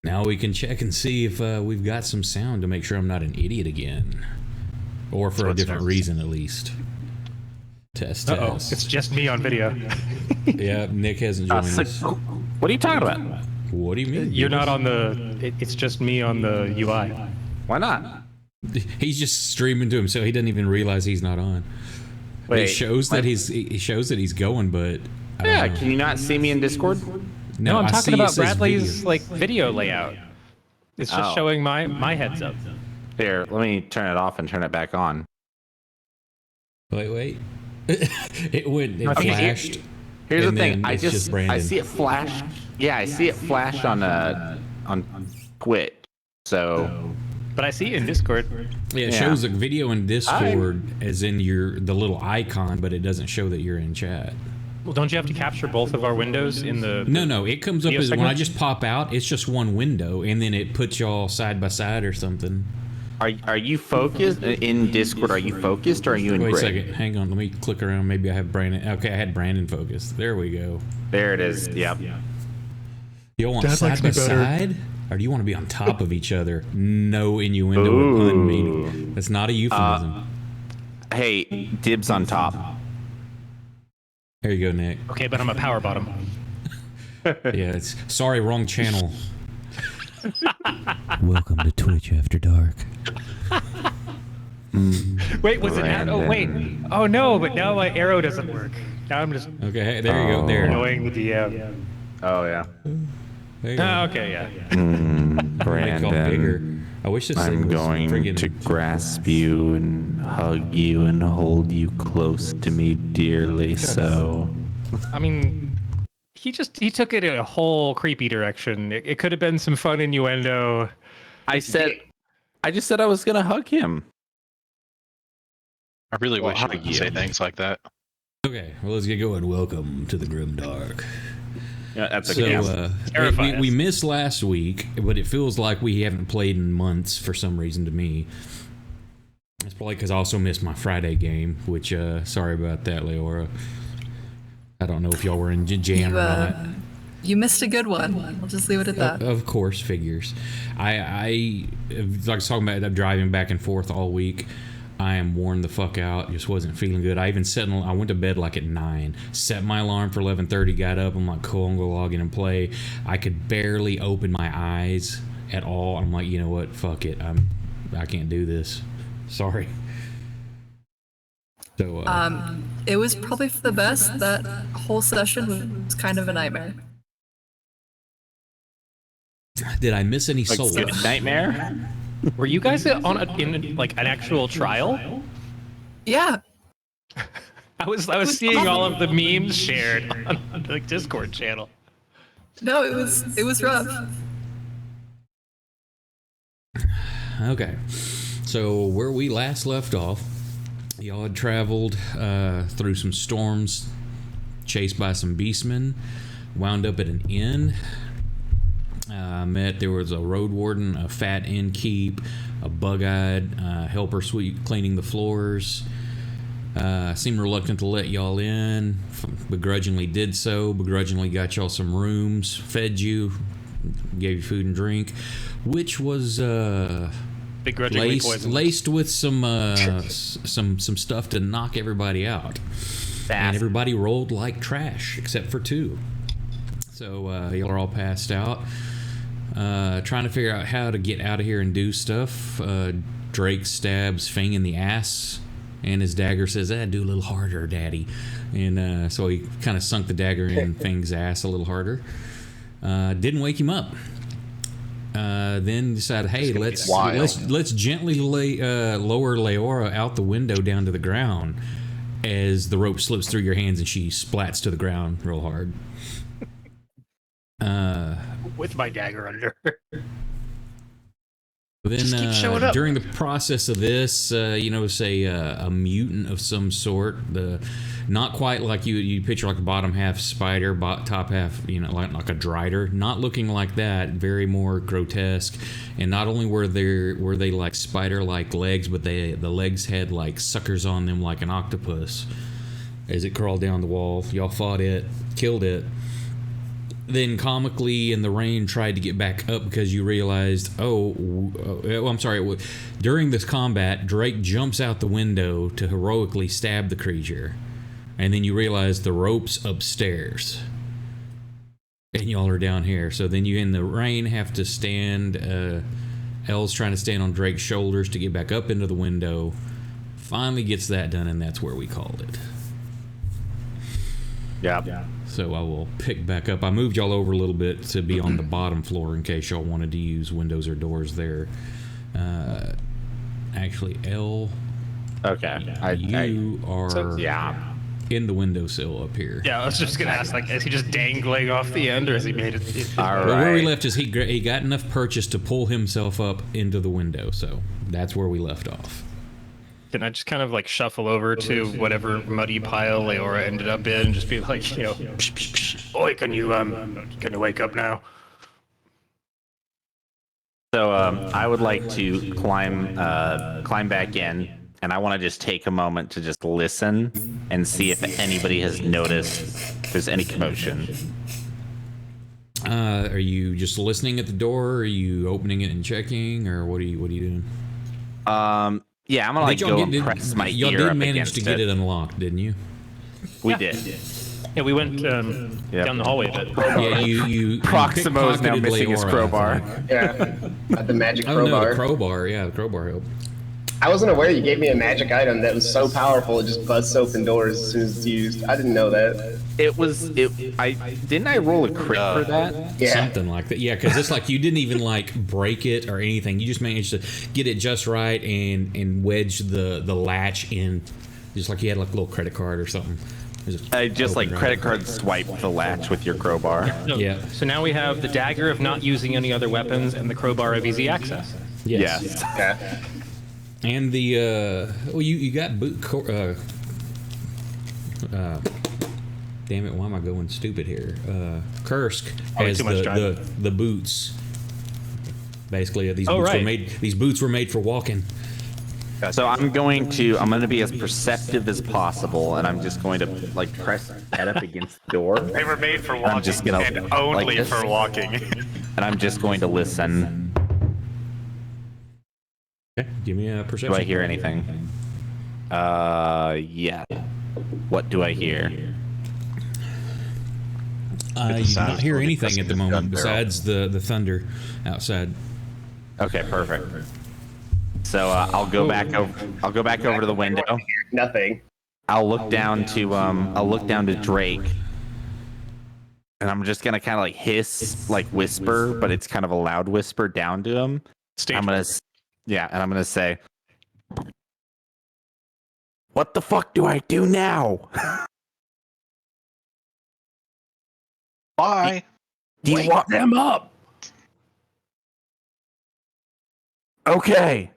Now we can check and see if we've got some sound to make sure I'm not an idiot again. Or for a different reason, at least. Test. It's just me on video. Yeah, Nick hasn't joined us. What are you talking about? What do you mean? You're not on the... It's just me on the UI. Why not? He's just streaming to himself. He doesn't even realize he's not on. Wait, it shows that he's going, but... Yeah, can you not see me in Discord? No, I'm I talking see about it says Bradley's video. video layout. It's just showing my heads up. Here, let me turn it off and turn it back on. Wait. It flashed. Here's the and thing. then I it's Brandon. see it flash. Yeah, I see it flash on Twitch. So, But I see it in Discord. Yeah, it shows a video in Discord as in the little icon, but it doesn't show that you're in chat. Well, don't you have to capture both of our windows in the... No, it comes up as when I segments? just pop out, it's just one window, and then it puts y'all side by side or something. are you focused in Discord? Are you focused or are you in Wait a grid? second, hang on, let me click around. Maybe I have Brandon. Okay, I had Brandon focused. There we go. There it is. Yep. You want Dad side likes by me better. side? Or do you want to be on top of each other? No innuendo or unmeaning. That's not a euphemism. Hey, dibs on top. There you go, Nick. Okay, but I'm a power bottom. Yeah, sorry, wrong channel. Welcome to Twitch After Dark. Wait, was it that? Oh, wait. Oh, no, but now my arrow doesn't work. Now I'm just Okay, hey, there you go. There. annoying the DM. Oh yeah. There you go. Oh, okay, yeah. Make all bigger. I wish this thing I'm was going friggin' to grasp you and hug you and hold you close to me dearly. So, I mean, he took it in a whole creepy direction. It could have been some fun innuendo. I just said I was gonna hug him. I really wish I hug could you. say things like that. Okay, well, let's get going. Welcome to the GrimDark. Yeah, that's So, Terrifying. we missed last week, but it feels like we haven't played in months for some reason to me. It's probably because I also missed my Friday game, which, sorry about that, Leora. I don't know if y'all were in jam or not. You missed a good one. I'll just leave it at that. Of course, figures. I like I was talking about driving back and forth all week. I am worn the fuck out. Just wasn't feeling good. I even I went to bed like at 9. Set my alarm for 11:30. Got up. I'm like, cool. I'm gonna log in and play. I could barely open my eyes at all. I'm like, you know what? Fuck it. I can't do this. Sorry. So. It was probably for the best. That whole session was kind of a nightmare. Did I miss any souls? nightmare. Were you guys in like an actual trial? Yeah. I was seeing all of the memes shared on the Discord channel. No, it was rough. Okay. So where we last left off, y'all had traveled through some storms, chased by some beastmen, wound up at an inn. There was a road warden, a fat innkeep, a bug-eyed helper sweep cleaning the floors. Seemed reluctant to let y'all in, begrudgingly did so, begrudgingly got y'all some rooms, fed you, gave you food and drink, which was Begrudgingly poisoned. laced with some stuff to knock everybody out. And everybody rolled like trash except for 2. So y'all are all passed out. Trying to figure out how to get out of here and do stuff. Drake stabs Fang in the ass, and his dagger says, do a little harder, daddy. And so he kind of sunk the dagger in Fang's ass a little harder. Didn't wake him up. Then decided, hey, let's gently lower Leora out the window down to the ground as the rope slips through your hands and she splats to the ground real hard. With my dagger under. Then keep showing up. during the process of this, you notice a mutant of some sort. Not quite like you picture like the bottom half spider, top half like a drider. Not looking like that. Very more grotesque. And not only were they like spider-like legs, but the legs had like suckers on them like an octopus. As it crawled down the wall, y'all fought it, killed it. then comically in the rain tried to get back up because you realized, I'm sorry. During this combat, Drake jumps out the window to heroically stab the creature. And then you realize the rope's upstairs. And y'all are down here. So then you in the rain have to stand. Elle's trying to stand on Drake's shoulders to get back up into the window. Finally gets that done, and that's where we called it. Yeah. So I will pick back up. I moved y'all over a little bit to be on the bottom floor in case y'all wanted to use windows or doors there. Actually, Elle, Okay. you are in the windowsill up here. Yeah, I was just gonna ask, like, is he just dangling off the end, or has he made it? All Well, where we right. left is he got enough purchase to pull himself up into the window. So that's where we left off. Can I just kind of like shuffle over to whatever muddy pile Leora ended up in and just be like, you know, psh, psh, psh. Oi, can you wake up now? So I would like to climb back in, and I want to just take a moment to just listen and see if anybody has noticed if there's any commotion. Are you just listening at the door? Or are you opening it and checking, or what are you doing? Yeah, I'm gonna like go and press my y'all ear did up manage against to get it. it unlocked, didn't you? We did. Yeah, we went down the hallway a bit. Yeah, you Proximo is now pickpocketed missing his Leora, I crowbar. think. Yeah, the magic Oh no, crowbar. the crowbar. Yeah, the crowbar helped. I wasn't aware you gave me a magic item that was so powerful it just busts open doors as soon as it's used. I didn't know that. Didn't I roll a crit for that? Yeah. Something like that. Yeah, because it's like you didn't even like break it or anything. You just managed to get it just right and wedge the latch in, just like you had like a little credit card or something. I just like opened right credit up. card swipe the latch with your crowbar. Yeah. So now we have the dagger of not using any other weapons and the crowbar of easy access. Yes. Yes. Yeah. And the you got damn it, why am I going stupid here? Kursk has too much driving. the boots. Basically, these right. these boots were made for walking. So I'm going to be as perceptive as possible, and I'm just going to like press head up against the door, They were made for I'm walking just gonna, and only like this. for walking. and I'm just going to listen. Okay, give me a perception. Do I hear anything? Yeah. What do I hear? You do not hear anything at the moment besides the thunder outside. Okay, perfect. So I'll go back over. I'll go back over to the window. Nothing. I'll look down to Drake, and I'm just gonna kind of like hiss, like whisper, but it's kind of a loud whisper down to him. I'm gonna say, "What the fuck do I do now?" Bye. Do you want them up? Okay.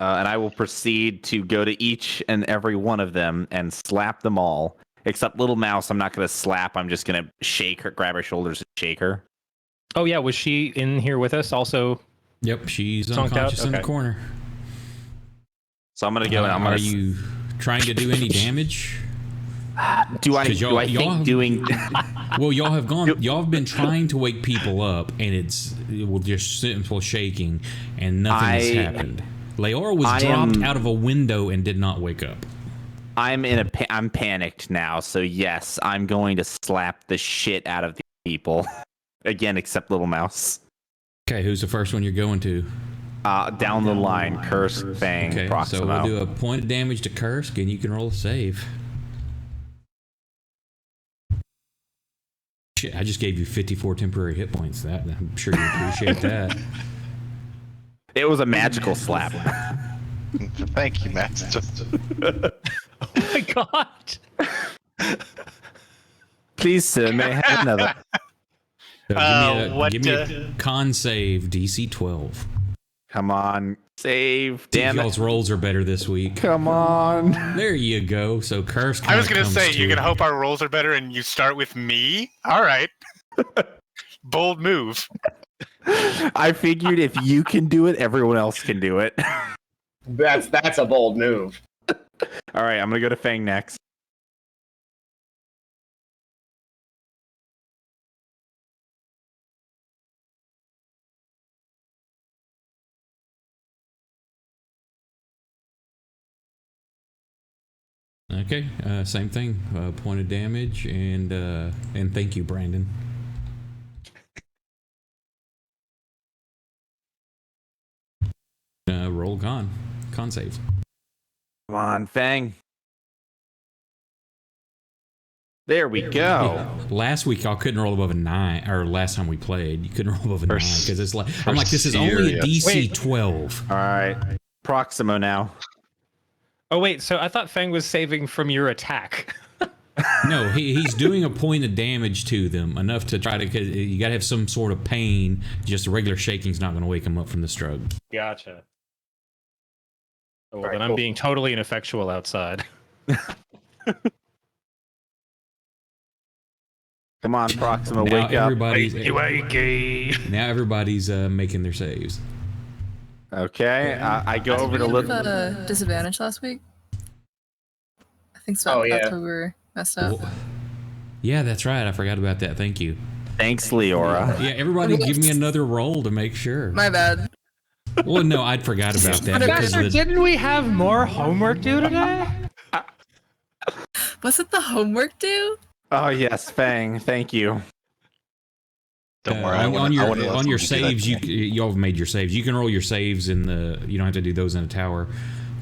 And I will proceed to go to each and every one of them and slap them all. Except Little Mouse, I'm not going to slap. I'm just going to shake her, grab her shoulders and shake her. Oh yeah, was she in here with us also? Yep, she's Zonked out? unconscious in the Okay. corner. So I'm going to go and I'm Are going to... you trying to do any damage? Do I 'Cause y'all think have- doing... Well, y'all have been trying to wake people up, and it will just simple shaking, and nothing has happened. Leora was dropped out of a window and did not wake up. I'm panicked now, so yes, I'm going to slap the shit out of the people. Again, except Little Mouse. Okay, who's the first one you're going to? Down the line, Curse, Fang, Okay, Proximo. so we'll do a point of damage to Kursk, and you can roll a save. Shit, I just gave you 54 temporary hit points. That I'm sure you appreciate that. It was a magical slap. Thank you, Master. Oh my god! Please, sir, may I have another? So give me a con save, DC 12. Come on, save. Damn Y'all's it. rolls are better this week. Come on. There you go. So Kursk. I was gonna say you're gonna hope our rolls are better, and you start with me. All right, bold move. I figured if you can do it, everyone else can do it. That's a bold move. All right, I'm going to go to Fang next. Okay, same thing. Point of damage, and thank you, Brandon. Roll con save. Come on, Fang. There we go. Yeah. Last week I couldn't roll above a 9, or last time we played, you couldn't roll above a 9 because it's like I'm like this is only a DC 12. All right, Proximo now. Oh wait, so I thought Fang was saving from your attack. No, he's doing a point of damage to them enough to try to. Cause you got to have some sort of pain. Just a regular shaking's not going to wake him up from the stroke. Gotcha. Oh, well, All right, then I'm being totally ineffectual outside. Come on, Proximo, Now wake up. Now everybody's making their saves. Okay, I go over to Did we little. have disadvantage last week? I think so. Oh, yeah. That's where we were messed up. Well, yeah, that's right. I forgot about that. Thank you. Thanks, Leora. Yeah, everybody give me another roll to make sure. My bad. Well, no, I'd forgot about that. because Professor, didn't we have more homework due today? Was it the homework due? Oh yes, Fang. Thank you. Don't worry. on your saves, saves, y'all have made your saves. You can roll your saves in the. You don't have to do those in a tower,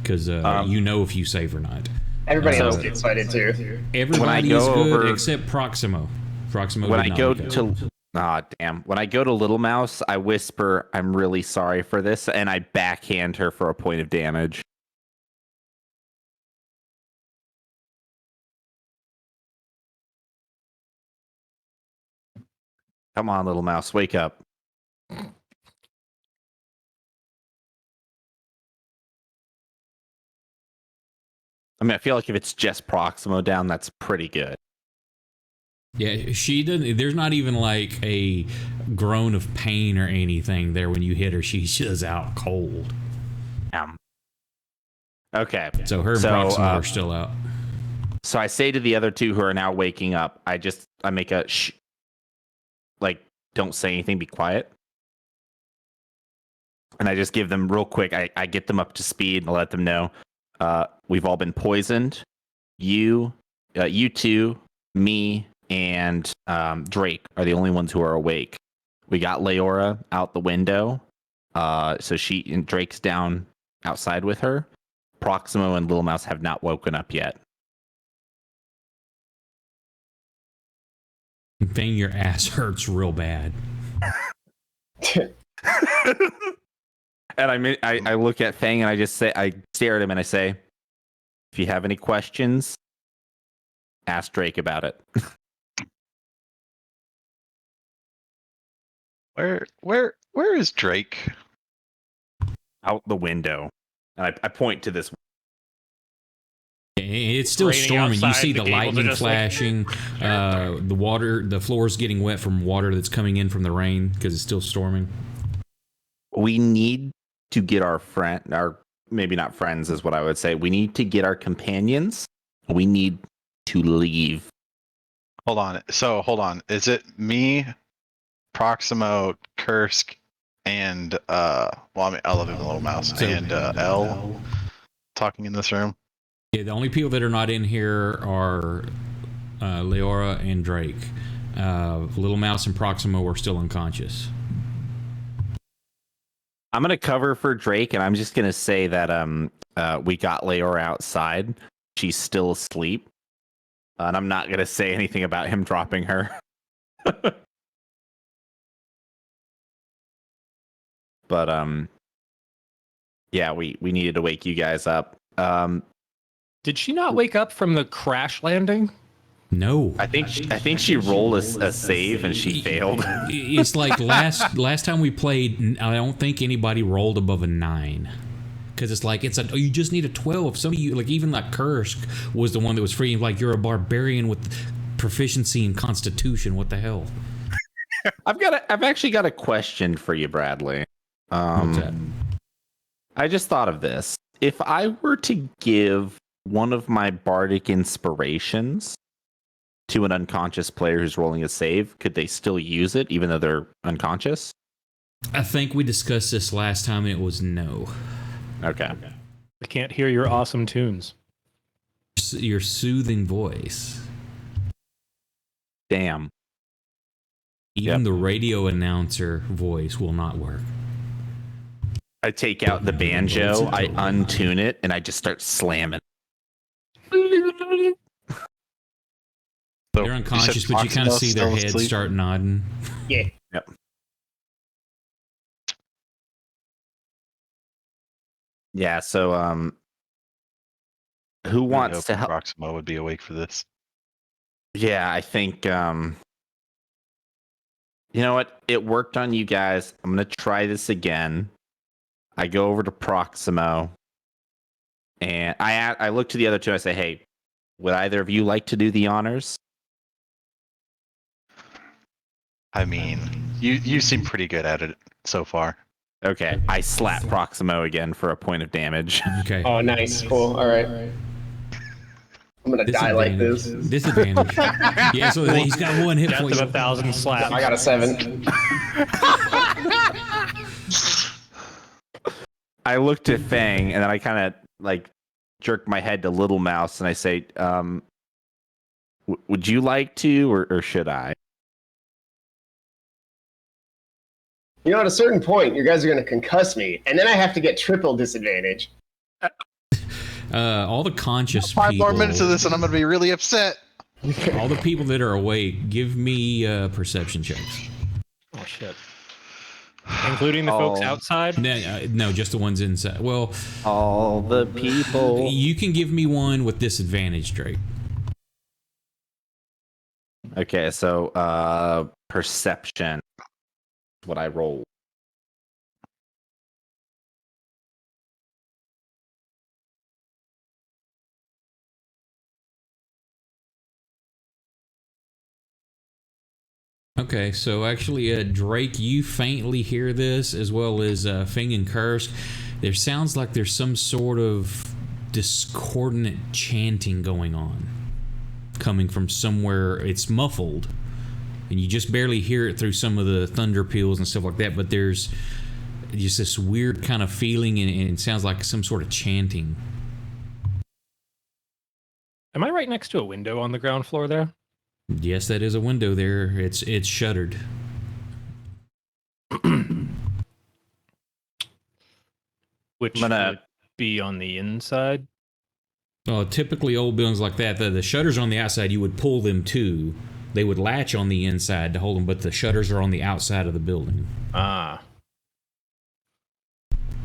because you know if you save or not. Everybody else gets cited too. Everybody is good except Proximo. Proximo. When I did go not to damn. When I go to Little Mouse, I whisper, "I'm really sorry for this," and I backhand her for a point of damage. Come on, Little Mouse, wake up. I mean, I feel like if it's just Proximo down, that's pretty good. Yeah, she doesn't. There's not even like a groan of pain or anything there when you hit her. She's just out cold. Okay. So her and Proximo are still out. So I say to the other two who are now waking up, I make a shh. Like, don't say anything, be quiet. And I just give them real quick, I get them up to speed and let them know we've all been poisoned. You two, me, and Drake are the only ones who are awake. We got Leora out the window. So Drake's down outside with her. Proximo and Little Mouse have not woken up yet. Thing, your ass hurts real bad. And I look at Fang and I stare at him and I say, if you have any questions, ask Drake about it. Where is Drake? Out the window. And I point to this. It's still Raining storming. You outside, see the the cables are lightning just flashing, the floor's getting wet from water that's coming in from the rain because it's still storming. We need to get our maybe not friends is what I would say. We need to get our companions. We need to leave. Hold on. Is it me, Proximo, Kursk, and I love him, Little Mouse, and L talking in this room? Yeah, the only people that are not in here are Leora and Drake. Little Mouse and Proximo are still unconscious. I'm gonna cover for Drake, and I'm just gonna say that we got Leora outside. She's still asleep, and I'm not gonna say anything about him dropping her. But yeah, we needed to wake you guys up. Did she not wake up from the crash landing? No. I think she rolled a save and she failed. It's like last time we played, I don't think anybody rolled above a 9. Because it's like, you just need a 12. Some of you, like even like Kursk was the one that was freaking like, you're a barbarian with proficiency in Constitution. What the hell? I've actually got a question for you, Bradley. What's that? I just thought of this. If I were to give one of my bardic inspirations to an unconscious player who's rolling a save, could they still use it even though they're unconscious? I think we discussed this last time and it was no. Okay. I can't hear your awesome tunes. Your soothing voice. Damn. Even the radio announcer voice will not work. I take out the banjo, I untune it, and I just start slamming. So They're unconscious, but you kind of see their heads start nodding. Yeah. Yep. Yeah, so who wants to help? Proximo would be awake for this. Yeah, I think you know what? It worked on you guys. I'm gonna try this again. I go over to Proximo, and I look to the other two. I say, "Hey, would either of you like to do the honors?" I mean, you seem pretty good at it so far. Okay, I slap Proximo again for a point of damage. Okay. Oh, nice. Cool. All right. I'm gonna die like this. Disadvantage. Yeah, so he's got 1 hit Death point. of 1,000 slaps. I got a 7. I look to Fang, and then I kind of like jerk my head to Little Mouse, and I say, "Would you like to, or should I?" You know, at a certain point, you guys are gonna concuss me, and then I have to get triple disadvantage. All the conscious 5 people. more minutes of this, and I'm gonna be really upset. All the people that are awake, give me perception checks. Oh shit. Including the folks outside? No, just the ones inside. Well, all the people. You can give me one with disadvantage, Drake. Okay, so perception. What I roll. Okay, so actually, Drake, you faintly hear this, as well as Fing and Kursk. There sounds like there's some sort of discordant chanting going on, coming from somewhere. It's muffled, and you just barely hear it through some of the thunder peals and stuff like that, but there's just this weird kind of feeling, and it sounds like some sort of chanting. Am I right next to a window on the ground floor there? Yes, that is a window there. It's shuttered. Which would be on the inside? Well, typically old buildings like that, the shutters on the outside, you would pull them too. They would latch on the inside to hold them, but the shutters are on the outside of the building. Ah.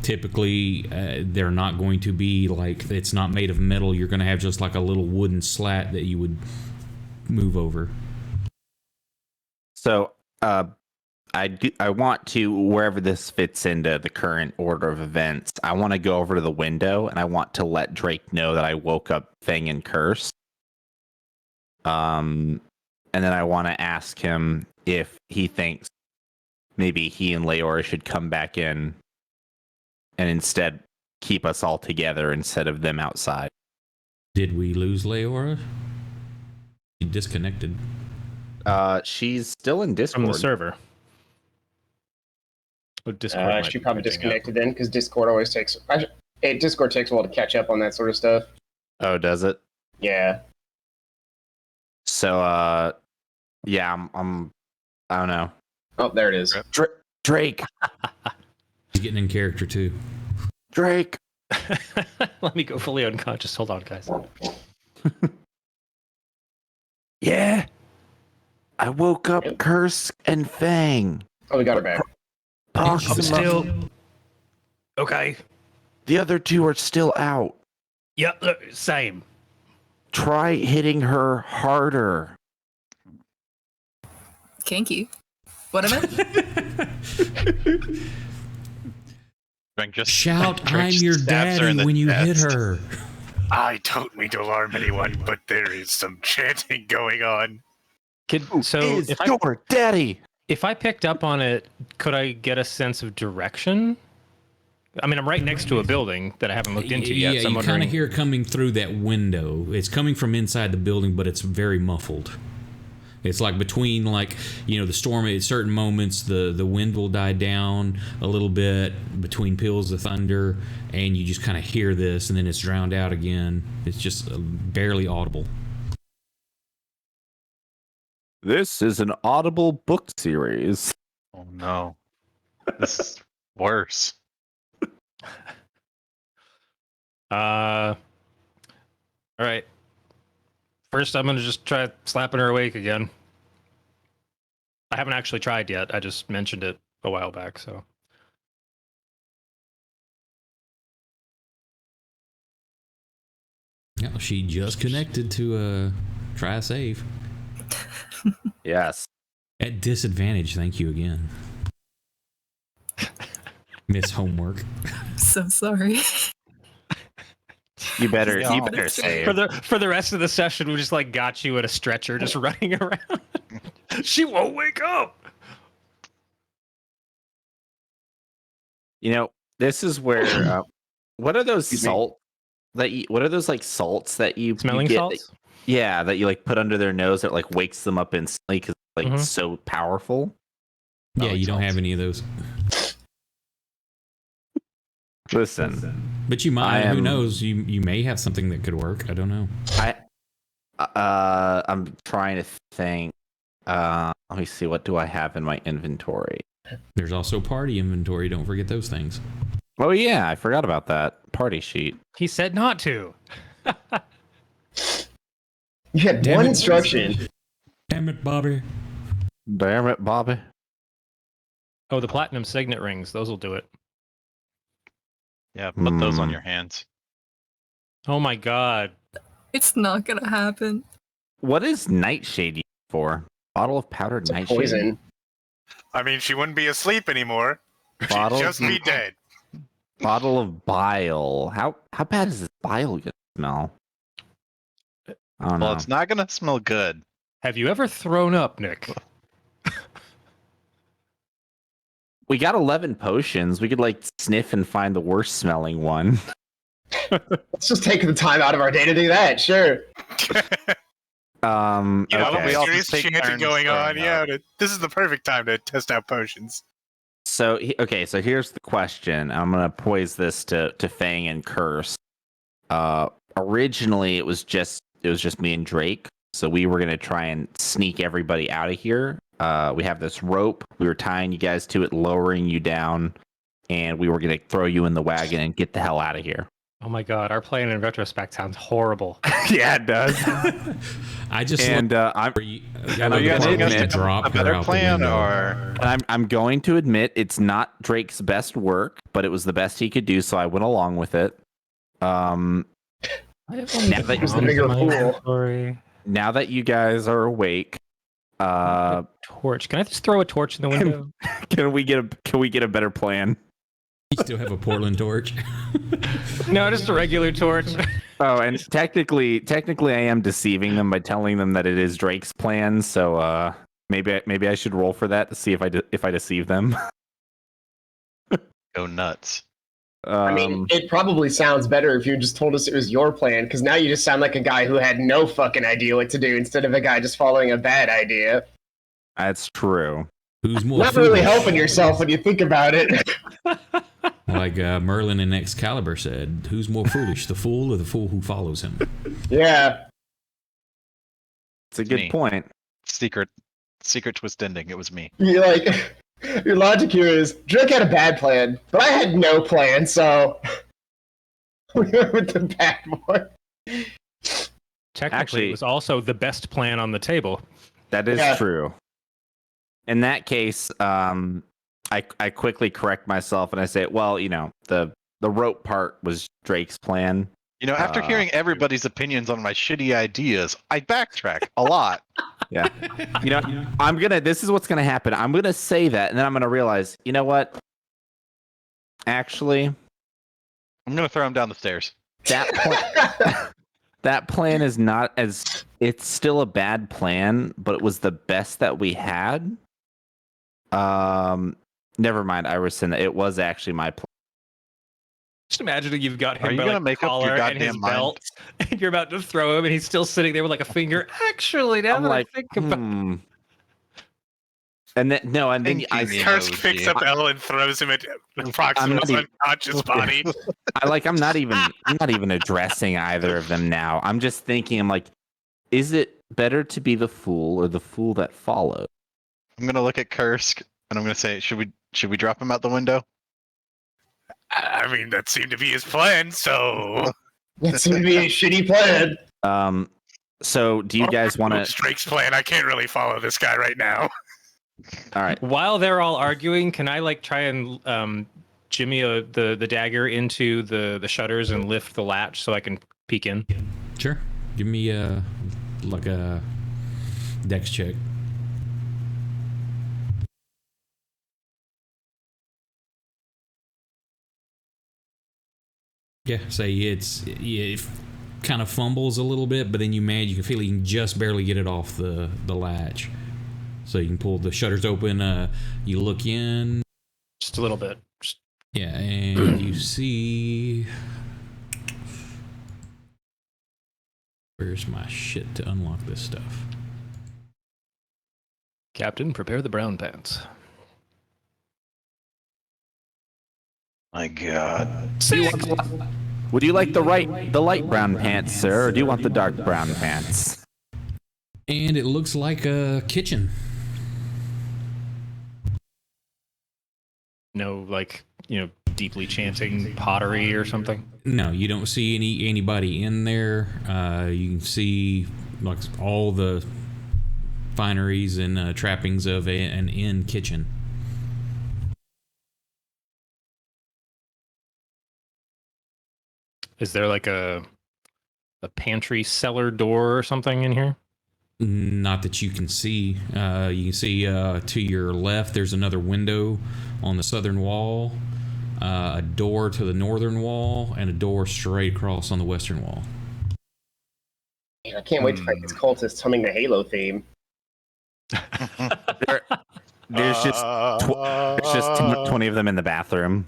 Typically, they're not going to be like, it's not made of metal. You're going to have just like a little wooden slat that you would move over. So, I want to, wherever this fits into the current order of events, I want to go over to the window, and I want to let Drake know that I woke up Fang and Curse. And then I want to ask him if he thinks maybe he and Leora should come back in and instead keep us all together instead of them outside. Did we lose Leora? She disconnected. She's still in Discord. From the server. Discord she probably disconnected then, because Discord always takes... Discord takes a while to catch up on that sort of stuff. Oh, does it? Yeah. So, yeah, I'm I don't know. Oh, there it is. Drake. He's getting in character, too. Drake. Let me go fully unconscious. Hold on, guys. Yeah. I woke up Curse and Fang. Oh, we got her back. I'm still... Okay. The other two are still out. Yeah, same. Try hitting her harder. Kinky. What am I? Shout, I'm your daddy when you hit her. I don't mean to alarm anyone, but there is some chanting going on. Your daddy? If I picked up on it, could I get a sense of direction? I mean, I'm right next to a building that I haven't looked into yet. Yeah, so you kind of hear it coming through that window. It's coming from inside the building, but it's very muffled. It's like between the storm at certain moments, the wind will die down a little bit between peals of thunder, and you just kind of hear this, and then it's drowned out again. It's just barely audible. This is an Audible book series. Oh no. This is worse. All right. First, I'm gonna just try slapping her awake again. I haven't actually tried yet. I just mentioned it a while back, so. Yeah, she just connected to try a save. Yes. At disadvantage, thank you again. Miss Homework. So sorry. You better save. For the rest of the session, we just got you in a stretcher, just running around. She won't wake up. This is where. What are those salt that you? What are those salts that you Smelling get salts? that you put under their nose that wakes them up instantly because it's so powerful. Yeah, you don't have any of those. Listen, but you might. Who knows? You may have something that could work. I don't know. I'm trying to think. Let me see. What do I have in my inventory? There's also party inventory. Don't forget those things. Oh yeah, I forgot about that party sheet. He said not to. You had one instruction. Damn it, Bobby. Damn it, Bobby. Oh, the platinum signet rings. Those will do it. Yeah, put those on your hands. Oh my god. It's not gonna happen. What is nightshade used for? Bottle of powdered nightshade. Poison. I mean, she wouldn't be asleep anymore. Bottle She'd just be dead. Bottle of bile. How bad is this bile gonna smell? I don't know. Well, it's not gonna smell good. Have you ever thrown up, Nick? We got 11 potions. We could sniff and find the worst smelling one. Let's just take the time out of our day to do that. Sure. Okay. we all Serious just take chanting turns going on. throwing Yeah, up. this is the perfect time to test out potions. So here's the question. I'm gonna poise this to Fang and Curse. Originally it was just me and Drake, so we were gonna try and sneak everybody out of here. We have this rope. We were tying you guys to it, lowering you down, and we were gonna throw you in the wagon and get the hell out of here. Oh my god, our plan in retrospect sounds horrible. Yeah, it does. I just and I'm Are you guys a better plan, or I'm going to admit it's not Drake's best work, but it was the best he could do, so I went along with it. Now that you guys are awake, torch. Can I just throw a torch in the window? Can we get a better plan? You still have a Portland torch? No, just a regular torch. Oh, and technically I am deceiving them by telling them that it is Drake's plan, so maybe I should roll for that to see if I deceive them. go nuts? I mean, it probably sounds better if you just told us it was your plan, because now you just sound like a guy who had no fucking idea what to do instead of a guy just following a bad idea. That's true. Who's more Not foolish? really helping yourself when you think about it. Like Merlin in Excalibur said, who's more foolish, the fool or the fool who follows him? Yeah. It's a good point. Secret twist ending. It was me. You're like, your logic here is, Drake had a bad plan, but I had no plan, so we went with the bad one. Technically, it was also the best plan on the table. That is true. In that case, I quickly correct myself and I say, well, the rope part was Drake's plan. After hearing everybody's opinions on my shitty ideas, I backtrack a lot. Yeah. This is what's gonna happen. I'm gonna say that, and then I'm gonna realize, you know what? Actually, I'm gonna throw him down the stairs. That plan is not as. It's still a bad plan, but it was the best that we had. Never mind. I rescind that. It was actually my plan. Just imagining you've got Are him you by gonna like, make up your collar and his goddamn mind? belt, and you're about to throw him, and he's still sitting there with like a finger. Actually, now I'm that like, I think about And then no, and then I, Thinking Kursk emoji. picks up L and throws him at Proximal's even- unconscious body. I'm not even addressing either of them now. I'm just thinking, I'm like, is it better to be the fool or the fool that follows? I'm gonna look at Kursk and I'm gonna say, should we drop him out the window? I mean, that seemed to be his plan, so... That seemed to be a shitty plan. So do you guys want to? Drake's plan. I can't really follow this guy right now. All right. while they're all arguing, can I like try and jimmy the dagger into the shutters and lift the latch so I can peek in? Sure. Give me like a dex check. Yeah, say it kind of fumbles a little bit, but then you can feel you can just barely get it off the latch. So you can pull the shutters open. You look in. Just a little bit. Yeah, and you see. Where's my shit to unlock this stuff? Captain, prepare the brown pants. My God. Would you like the light brown pants, sir, or do you want the dark brown pants? And it looks like a kitchen. No, like, deeply chanting pottery or something? No, you don't see anybody in there. You can see like all the fineries and trappings of an inn kitchen. Is there like a pantry cellar door or something in here? Not that you can see. You can see to your left, there's another window on the southern wall, a door to the northern wall, and a door straight across on the western wall. Man, I can't wait to fight these cultists humming the Halo theme. There's just 20 of them in the bathroom.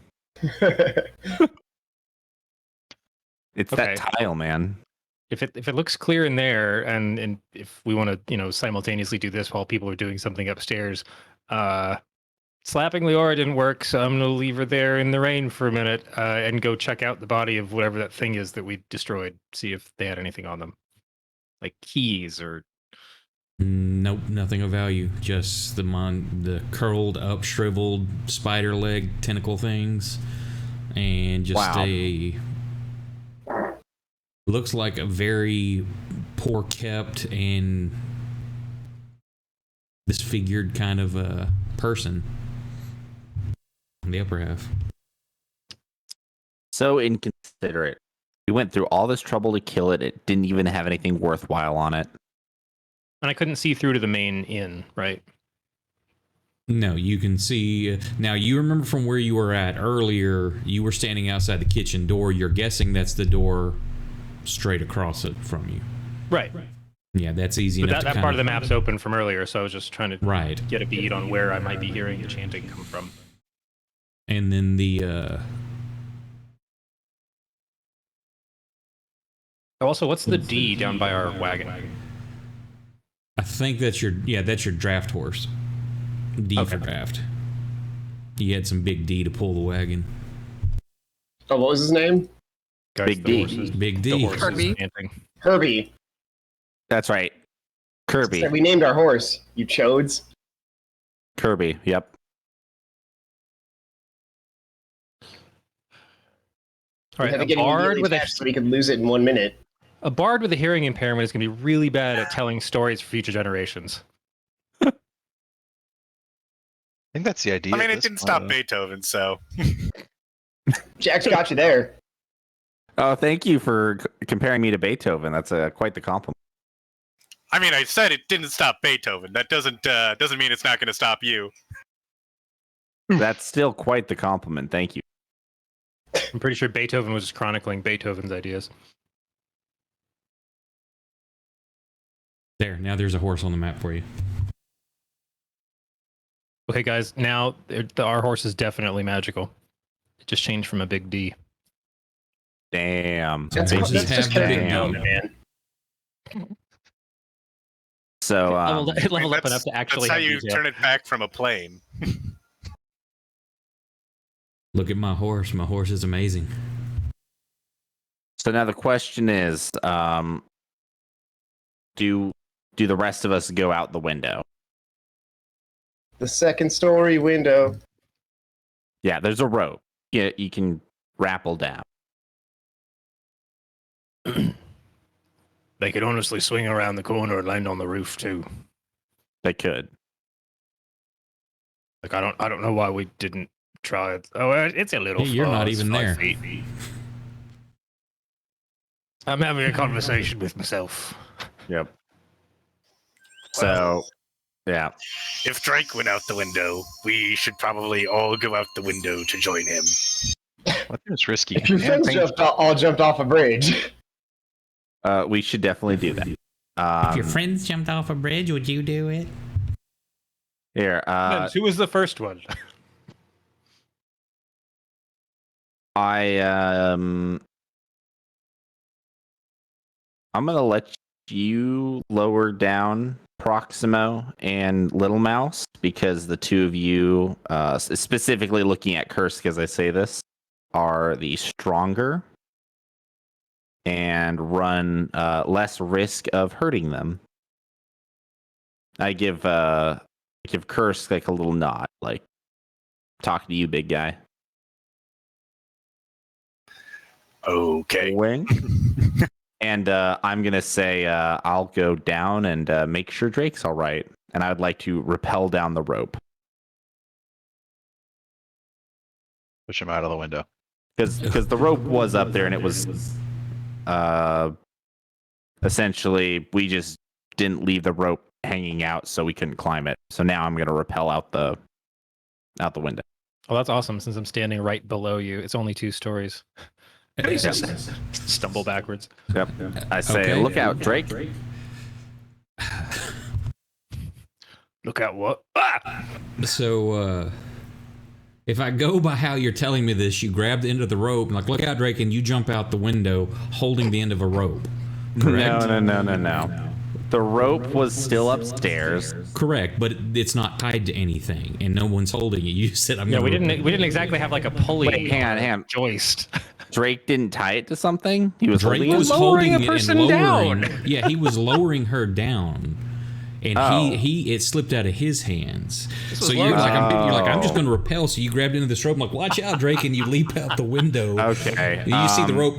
It's Okay. that tile, man. If it looks clear in there, and if we want to simultaneously do this while people are doing something upstairs, slapping Leora didn't work, so I'm gonna leave her there in the rain for a minute and go check out the body of whatever that thing is that we destroyed. See if they had anything on them, like keys or. Nope, nothing of value. Just the curled up, shriveled spider leg tentacle things, and just Wow. looks like a very poor kept and disfigured kind of a person in the upper half. So inconsiderate. We went through all this trouble to kill it. It didn't even have anything worthwhile on it. And I couldn't see through to the main inn, right? No, you can see. Now, you remember from where you were at earlier, you were standing outside the kitchen door. You're guessing that's the door straight across it from you. Right. Yeah, that's easy But enough that to part of the map's open from earlier, so I was just trying to Right. get a bead on where I might be hearing the chanting come from. And then the... Also, what's the D down by our wagon? I think that's your draft horse. D for draft. You had some big D to pull the wagon. Oh, what was his name? Guys, Big the D. horses- Big the D. horses Kirby. chanting. Herbie. That's right. Kirby. We named our horse. You chodes. Kirby. Yep. All right, We had to a get him bard immediately with attached so we could lose it in 1 minute. a bard with a hearing impairment is going to be really bad at telling stories for future generations. I think that's the idea. I mean, at it this didn't point, stop though. Beethoven, so... Jack's got you there. Oh, thank you for comparing me to Beethoven. That's quite the compliment. I mean, I said it didn't stop Beethoven. That doesn't mean it's not going to stop you. That's still quite the compliment. Thank you. I'm pretty sure Beethoven was just chronicling Beethoven's ideas. There, now there's a horse on the map for you. Okay, guys, now our horse is definitely magical. It just changed from a big D. Damn. That's, Horses that's just have carrying big on, game. man. So It leveled up That's- enough to actually That's how have you detail. turn it back from a plane. Look at my horse. My horse is amazing. so now the question is, do the rest of us go out the window? The second story window. Yeah, there's a rope. Yeah, you can rappel down. They could honestly swing around the corner and land on the roof too. They could. Like I don't know why we didn't try it. Oh, it's a little. Hey, you're far. not It's even 5 there. feet. I'm having a conversation with myself. Yep. So, yeah. If Drake went out the window, we should probably all go out the window to join him. I think it's risky. If your friends all jumped off a bridge. We should definitely do that. If your friends jumped off a bridge, would you do it? Here, Who was the first one? I'm gonna let you lower down Proximo and Little Mouse because the two of you, specifically looking at Kursk as I say this, are the stronger and run less risk of hurting them. I give Kursk like a little nod, like talking to you, big guy. Okay. Wing. And I'm gonna say I'll go down and make sure Drake's all right, and I would like to rappel down the rope Push him out of the window. because the rope was up there and it was essentially we just didn't leave the rope hanging out, so we couldn't climb it. So now I'm gonna rappel out the window. Oh, that's awesome. Since I'm standing right below you, it's only 2 stories. Just stumble backwards. Yep. I say, Okay. look out, Drake. Look at what? Ah! So, if I go by how you're telling me this, you grab the end of the rope and like, look out, Drake, and you jump out the window holding the end of a rope. Correct? No. The rope was still upstairs. Correct, but it's not tied to anything, and no one's holding it. You said I'm. Yeah, gonna we didn't exactly have like a pulley. Wait, hang on. Joist. Drake didn't tie it to something. He was Drake holding was it. lowering holding a it person and lowering. down. Yeah, he was lowering her down, and Oh. he it slipped out of his hands. So was you're low. like, I'm just going to repel. So you grabbed into this rope. I'm like, watch out, Drake, and you leap out the window. Okay. And you see the rope.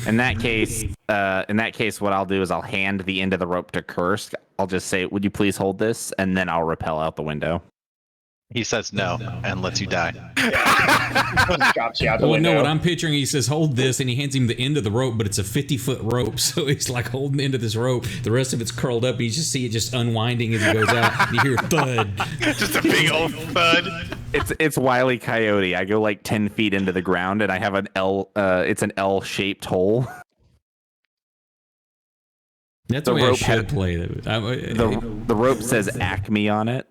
In that case, what I'll do is I'll hand the end of the rope to Kursk. I'll just say, "Would you please hold this?" And then I'll rappel out the window. He says no and lets you die. Drops you out the Well, window. no, what I'm picturing, he says, hold this, and he hands him the end of the rope, but it's a 50-foot rope, so he's like holding the end of this rope. The rest of it's curled up, and you just see it just unwinding as it goes out, and you hear thud. Just a big old thud. It's Wile E. Coyote. I go like 10 feet into the ground, and I have an L. It's an L-shaped hole. That's The the way I rope should had- play it. The rope says Acme on it.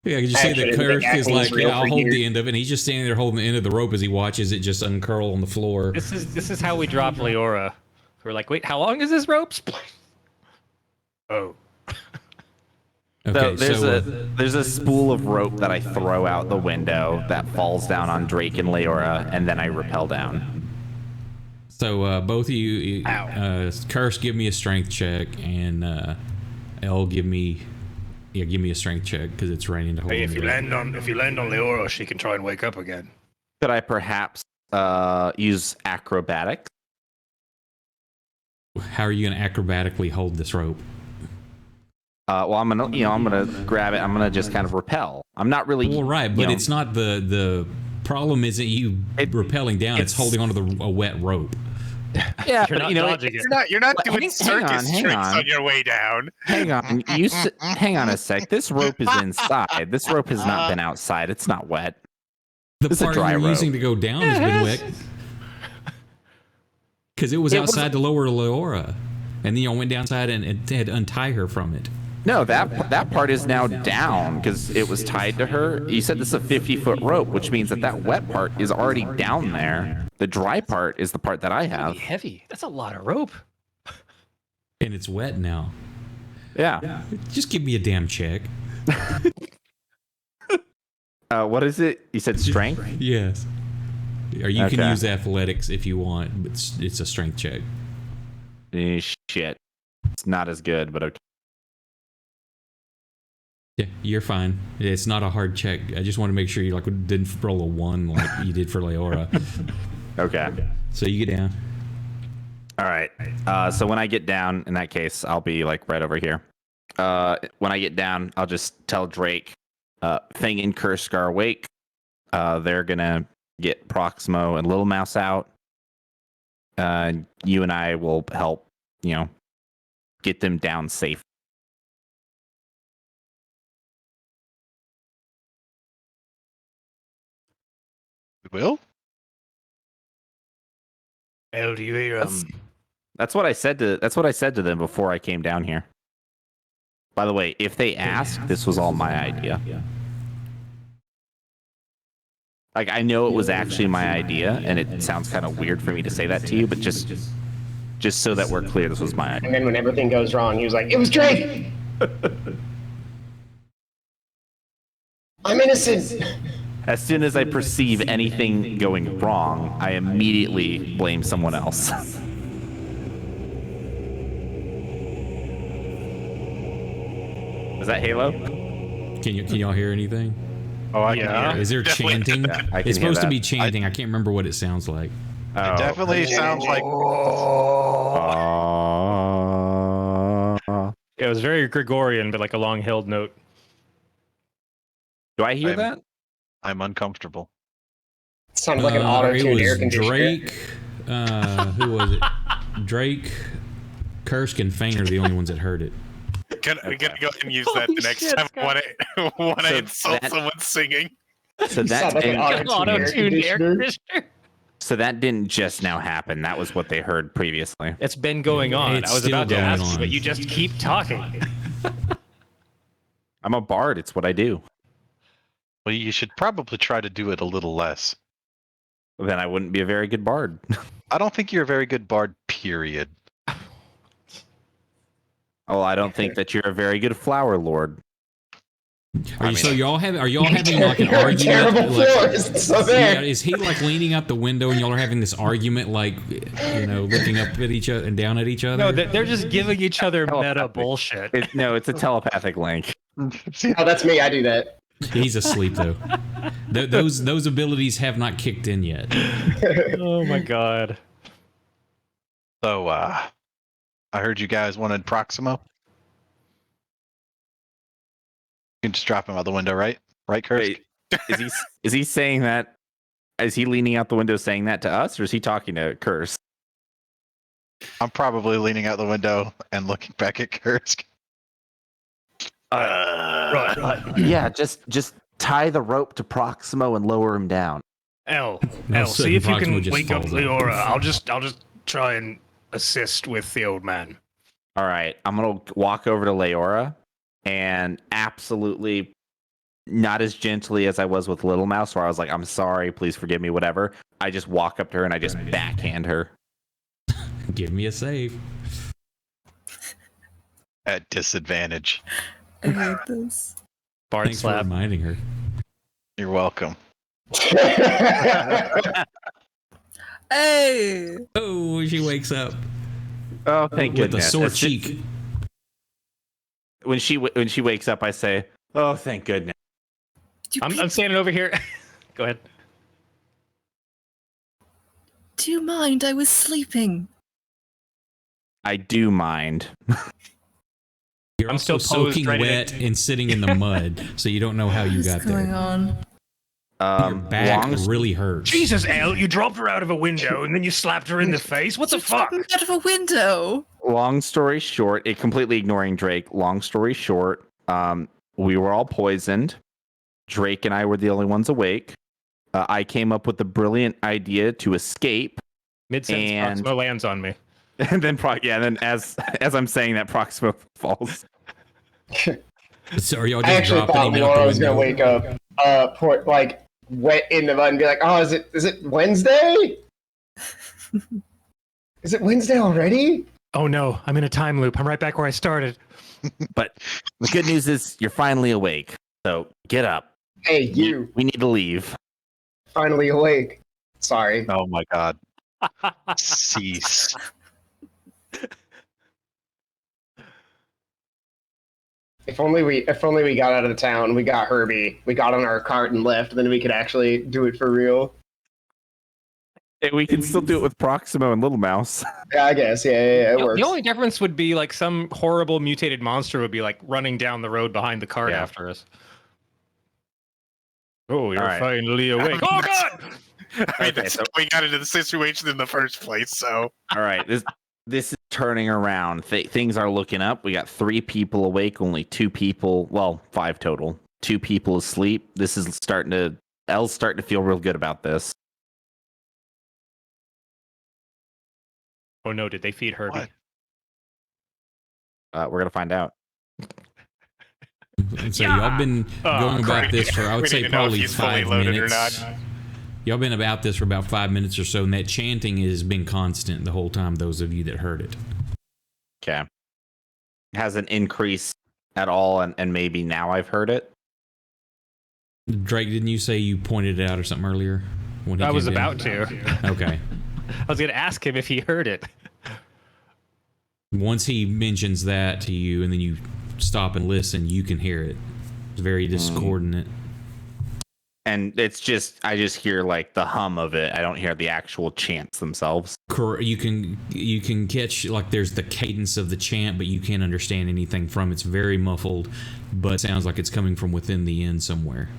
Yeah, you see Actually, the I think Kursk is Acme's like, real yeah, I'll for hold years. the end of it, and he's just standing there holding the end of the rope as he watches it just uncurl on the floor. This is how we drop Leora. We're like, wait, how long is this rope? Oh. Okay, So there's a spool of rope that I throw out the window that falls down on Drake and Leora, and then I rappel down. So both of you, Kursk, give me a strength check, and L, give me a strength check because it's raining to hold. Hey, if me you up. land on Leora, she can try and wake up again. Could I perhaps use acrobatics? How are you going to acrobatically hold this rope? Well, I'm gonna grab it. I'm gonna just kind of repel. I'm not really. Well, right, but it's not the problem. Isn't you repelling down? It's holding onto a wet rope. Yeah, You're but not dodging it. You're not doing hang circus on. tricks on your way down. Hang on, hang on a sec. This rope is inside. This rope has not been outside. It's not wet. The This is a part dry you're rope. using to go down has been wet because it was outside to lower Leora, and then you went downside and had to untie her from it. No, that part is now down because it was tied to her. You said this is a 50-foot rope, which means that wet part is already down there. The dry part is the part that I have. Heavy. That's a lot of rope. And it's wet now. Yeah. Just give me a damn check. What is it? You said strength? Yes. Or you Okay. can use athletics if you want, but it's a strength check. Shit. It's not as good, but okay. Yeah, you're fine. It's not a hard check. I just want to make sure you didn't roll a 1 like you did for Leora. Okay. So you get down. All right. So when I get down, in that case, I'll be like right over here. When I get down, I'll just tell Drake, Fang and Kursk are awake. They're gonna get Proximo and Little Mouse out. You and I will help, get them down safe. We will? El, do you hear That's what I said to them before I came down here. By the way, if they ask, this was all my idea. Like, I know it was actually my idea, and it sounds kind of weird for me to say that to you, but just so that we're clear, this was my idea. And then when everything goes wrong, he was like, "It was Drake! I'm innocent!" As soon as I perceive anything going wrong, I immediately blame someone else. Is that Halo? Can y'all hear anything? Oh, I can Yeah. hear it. Is there Definitely chanting? did that. I can It's hear supposed to that. be chanting. I can't remember what it sounds like. Oh. It definitely sounds like It was very Gregorian, but like a long held note. Do I hear I'm- that? I'm uncomfortable. It sounded like an auto-tuned air It was conditioner. Drake. Who was it? Drake, Kursk, and Fang are the only ones that heard it. We gotta go ahead and use that the next shit, time I want to So insult that- someone singing. So You that sound like an didn't, auto-tuned air conditioner. so that didn't just now happen. That was what they heard previously. It's been going on. It's I was still about to going ask you, on. but you just keep talking. I'm a bard. It's what I do. Well, you should probably try to do it a little less. Then I wouldn't be a very good bard. I don't think you're a very good bard, period. Oh, I don't think that you're a very good flower lord. Are y'all having like an You're a argument? terrible Like, florist, so there. yeah, is he like leaning out the window and y'all are having this argument, like looking up at each other and down at each other? No, they're just giving each other meta bullshit. No, it's a telepathic link. Oh, that's me. I do that. He's asleep though. Those abilities have not kicked in yet. Oh my god. So, I heard you guys wanted Proximo. You can just drop him out the window, right? Right, Kursk? Wait, is he saying that? Is he leaning out the window saying that to us, or is he talking to Curse? I'm probably leaning out the window and looking back at Kursk. Yeah, just tie the rope to Proximo and lower him down. L, No, L, see if you Proximo can just wake up falls out. Leora. I'll just try and assist with the old man. All right, I'm gonna walk over to Leora and absolutely not as gently as I was with Little Mouse, where I was like, "I'm sorry, please forgive me," whatever. I just walk up to her and I just backhand her. Give me a save. At disadvantage. I hate this. Bard Thanks for slap. reminding her. You're welcome. Hey! Oh, she wakes up Oh, thank with a goodness. sore As soon- cheek. When she wakes up, I say, "Oh, thank goodness." I'm standing over here. Go ahead. Do you mind? I was sleeping. I do mind. You're I'm also still posed soaking ready to- wet and sitting in the mud, so you don't know how you What's got going there. on? Your back really hurts. Jesus, L, you dropped her out of a window and then you slapped her in the face. What the fuck? Out of a window. Long story short, it completely ignoring Drake. Long story short, we were all poisoned. Drake and I were the only ones awake. I came up with the brilliant idea to escape, Mid-sentence And- Proximo lands on me. and then as I'm saying that, Proximo falls. So are y'all I just actually dropping thought him out Laura the was gonna window? wake up, wet in the mud and be like, "Oh, is it Wednesday? Is it Wednesday already?" Oh no, I'm in a time loop. I'm right back where I started. But the good news is you're finally awake. So get up. Hey, you We need to leave. finally awake. Sorry. Oh my god. Cease. If only we got out of the town, we got Herbie, we got on our cart and left, then we could actually do it for real. Hey, we can still do it with Proximo and Little Mouse. Yeah, I guess. Yeah, it works. The only difference would be like some horrible mutated monster would be like running down the road behind the cart after us. Oh, you're finally awake. Oh god! I mean, that's how we got into the situation in the first place. So, all right, this is turning around. Things are looking up. We got 3 people awake, only 2 people. Well, 5 total. 2 people asleep. This is Elle's starting to feel real good about this. Oh no, did they feed Herbie? We're gonna find out. So y'all been going about this for, I would say, probably 5 minutes. Y'all been about this for about 5 minutes or so, and that chanting has been constant the whole time, those of you that heard it. Okay. Hasn't increased at all, and maybe now I've heard it. Drake, didn't you say you pointed it out or something earlier? When he I was came about down? to. Okay. I was going to ask him if he heard it. Once he mentions that to you and then you stop and listen, you can hear it. It's very discordant. And I just hear like the hum of it. I don't hear the actual chants themselves. You can catch, like, there's the cadence of the chant, but you can't understand anything from it. It's very muffled, but it sounds like it's coming from within the inn somewhere.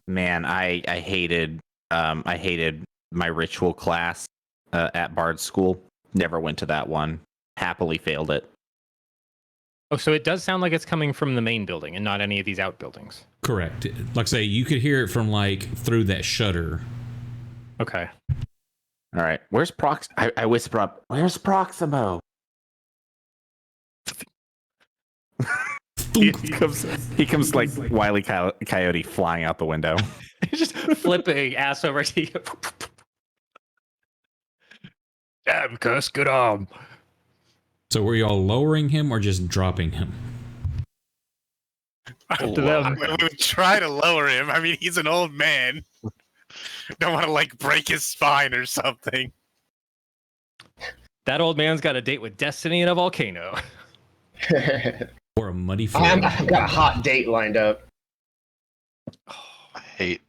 Man, I hated my ritual class at Bard School. Never went to that one. Happily failed it. Oh, so it does sound like it's coming from the main building and not any of these outbuildings. Correct. Like I say, you could hear it from like through that shutter. Okay. All right. Where's Prox? I whisper up. Where's Proximo? he comes like Wile E. Coyote flying out the window. Just flipping ass over to you. Damn, cuss, good arm. So were y'all lowering him or just dropping him? We would try to lower him. I mean, he's an old man. Don't want to like break his spine or something. That old man's got a date with Destiny in a volcano. Or a muddy floor. I've got a hot date lined up. I hate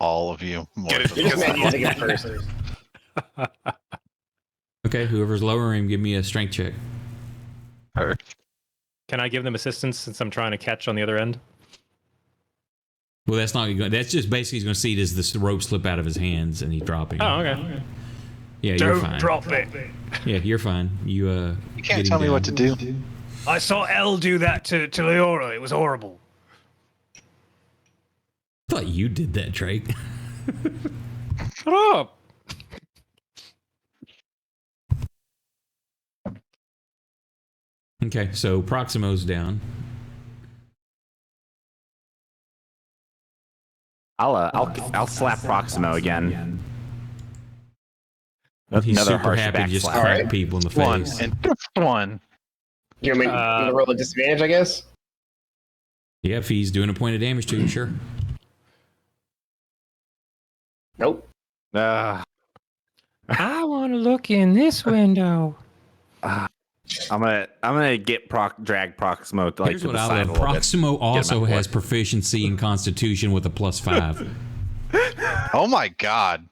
all of you more. Okay, whoever's lowering him, give me a strength check. Can I give them assistance since I'm trying to catch on the other end? Well, that's not going. That's just basically he's going to see it as the rope slip out of his hands and he's dropping. Oh, okay. Yeah, Don't you're fine. drop it. Yeah, you're fine. You can't tell me what to do. I saw Elle do that to Leora. It was horrible. I thought you did that, Drake. Shut up. Okay, so Proximo's down. I'll slap Proximo again. He's Another super harsh happy to just backslap. crack people in the face. One. You want me to roll a disadvantage, I guess? Yeah, if he's doing a point of damage to you, sure. Nope. I want to look in this window. I'm gonna drag Proximo to Here's the what I side love. a little bit. Proximo also out has proficiency in Constitution with a +5. Oh my god.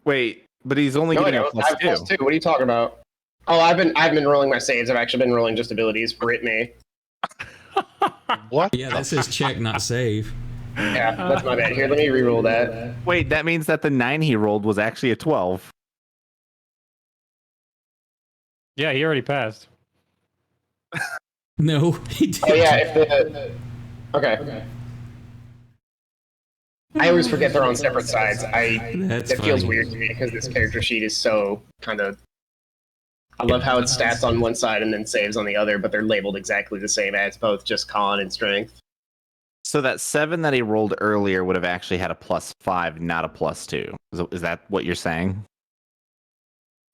Wait, but he's only No, I getting a don't. I have +2. +2. What are you talking about? Oh, I've been rolling my saves. I've actually been rolling just abilities. Brit me. What? Yeah, that says check, not save. Yeah, that's my bad. Here, let me re-roll that. Wait, that means that the 9 he rolled was actually a 12. Yeah, he already passed. No, he didn't. Oh yeah, okay. I always forget they're on separate sides. That's It feels funny. weird to me because this character sheet is so kind of I love how it's stats on one side and then saves on the other, but they're labeled exactly the same as both just con and strength. So that 7 that he rolled earlier would have actually had a +5, not a +2. Is that what you're saying?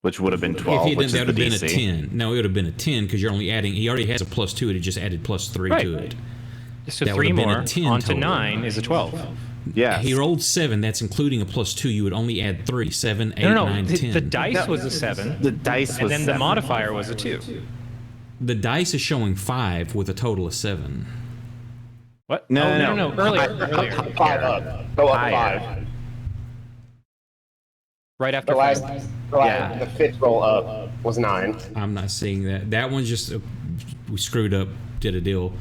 Which would have been 12, If he which is didn't, that the would have been a DC. 10. No, it would have been a 10 because you're only adding. He already has a +2. It just added +3 to it. So That 3 would have been more a 10 onto total. 9 is a 12. Yeah. He rolled 7. That's including a +2. You would only add 3, 7, 8, No, 9, 10. the dice was a 7. The dice was And then the 7. modifier was a 2. The dice is showing 5 with a total of 7. What? No, Oh, no. Earlier. 5 up. Go up Higher. 5. Right after The last, 5. Yeah. the 5th roll up was 9. I'm not seeing that. That one's just we screwed up. Did a deal.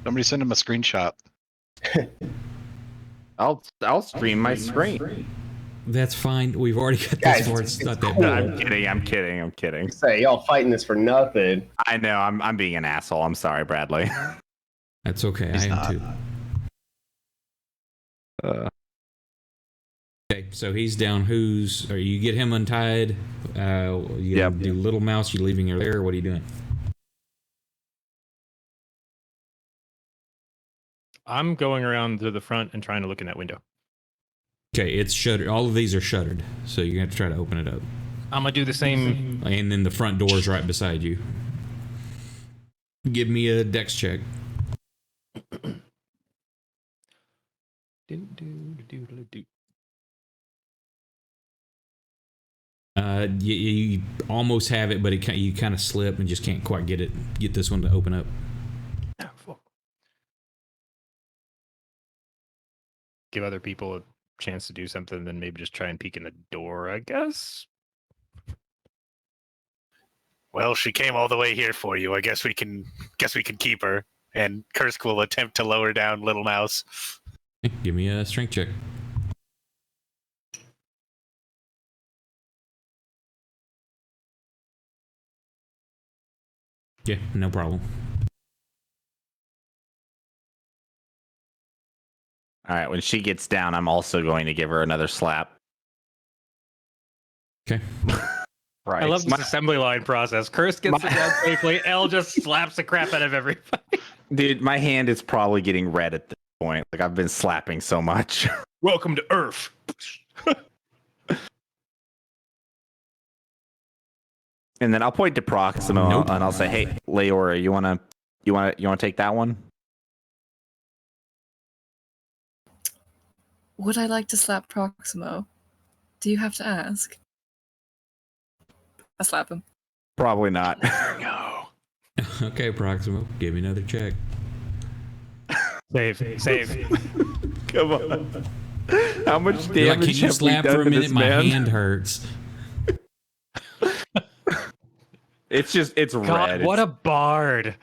Somebody send him a screenshot. I'll stream my screen. That's fine. We've already got Guys, this far. It's not that cool. bad. I'm kidding. Say, y'all fighting this for nothing. I know, I'm being an asshole. I'm sorry, Bradley. That's okay. He's I am not. too. Okay, so he's down. Or you get him untied? You Yep. do Little Mouse. You leaving her there? What are you doing? I'm going around to the front and trying to look in that window. Okay, it's shuttered. All of these are shuttered, so you're gonna have to try to open it up. I'm gonna do the same. And then the front door is right beside you. Give me a dex check. You almost have it, but you kind of slip and just can't quite get this one to open up. Give other people a chance to do something, then maybe just try and peek in the door, I guess. Well, she came all the way here for you. I guess we can keep her. And Kursk will attempt to lower down Little Mouse. Give me a strength check. Yeah, no problem. All right, when she gets down, I'm also going to give her another slap. Okay. Right. I love this assembly line process. Kursk gets it down safely. L just slaps the crap out of everybody. Dude, my hand is probably getting red at this point. Like, I've been slapping so much. Welcome to Earth. And then I'll point to Proximo and I'll say, "Hey, Leora, you wanna take that one?" Would I like to slap Proximo? Do you have to ask? I slap him. Probably not. No. Okay, Proximo, give me another check. Save. Come on. How much damage You're like, can you have we slap done for a to minute? this My man? hand hurts. It's God, red. what a bard.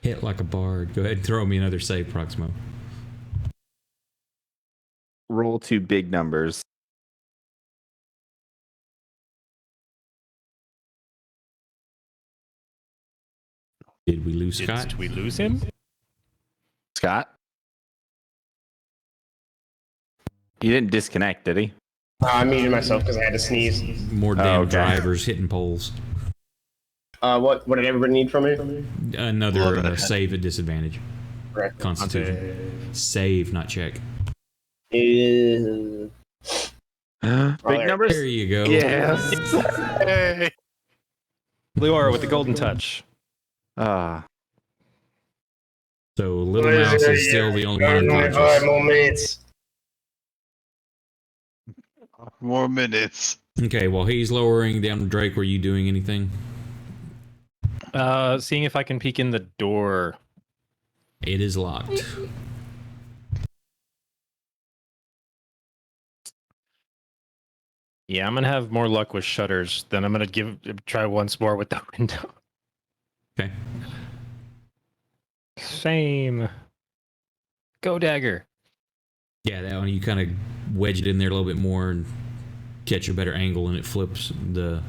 Hit like a bard. Go ahead and throw me another save, Proximo. Roll 2 big numbers. Did we lose Scott? Did we lose him? Scott? He didn't disconnect, did he? I muted myself because I had to sneeze. More damn okay. drivers hitting poles. What did everybody need from me? Another save at disadvantage. Correct. Constitution. Save, not check. Big Big numbers? There you go. Yes. Hey. Leora with the golden touch. Ah. So Little Mouse is still the only one unconscious. 5 more minutes. More minutes. Okay, while he's lowering down Drake, were you doing anything? Seeing if I can peek in the door. It is locked. Yeah, I'm gonna have more luck with shutters. Then I'm gonna try once more with the window. Okay. Same. Go dagger. Yeah, that one you kind of wedge it in there a little bit more and catch a better angle, and it flips the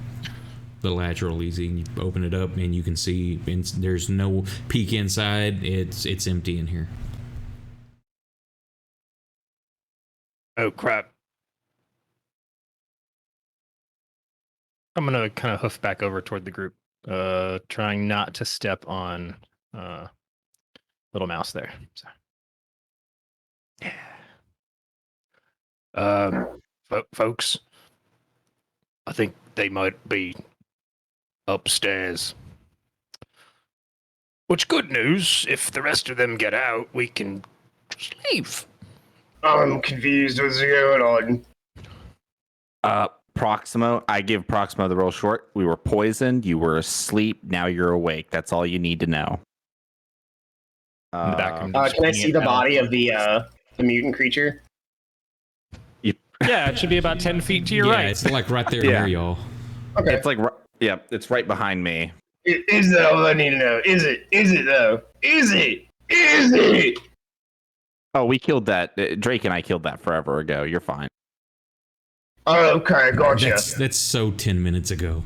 latch real easy. And you open it up, and you can see there's no peek inside. It's empty in here. Oh crap. I'm gonna kind of hoof back over toward the group, trying not to step on little mouse there. So. Folks, I think they might be upstairs. Which good news. If the rest of them get out, we can just leave. I'm confused. What's going on? Proximo, I give Proximo the roll short. We were poisoned. You were asleep. Now you're awake. That's all you need to know. In the back, can I see the body of the mutant creature? Yeah, it should be about 10 feet to your right. Yeah, it's like right there near y'all. Okay. It's like, yeah, it's right behind me. Is that all I need to know? Is it? Is it though? Is it? Is it? Oh, we killed that. Drake and I killed that forever ago. You're fine. Oh, okay, gotcha. That's so 10 minutes ago.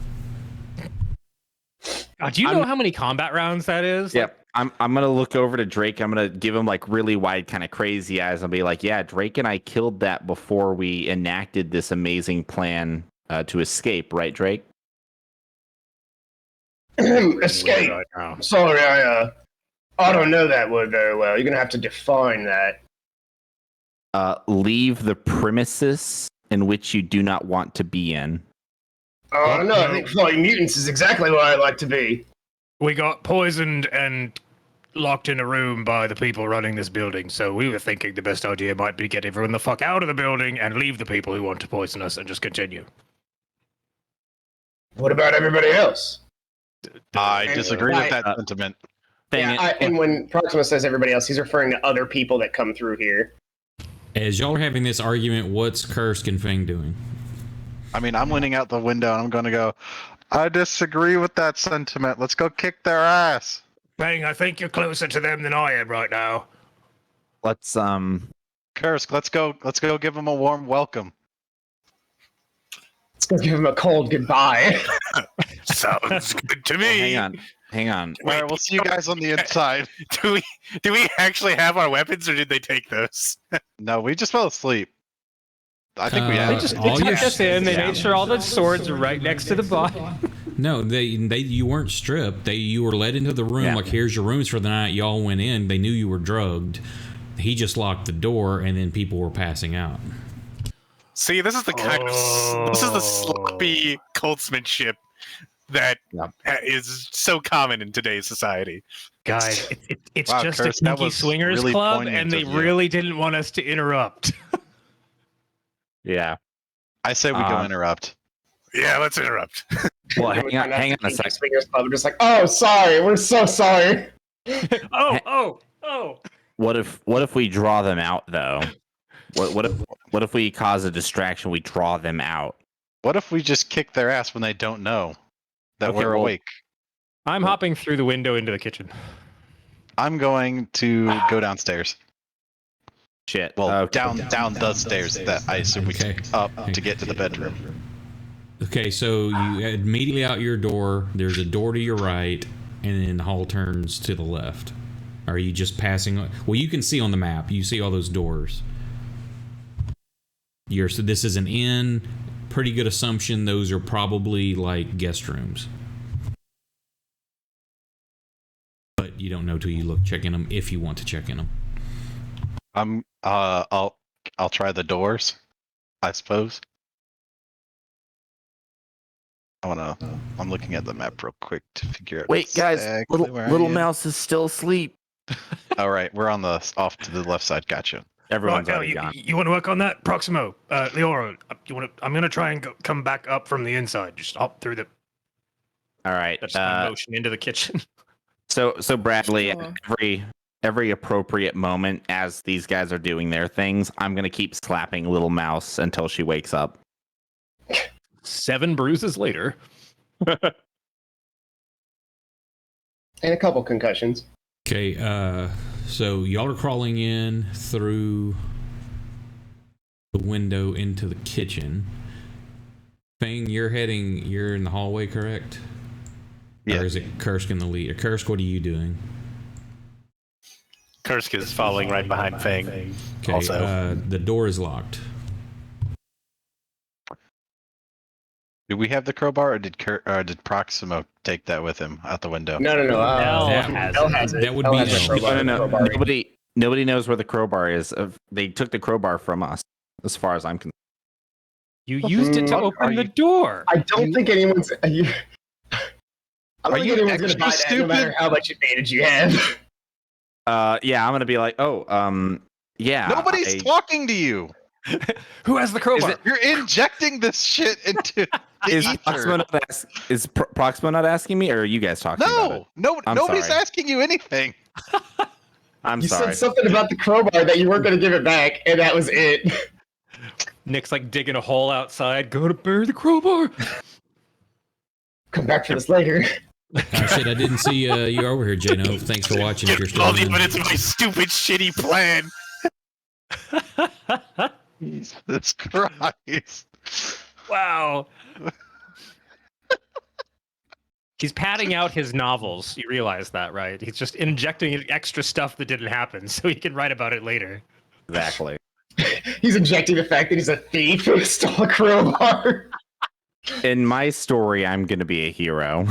Do you know how many combat rounds that is? Yep. I'm gonna look over to Drake. I'm gonna give him like really wide, kind of crazy eyes, and be like, "Yeah, Drake and I killed that before we enacted this amazing plan to escape, right, Drake?" Escape. Sorry, I don't know that word very well. You're gonna have to define that. Leave the premises in which you do not want to be in. Oh no, I think fighting mutants is exactly where I'd like to be. We got poisoned and locked in a room by the people running this building, so we were thinking the best idea might be get everyone the fuck out of the building and leave the people who want to poison us and just continue. What about everybody else? I disagree with that sentiment. And when Proxima says everybody else, he's referring to other people that come through here. As y'all are having this argument, what's Kursk and Fang doing? I mean, I'm leaning out the window and I'm going to go, I disagree with that sentiment. Let's go kick their ass. Bang, I think you're closer to them than I am right now. Let's Kursk, let's go give them a warm welcome. Let's go give him a cold goodbye. Sounds good to me. Hang on. All right, we'll see you guys on the inside. Do we actually have our weapons, or did they take those? No, we just fell asleep. I think we They have. just tucked us in. They made sure all the swords were right next to the body. No, you weren't stripped. You were led into the room. Yeah. Like, here's your rooms for the night. Y'all went in. They knew you were drugged. He just locked the door, and then people were passing out. See, this is the this is the sloppy coltsmanship that is so common in today's society. Guys, it's Wow, just Kursk, a kinky swingers really club, poignant and they of you. really didn't want us to interrupt. Yeah. I say we go interrupt. Yeah, let's interrupt. Well, hang on a second. Swingers Club are just like, oh, sorry, we're so sorry. Oh. What if we draw them out though? What if we cause a distraction? We draw them out. What if we just kick their ass when they don't know that we're awake? I'm hopping through the window into the kitchen. I'm going to go downstairs. Shit. Well, down the stairs that I assume we took up to get to the bedroom. Okay, so you immediately out your door. There's a door to your right, and then the hall turns to the left. Are you just passing? Well, you can see on the map. You see all those doors. So this is an inn. Pretty good assumption. Those are probably like guest rooms. But you don't know till you check in them if you want to check in them. I'll try the doors, I suppose. I'm looking at the map real quick to figure out. Wait, guys, exactly where I little am. mouse is still asleep. All right, we're on the off to the left side. Gotcha. Everyone's Right, already gone. you want to work on that, Proximo? Leora, I'm gonna try and come back up from the inside. Just up through the. All right. That's my motion into the kitchen. So Bradley, Sure. every appropriate moment as these guys are doing their things, I'm gonna keep slapping little mouse until she wakes up. 7 bruises later. And a couple concussions. Okay, so y'all are crawling in through the window into the kitchen. Fang, you're in the hallway, correct? Yeah. Or is it Kursk in the lead? Kursk, what are you doing? Kursk is following right behind Fang. Okay, Also. the door is locked. Do we have the crowbar, or did Proximo take that with him out the window? No. L L has it. That would L be has the no. crowbar. No. Crowbar. Nobody knows where the crowbar is. They took the crowbar from us, as far as I'm concerned. You used it to open the door. I don't think anyone's. I don't think you anyone's gonna extra buy that, no stupid? matter how much advantage you have. Yeah, I'm gonna be like, yeah. Nobody's talking to you. Who has the crowbar? You're injecting this shit into the Is ether. Proximo not asking me, or are you guys talking about it? Nobody's sorry. asking you anything. I'm You sorry. said something about the crowbar that you weren't gonna give it back, and that was it. Nick's like digging a hole outside. Go to bury the crowbar. Come back for this later. Oh, shit, I didn't see you over here, Jano. Thanks for watching. If you're Get all still the in. evidence of my stupid, shitty plan. Jesus Christ. Wow. He's padding out his novels. You realize that, right? He's just injecting extra stuff that didn't happen so he can write about it later. Exactly. He's injecting the fact that he's a thief who stole a crowbar. In my story, I'm gonna be a hero.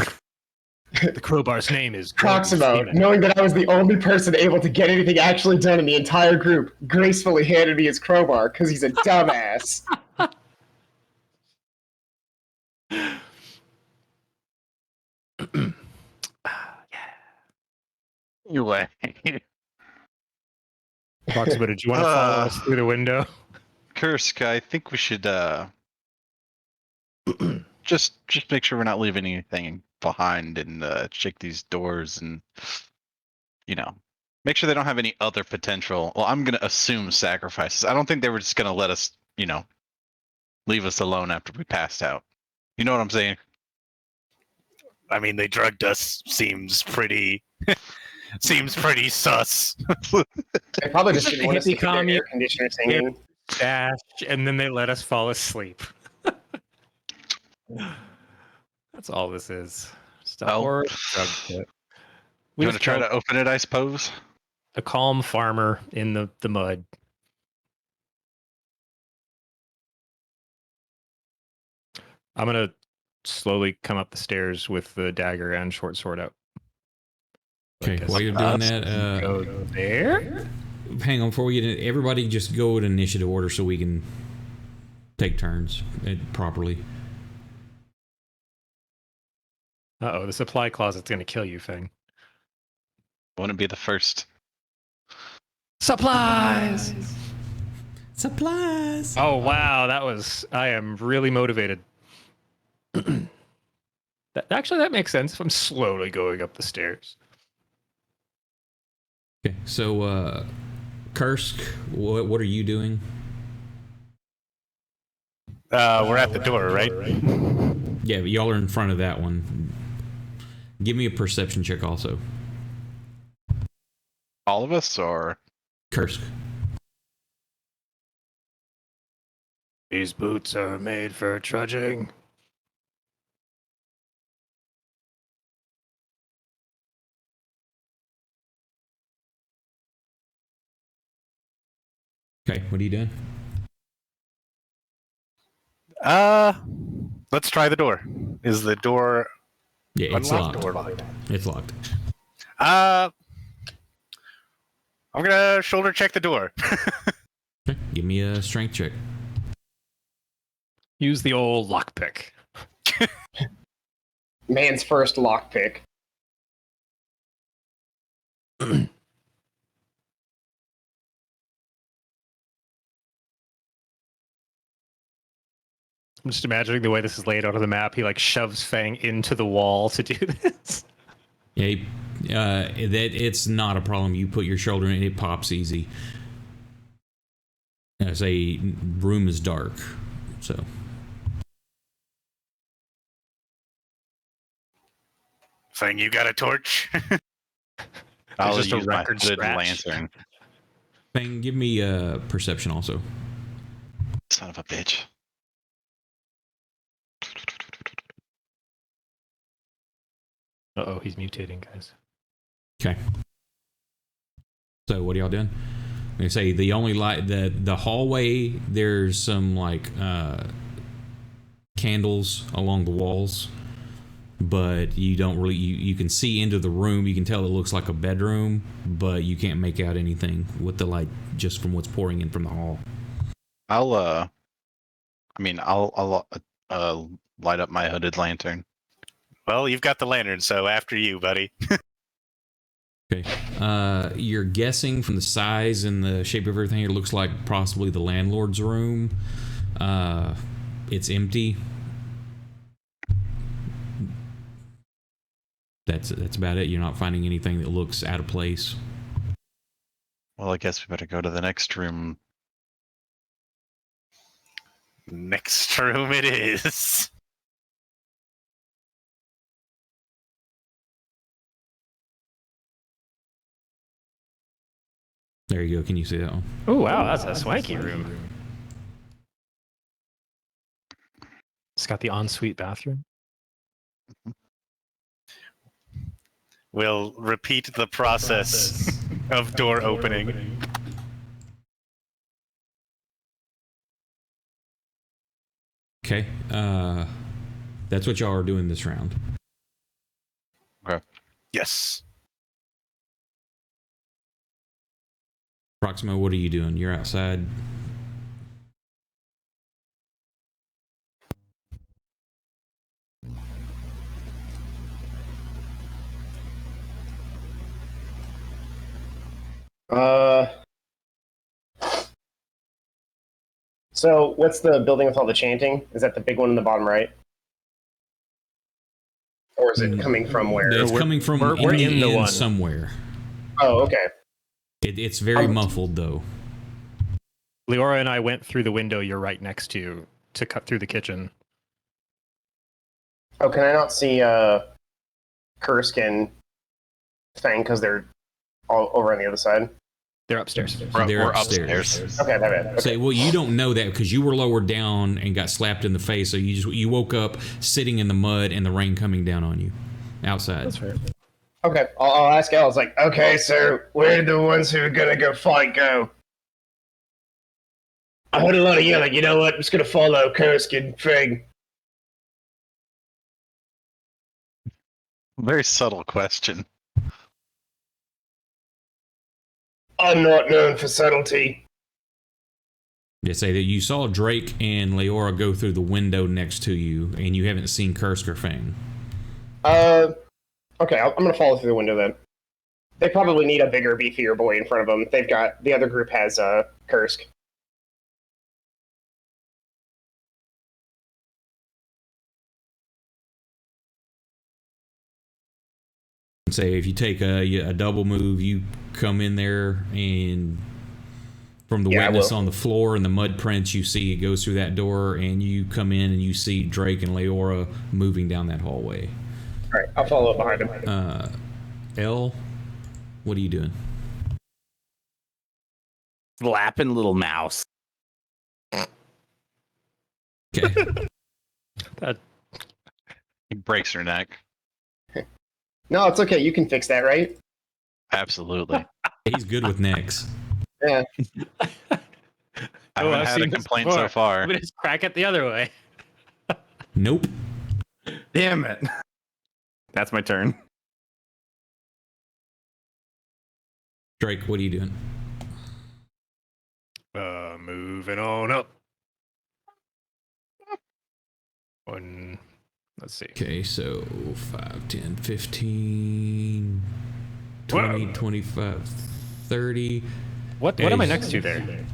The crowbar's name is Proximo, knowing that I was the only person able to get anything actually done in the entire group, gracefully handed me his crowbar because he's a dumbass. Anyway. Proximo, did you want to follow us through the window? Kursk, I think we should just make sure we're not leaving anything behind, and check these doors, and make sure they don't have any other potential. Well, I'm gonna assume sacrifices. I don't think they were just gonna let us, leave us alone after we passed out. You know what I'm saying? I mean, they drugged us. Seems pretty sus. They probably just didn't want us to Hippie hear commune. air conditioner singing. Dash, and then they let us fall asleep. That's all this is. Just a Well, horror drug kit. You want to try to open it, I suppose? A calm farmer in the mud. I'm gonna slowly come up the stairs with the dagger and short sword out. Okay, while you're doing that, Go there. hang on before we get in. Everybody, just go in initiative order so we can take turns properly. Uh-oh, the supply closet's gonna kill you, Fang. Wouldn't be the first. Supplies! Supplies. Oh, wow, I am really motivated. Actually, that makes sense if I'm slowly going up the stairs. Okay, so Kursk, what are you doing? We're at the door, right? Yeah, but y'all are in front of that one. Give me a perception check also. All of us, or Kursk. These boots are made for trudging. Okay, what are you doing? Let's try the door. Is the door Yeah, it's unlocked locked. or locked? It's locked. I'm gonna shoulder check the door. Okay, give me a strength check. Use the old lockpick. Man's first lockpick. I'm just imagining the way this is laid out on the map. He shoves Fang into the wall to do this. Yeah, that it's not a problem. You put your shoulder in, it pops easy. As a room is dark, so. Thing, you got a torch? I'll just a use my record hooded scratch. lantern. Bang, give me a perception also. Son of a bitch. Uh-oh, he's mutating, guys. Okay. So what are y'all doing? I'm gonna say the only light, the hallway. There's some candles along the walls, but you don't really. You can see into the room. You can tell it looks like a bedroom, but you can't make out anything with the light just from what's pouring in from the hall. I'll light up my hooded lantern. Well, you've got the lantern, so after you, buddy. Okay. You're guessing from the size and the shape of everything, it looks like possibly the landlord's room. It's empty. That's about it. You're not finding anything that looks out of place. Well, I guess we better go to the next room. Next room it is. There you go. Can you see that one? Oh, wow, that's a swanky room. It's got the ensuite bathroom. We'll repeat the process of door opening. Okay. That's what y'all are doing this round. Okay. Yes. Proximo, what are you doing? You're outside. So what's the building with all the chanting? Is that the big one in the bottom right? Or is it coming from where? It's coming from we're in the one somewhere. Oh, okay. It's very muffled, though. Leora and I went through the window you're right next to cut through the kitchen. Oh, can I not see Kursk and Fang because they're all over on the other side? They're upstairs. They're upstairs. Okay, my bad. Okay. Say, well, you don't know that because you were lowered down and got slapped in the face. So you woke up sitting in the mud and the rain coming down on you outside. That's fair. Okay, I'll ask Elle. It's like, okay, so where the ones who are gonna go fight go? I heard a lot of yelling. You know what? I'm just gonna follow Kursk and Fang. Very subtle question. I'm not known for subtlety. They say that you saw Drake and Leora go through the window next to you, and you haven't seen Kursk or Fang. Okay, I'm gonna follow through the window then. They probably need a bigger, beefier boy in front of them. They've got the other group has Kursk. Say if you take a double move, you come in there, and from the wetness on the floor and the mud prints, you see it goes through that door, and you come in and you see Drake and Leora moving down that hallway. All right, I'll follow up behind him. Elle, what are you doing? Slapping little mouse. Okay. He breaks her neck. No, it's okay. You can fix that, right? Absolutely. He's good with necks. Yeah. I haven't had a complaint so far. But just crack it the other way. Nope. Damn it. That's my turn. Drake, what are you doing? Moving on up. One. Let's see. Okay, so 5, 10, 15, 20, 25, 30. What am I next to there?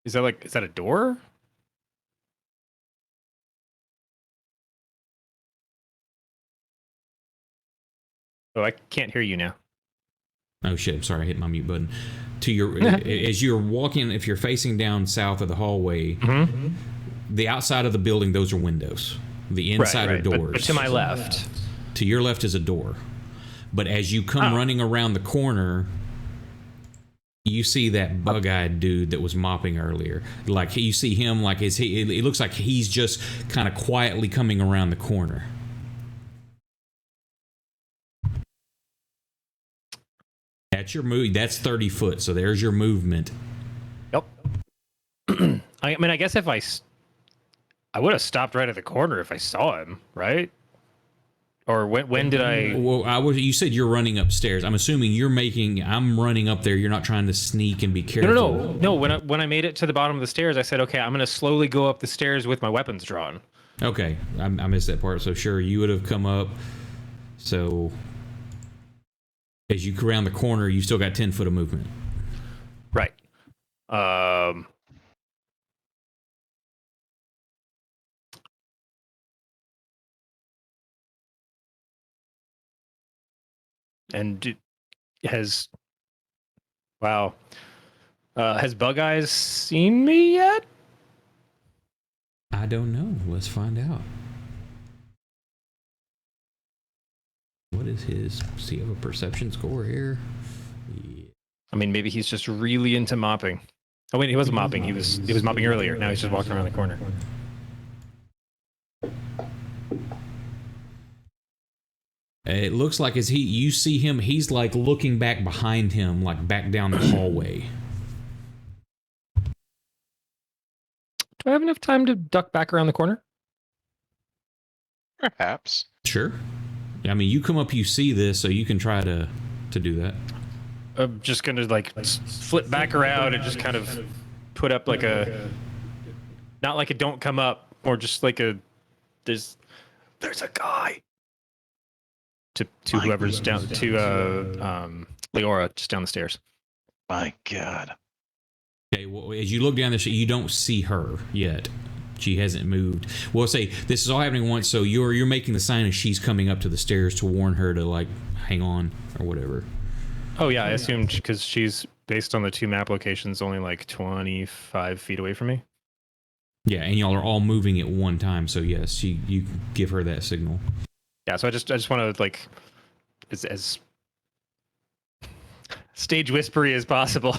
Is that a door? Oh, I can't hear you now. Oh shit, I'm sorry, I hit my mute button. To your as you're walking, if you're facing down south of the hallway, the outside of the building, those are windows. The inside are doors. But to my left. To your left is a door. But as you come running around the corner, you see that bug-eyed dude that was mopping earlier. Like you see him, like it looks like he's just kind of quietly coming around the corner. That's your move. That's 30 foot. So there's your movement. Yep. I mean, I guess if I would have stopped right at the corner if I saw him, right? Or when did I? Well, you said you're running upstairs. I'm assuming I'm running up there. You're not trying to sneak and be careful. No. When I made it to the bottom of the stairs, I said, okay, I'm gonna slowly go up the stairs with my weapons drawn. Okay, I missed that part. So sure, you would have come up. So as you round the corner, you still got 10 foot of movement. Right. And has Bug Eyes seen me yet? I don't know. Let's find out. What is his? Does he have a perception score here? Yeah. I mean, maybe he's just really into mopping. Oh wait, he wasn't mopping. He was mopping earlier. Now he's just walking around the corner. It looks like you see him, he's like looking back behind him, like back down the hallway. Do I have enough time to duck back around the corner? Perhaps. Sure. I mean, you come up, you see this, so you can try to do that. I'm just gonna like flip back around and just kind of put up like not like a don't come up, or just like there's a guy. To whoever's down, to Leora, just down the stairs. My God. Okay, well, as you look down the street, you don't see her yet. She hasn't moved. Well, say this is all happening once, so you're making the sign as she's coming up to the stairs to warn her to like hang on or whatever. Oh yeah, I assumed because she's based on the 2 map locations, only like 25 feet away from me. Yeah, and y'all are all moving at one time, so yes, you give her that signal. Yeah, so I just want to like as stage whispery as possible.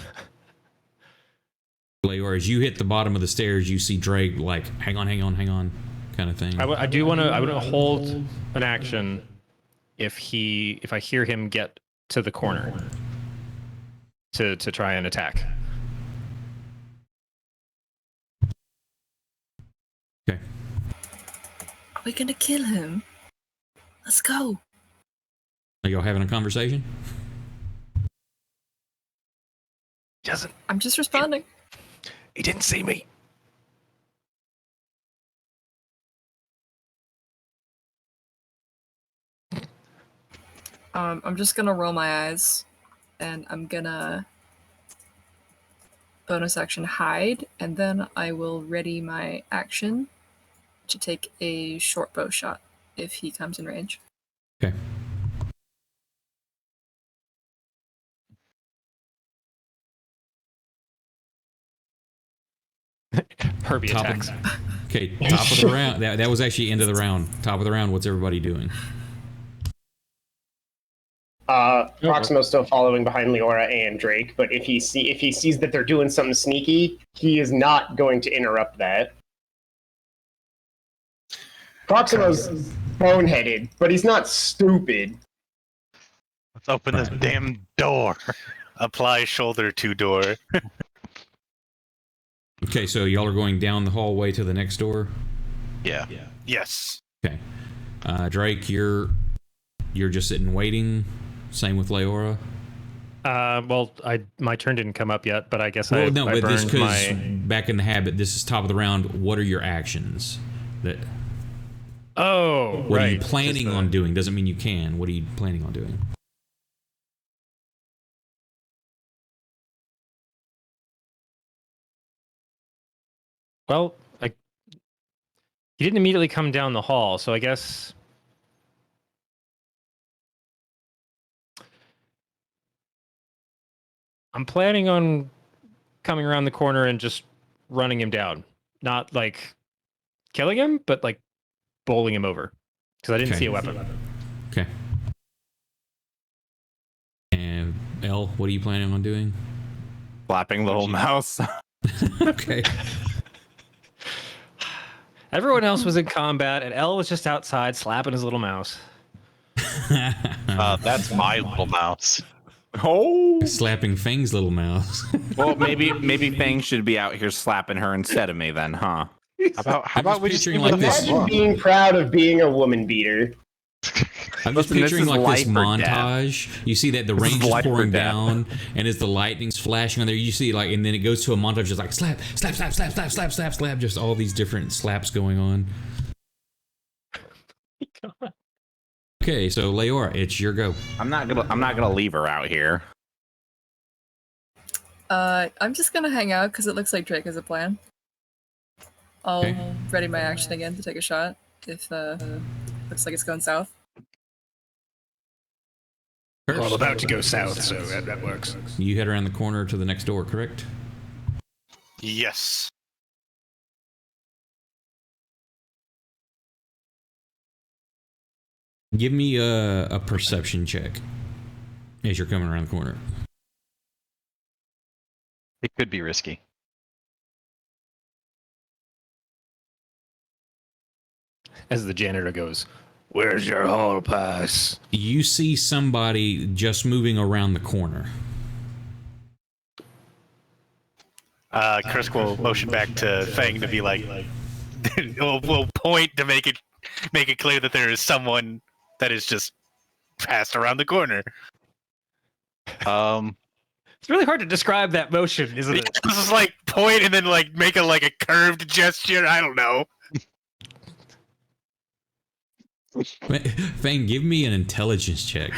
Or as you hit the bottom of the stairs, you see Drake like hang on, kind of thing. I do want to hold an action if I hear him get to the corner to try and attack. Okay. Are we gonna kill him? Let's go. Are y'all having a conversation? I'm just responding. He didn't see me. I'm just gonna roll my eyes, and I'm gonna bonus action hide, and then I will ready my action to take a short bow shot if he comes in range. Okay. Herbie attacks. Okay, top of the round. That was actually end of the round. Top of the round. What's everybody doing? Proximo's still following behind Leora and Drake, but if he sees that they're doing something sneaky, he is not going to interrupt that. Proximo's boneheaded, but he's not stupid. Let's open this damn door. Apply shoulder to door. Okay, so y'all are going down the hallway to the next door. Yeah. Yes. Okay, Drake, you're just sitting waiting. Same with Leora. Well, my turn didn't come up yet, but I guess I but this burned my. Back in the habit. This is top of the round. What are your actions? Oh, what right. are you planning on doing? Doesn't mean you can. What are you planning on doing? Well, he didn't immediately come down the hall, so I guess I'm planning on coming around the corner and just running him down. Not like killing him, but like bowling him over. Because I didn't see a weapon. Okay. And Elle, what are you planning on doing? Slapping little mouse. Okay. Everyone else was in combat, and Elle was just outside slapping his little mouse. That's my little mouse. Oh. Slapping Fang's little mouse. Well, maybe Fang should be out here slapping her instead of me then, huh? How I'm about just we just picturing leave it like at this- that? Imagine being proud of being a woman beater. I'm just Listen, this picturing is like this life or death. montage. You see that the This is rain is life or pouring death. down, and as the lightning's flashing on there, you see like, and then it goes to a montage just like slap, slap, slap, slap, slap, slap, slap, slap, just all these different slaps going on. Okay, so Leora, it's your go. I'm not gonna leave her out here. I'm just gonna hang out because it looks like Drake has a plan. I'll Okay. ready my action again to take a shot if looks like it's going south. Well, I'm about to go south, so that works. You head around the corner to the next door, correct? Yes. Give me a perception check as you're coming around the corner. It could be risky. As the janitor goes, "Where's your hall pass?" You see somebody just moving around the corner. Kursk will motion back to Fang to be like, we'll point to make it clear that there is someone that is just passed around the corner. It's really hard to describe that motion, isn't it? This is like point and then like make a curved gesture. I don't know. Fang, give me an intelligence check.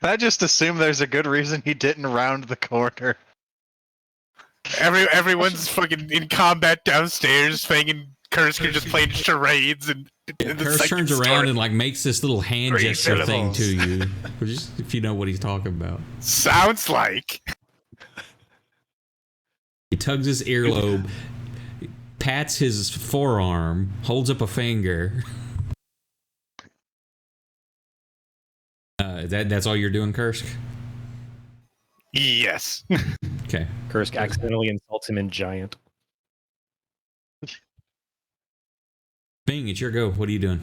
I just assume there's a good reason he didn't round the corner. Everyone's fucking in combat downstairs. Fang and Kursk are just playing charades, and the Kursk second turns story- around and like makes this little hand 3 gesture thing syllables. to you, just if you know what he's talking about. Sounds like. He tugs his earlobe, pats his forearm, holds up a finger. That's all you're doing, Kursk? Yes. Okay. Kursk accidentally insults him in giant. Bing, it's your go. What are you doing?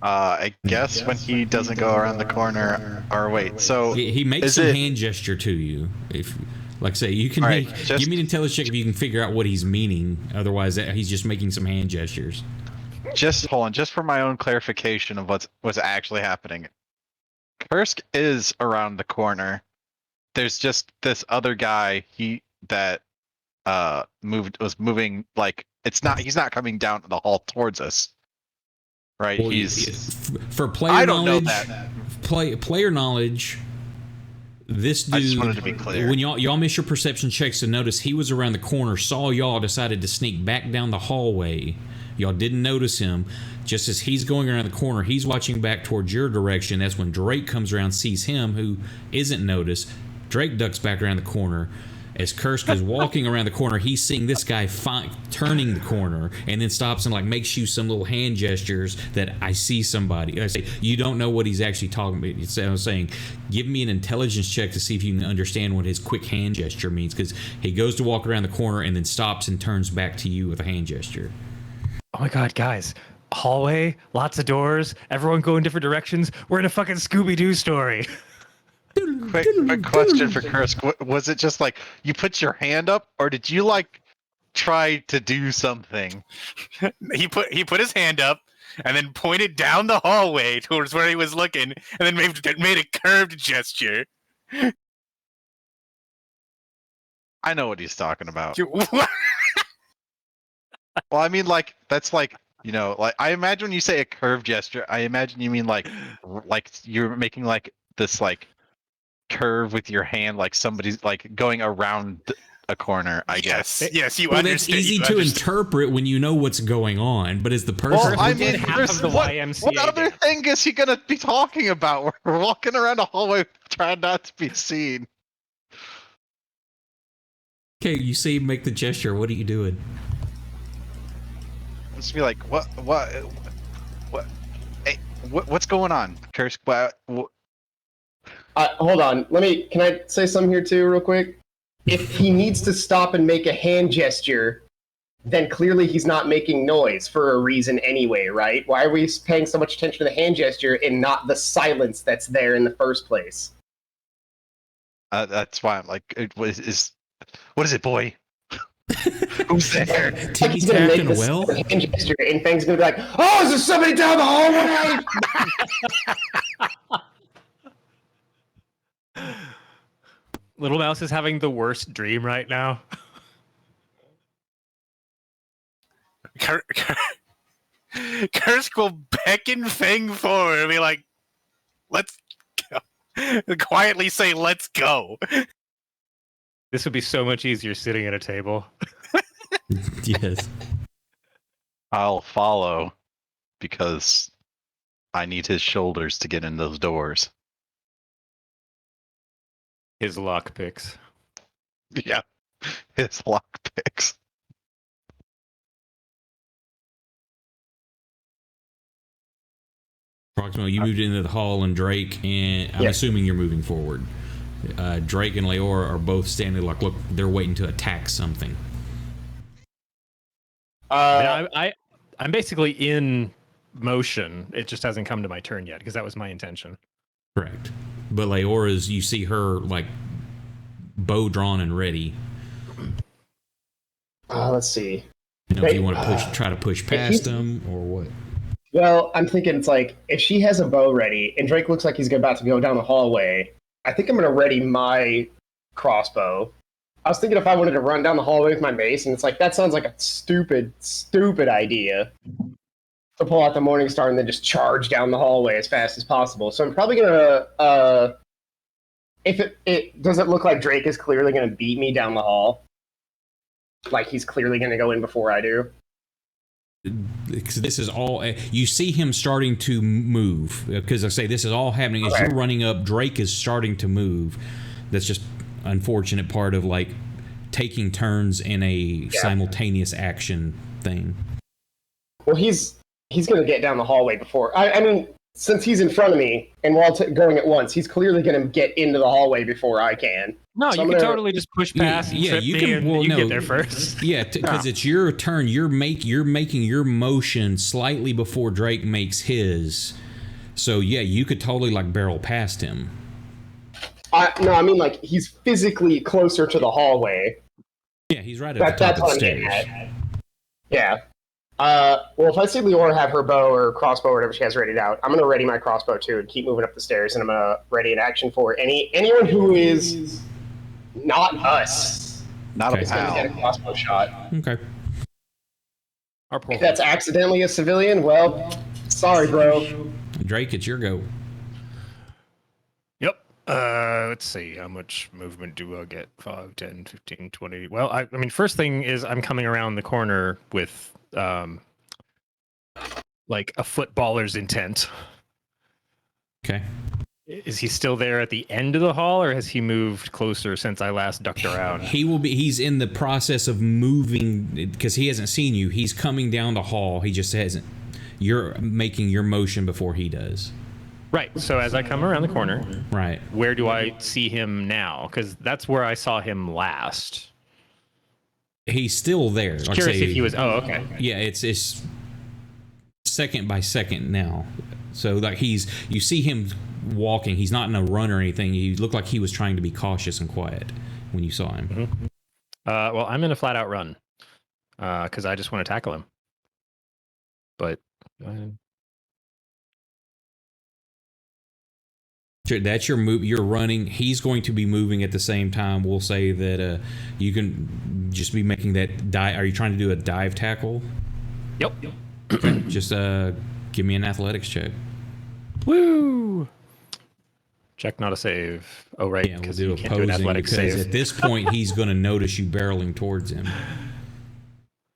I guess when he doesn't go around the corner, or wait, so He makes is some it- hand gesture to you. If, like I say, you can All right, make, just- give me an intelligence check if you can figure out what he's meaning. Otherwise, he's just making some hand gestures. just hold on, just for my own clarification of what's actually happening. Kursk is around the corner. There's just this other guy that was moving like he's not coming down the hall towards us. Right? Well, for player I don't know knowledge, that. Player knowledge. This dude, I just wanted to be clear. when y'all miss your perception checks to notice he was around the corner, saw y'all, decided to sneak back down the hallway. Y'all didn't notice him. Just as he's going around the corner, he's watching back towards your direction. That's when Drake comes around, sees him, who isn't noticed. Drake ducks back around the corner. As Kursk is walking around the corner, he's seeing this guy turning the corner, and then stops and like makes you some little hand gestures that I see somebody. I say, you don't know what he's actually talking about. So I was saying, give me an intelligence check to see if you can understand what his quick hand gesture means, because he goes to walk around the corner and then stops and turns back to you with a hand gesture. Oh my god, guys. Hallway, lots of doors, everyone going different directions. We're in a fucking Scooby-Doo story. Quick question for Kursk. Was it just like you put your hand up, or did you like try to do something? He put his hand up and then pointed down the hallway towards where he was looking, and then made a curved gesture. I know what he's talking about. Well, I mean, like that's like, you know, like I imagine when you say a curved gesture, I imagine you mean like you're making like this like curve with your hand, like somebody's like going around a corner. I guess. Yes, you Well, understand. that's easy you to understand. interpret when you know what's going on, but as the person, Well, I did mean, half there's of the what YMCA other did. thing is he gonna be talking about? We're walking around a hallway trying not to be seen. okay, you see him make the gesture. What are you doing? Just be like, what, hey, what's going on, Kursk? What? Hold on. Can I say something here too, real quick? If he needs to stop and make a hand gesture, then clearly he's not making noise for a reason anyway, right? Why are we paying so much attention to the hand gesture and not the silence that's there in the first place? That's why I'm like, what is it, boy? Who's there? Timmy's He's gonna make tapping a this well. hand gesture, and Fang's gonna be like, "Oh, is there somebody down the hallway?" Little Mouse is having the worst dream right now. Kursk will beckon Fang forward and be like, let's go. Quietly say, let's go. This would be so much easier sitting at a table. Yes. I'll follow because I need his shoulders to get in those doors. His lock picks. Yeah, his lock picks. Proximo, you moved into the hall, and Drake, and I'm assuming you're moving forward. Drake and Leora are both standing like, look, they're waiting to attack something. I'm basically in motion. It just hasn't come to my turn yet because that was my intention. Correct. But Leora's, you see her like bow drawn and ready. Let's see. You know, if you want to try to push past them or what? Well, I'm thinking it's like, if she has a bow ready and Drake looks like he's about to go down the hallway, I think I'm going to ready my crossbow. I was thinking if I wanted to run down the hallway with my mace, and it's like, that sounds like a stupid idea to pull out the Morningstar and then just charge down the hallway as fast as possible. So I'm probably going to, if it does it look like Drake is clearly going to beat me down the hall? Like he's clearly going to go in before I do? This is all, you see him starting to move, because I say this is all happening as you're running up. Drake is starting to move. That's just unfortunate part of like taking turns in a simultaneous action thing. Well, he's going to get down the hallway before I mean, since he's in front of me and we're all going at once, he's clearly going to get into the hallway before I can. No, so you can totally just push past. And trip me and you get there first. Yeah, because it's your turn. You're making your motion slightly before Drake makes his. So yeah, you could totally like barrel past him. No, I mean like he's physically closer to the hallway. Yeah, he's right at the top of the stairs. Yeah. Well, if I see Leora have her bow or crossbow or whatever she has readied out, I'm going to ready my crossbow too and keep moving up the stairs, and I'm going to ready an action for anyone who is not us. Not is going to get a crossbow shot. Okay. If that's accidentally a civilian, well, sorry, bro. Drake, it's your go. Yep. Let's see. How much movement do I get? 5, 10, 15, 20. Well, I mean, first thing is I'm coming around the corner with like a footballer's intent. Okay. Is he still there at the end of the hall, or has he moved closer since I last ducked around? He's in the process of moving because he hasn't seen you. He's coming down the hall. He just hasn't. You're making your motion before he does. Right. So as I come around the corner, right, where do I see him now? Because that's where I saw him last. He's still there. Like curious if he was. Oh, okay. Yeah, it's second by second now. So like you see him walking. He's not in a run or anything. He looked like he was trying to be cautious and quiet when you saw him. Mm-hmm. Well, I'm in a flat out run because I just want to tackle him. But that's your move. You're running. He's going to be moving at the same time. We'll say that you can just be making that dive. Are you trying to do a dive tackle? Yep. Okay. Just give me an athletics check. Woo! Check, not a save. Oh, right. Yeah, we'll do opposing because save. At this point he's going to notice you barreling towards him.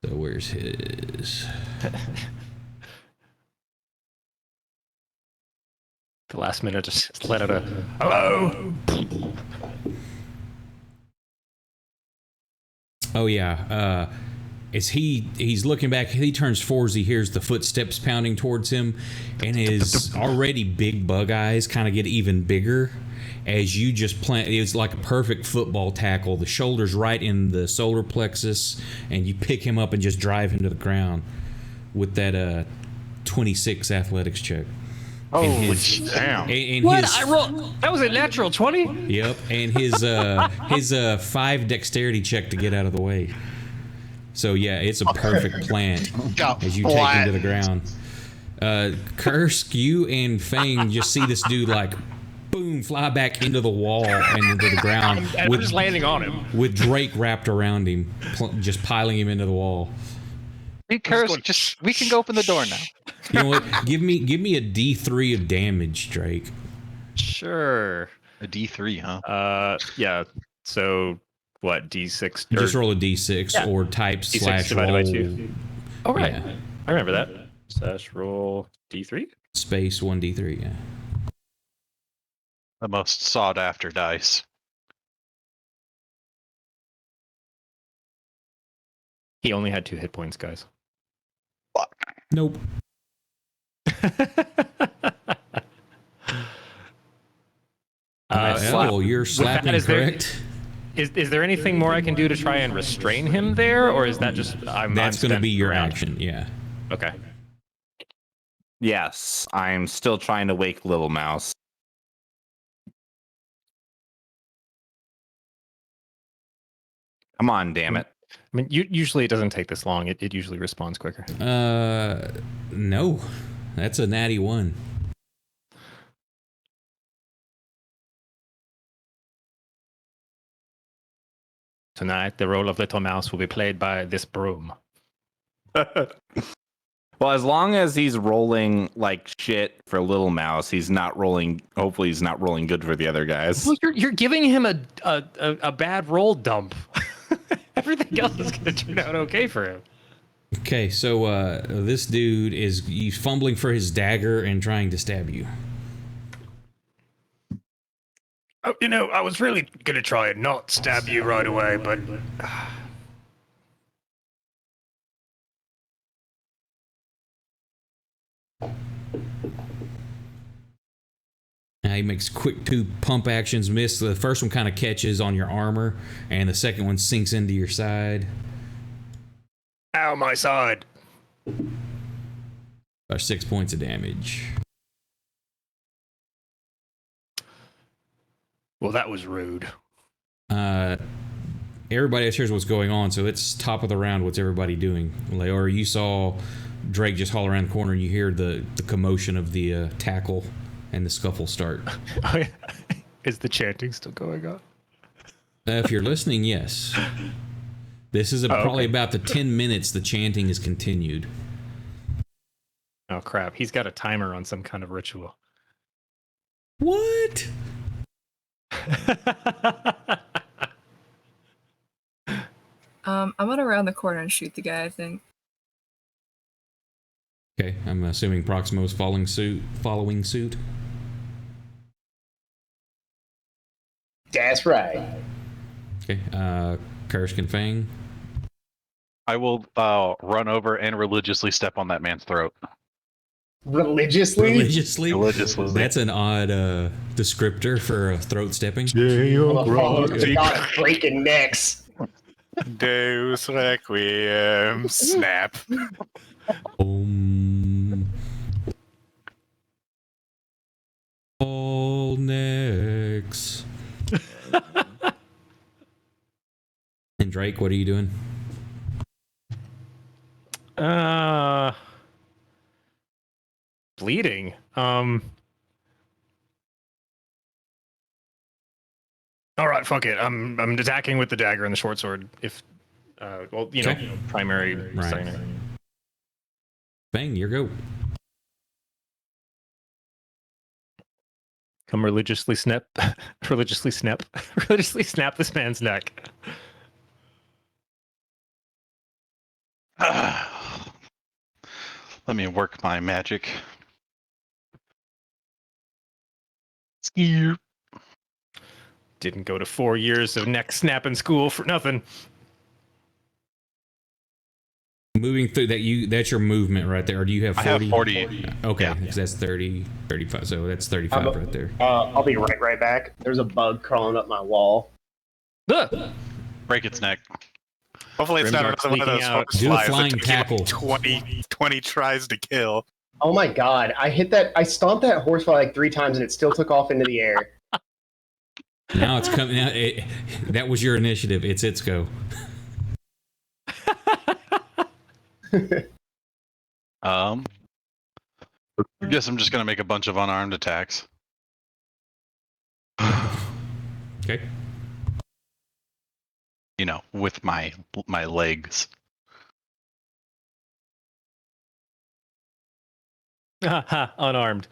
So where's his? The last minute just let out a hello. Oh yeah. As he's looking back, he turns forward, he hears the footsteps pounding towards him, and his already big bug eyes kind of get even bigger, as you just plant. It was like a perfect football tackle. The shoulder's right in the solar plexus, and you pick him up and just drive him to the ground with that 26 athletics check. Oh, Damn. And What? his, I rolled. That was a natural 20? Yep, and his 5 dexterity check to get out of the way. So yeah, it's a perfect plant as you take him to the ground. Kursk, you and Fang just see this dude like boom fly back into the wall and into the ground. I'm just landing on him. With Drake wrapped around him, just piling him into the wall. Hey, Curse, just we can go open the door now. You know what? Give me a D3 of damage, Drake. Sure. A D3, huh? Yeah. So what? D6. You just roll a D6 or type D6 / roll. divided by 2. Oh right. Yeah. I remember that. / roll D3. Space 1D3. Yeah. The most sought after dice. He only had 2 hit points, guys. Nope. You're slapping, correct? Is there anything more I can do to try and restrain him there, or is that just That's going to be your action? Yeah. Okay. Yes, I'm still trying to wake Little Mouse. Come on, damn it. I mean, usually it doesn't take this long. It usually responds quicker. No, that's a natty 1. Tonight, the role of Little Mouse will be played by this broom. Well, as long as he's rolling like shit for Little Mouse, he's not rolling. Hopefully, he's not rolling good for the other guys. Well, you're giving him a bad roll dump. Everything else is going to turn out okay for him. Okay, so this dude he's fumbling for his dagger and trying to stab you. Oh, I was really going to try and not stab you right away, but... He makes quick 2 pump actions, miss. The first one kind of catches on your armor, and the second one sinks into your side. Ow, my side. About 6 points of damage. Well, that was rude. Everybody else hears what's going on, so it's top of the round. What's everybody doing? Leora, you saw Drake just haul around the corner, and you hear the commotion of the tackle and the scuffle start. Is the chanting still going on? If you're listening, yes. This is probably about the 10 minutes the chanting is continued. Oh, crap. He's got a timer on some kind of ritual. What? I'm gonna round the corner and shoot the guy, I think. Okay, I'm assuming Proximo's following suit. That's right. Okay, Kursk and Fang. I will run over and religiously step on that man's throat. Religiously? Religiously. That's an odd descriptor for throat stepping. God, breaking necks. Deus Requiem. Snap. All necks. And Drake, what are you doing? Bleeding. All right, fuck it. I'm attacking with the dagger and the short sword. If, primary. Right. Bang, your go. Come religiously snap this man's neck. Let me work my magic. Skier. Didn't go to 4 years of neck snapping school for nothing. Moving through that's your movement right there. Or do you have 40? I have 40. Okay, Yeah. because that's 30, 35. So that's 35 right there. I'll be right back. There's a bug crawling up my wall. Break its neck. Hopefully it's not GrimDark's another one of those leaking out. force Do a flies flying that took you like tackle. 20 tries to kill. Oh my god! I stomped that horsefly like 3 times and it still took off into the air. Now it's coming out. That was your initiative. It's its go. I guess I'm just gonna make a bunch of unarmed attacks. Okay. You know, with my legs. Unarmed.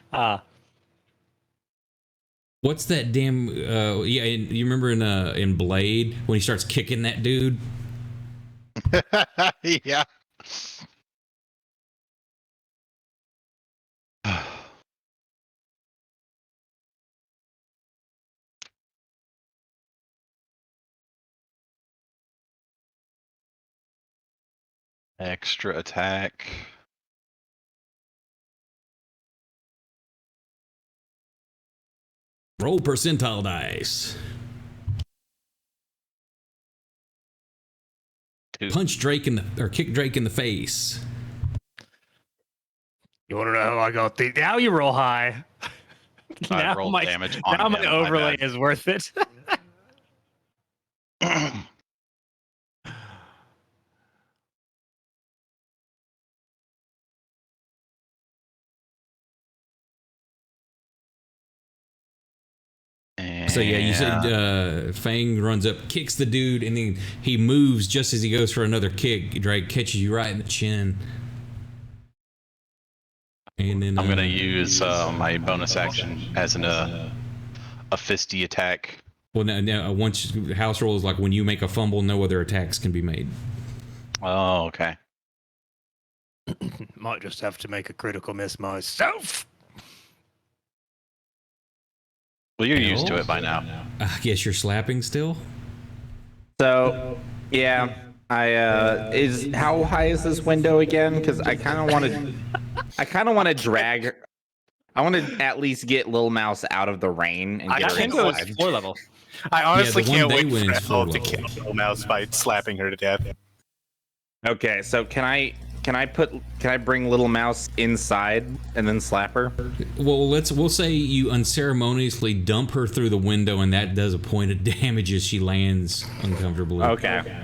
What's that damn? Yeah, you remember in Blade when he starts kicking that dude? Yeah. Extra attack. Roll percentile dice. Punch Drake kick Drake in the face. You want to know how I got the? Now you roll high. I rolled damage on now him, my my overlay bad. is worth it. So yeah, you said Fang runs up, kicks the dude, and then he moves just as he goes for another kick. Drake catches you right in the chin. And then I'm gonna use my bonus action as a fisty attack. Well, now once house rule is like when you make a fumble, no other attacks can be made. Oh, okay. Might just have to make a critical miss myself. Well, you're used to it by now. I guess you're slapping still. So, yeah, how high is this window again? Because I kind of want to drag her. I want to at least get Little Mouse out of the rain and get her inside. Floor level. I honestly the one can't day wait when for it's floor Elle to level. kill Little Mouse by slapping her to death. Okay, so can I bring Little Mouse inside and then slap her? Well, we'll say you unceremoniously dump her through the window, and that does a point of damage as she lands uncomfortably. Okay.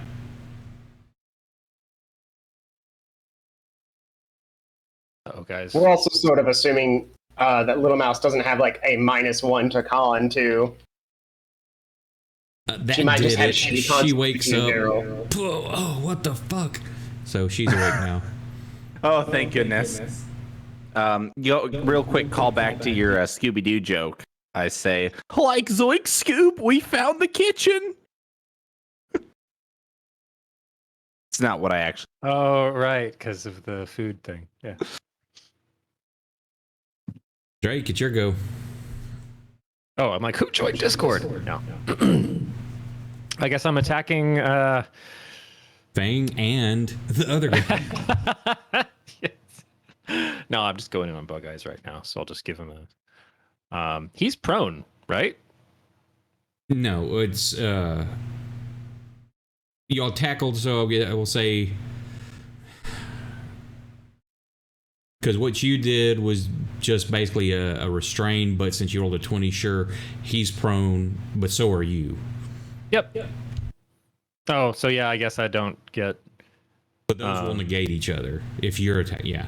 Oh, guys. We're also sort of assuming that Little Mouse doesn't have like a -1 to con too. That She might just did have it. shitty She wakes up. constitution in Oh, what the fuck? So she's awake now. Oh, thank goodness. Real quick call back to your Scooby-Doo joke. I say, like Zoink Scoob, we found the kitchen. It's not what I actually. Oh, right, because of the food thing. Yeah. Drake, it's your go. Oh, I'm like, who joined Discord? No. I guess I'm attacking. Fang and the other guy. Yes. No, I'm just going in on Bug Eyes right now, so I'll just give him a. He's prone, right? No, it's y'all tackled. So I will say, because what you did was just basically a restrain, but since you rolled a 20, sure, he's prone, but so are you. Yep. Oh, so yeah, I guess I don't get. But those will negate each other if you're attack. Yeah.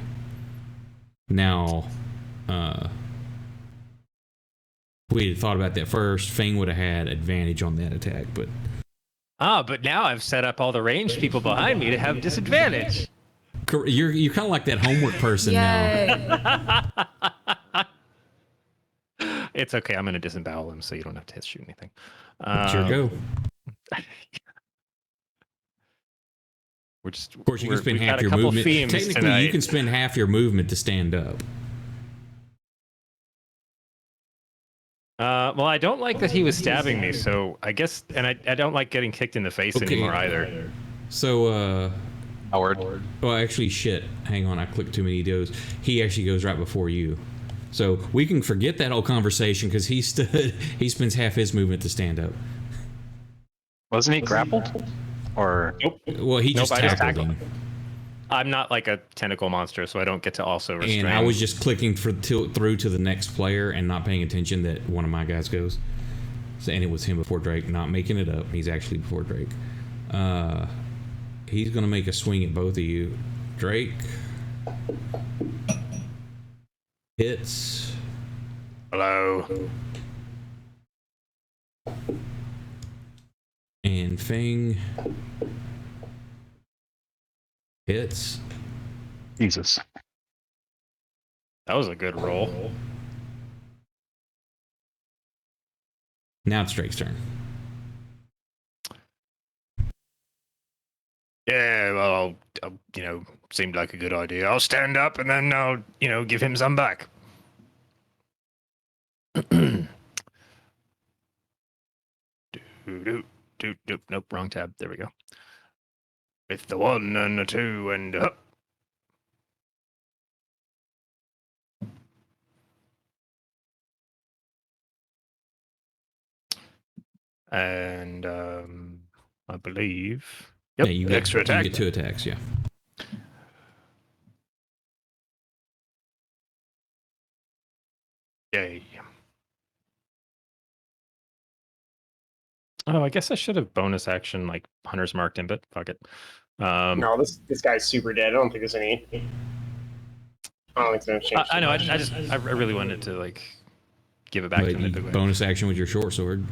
Now, we had thought about that first. Fang would have had advantage on that attack, but But now I've set up all the ranged people behind me to have disadvantage. you're kind of like that homework person now. Yay! It's okay. I'm going to disembowel him, so you don't have to shoot anything. It's your go. We're just. Of course, you can spend we've half got a your couple movement. themes Technically, tonight. you can spend half your movement to stand up. Well, I don't like that he was stabbing me, so I guess, and I don't like getting kicked in the face Okay. anymore either. So, Howard. Well, actually, shit. Hang on, I clicked too many does. He actually goes right before you. So we can forget that whole conversation because he spends half his movement to stand up. Wasn't he grappled? Or Nope. Well, he just I just tackled him. I'm not like a tentacle monster, so I don't get to also restrain. And I was just clicking through to the next player and not paying attention that one of my guys goes. So, and it was him before Drake, not making it up. He's actually before Drake. He's going to make a swing at both of you. Drake hits. Hello. And Fang hits. Jesus. That was a good roll. Now it's Drake's turn. Yeah, well, seemed like a good idea. I'll stand up and then I'll, give him some back. Nope, wrong tab. There we go. With the 1 and the 2 and up. And I believe. Yep, Yeah, you get extra attack. You get 2 attacks, yeah. Yay. Oh, I guess I should have bonus action like Hunter's Marked him, but fuck it. No, this guy's super dead. I don't think there's any. I don't think there's any change. I know. I really wanted to like give it back to him. in a big way. Bonus action with your short sword.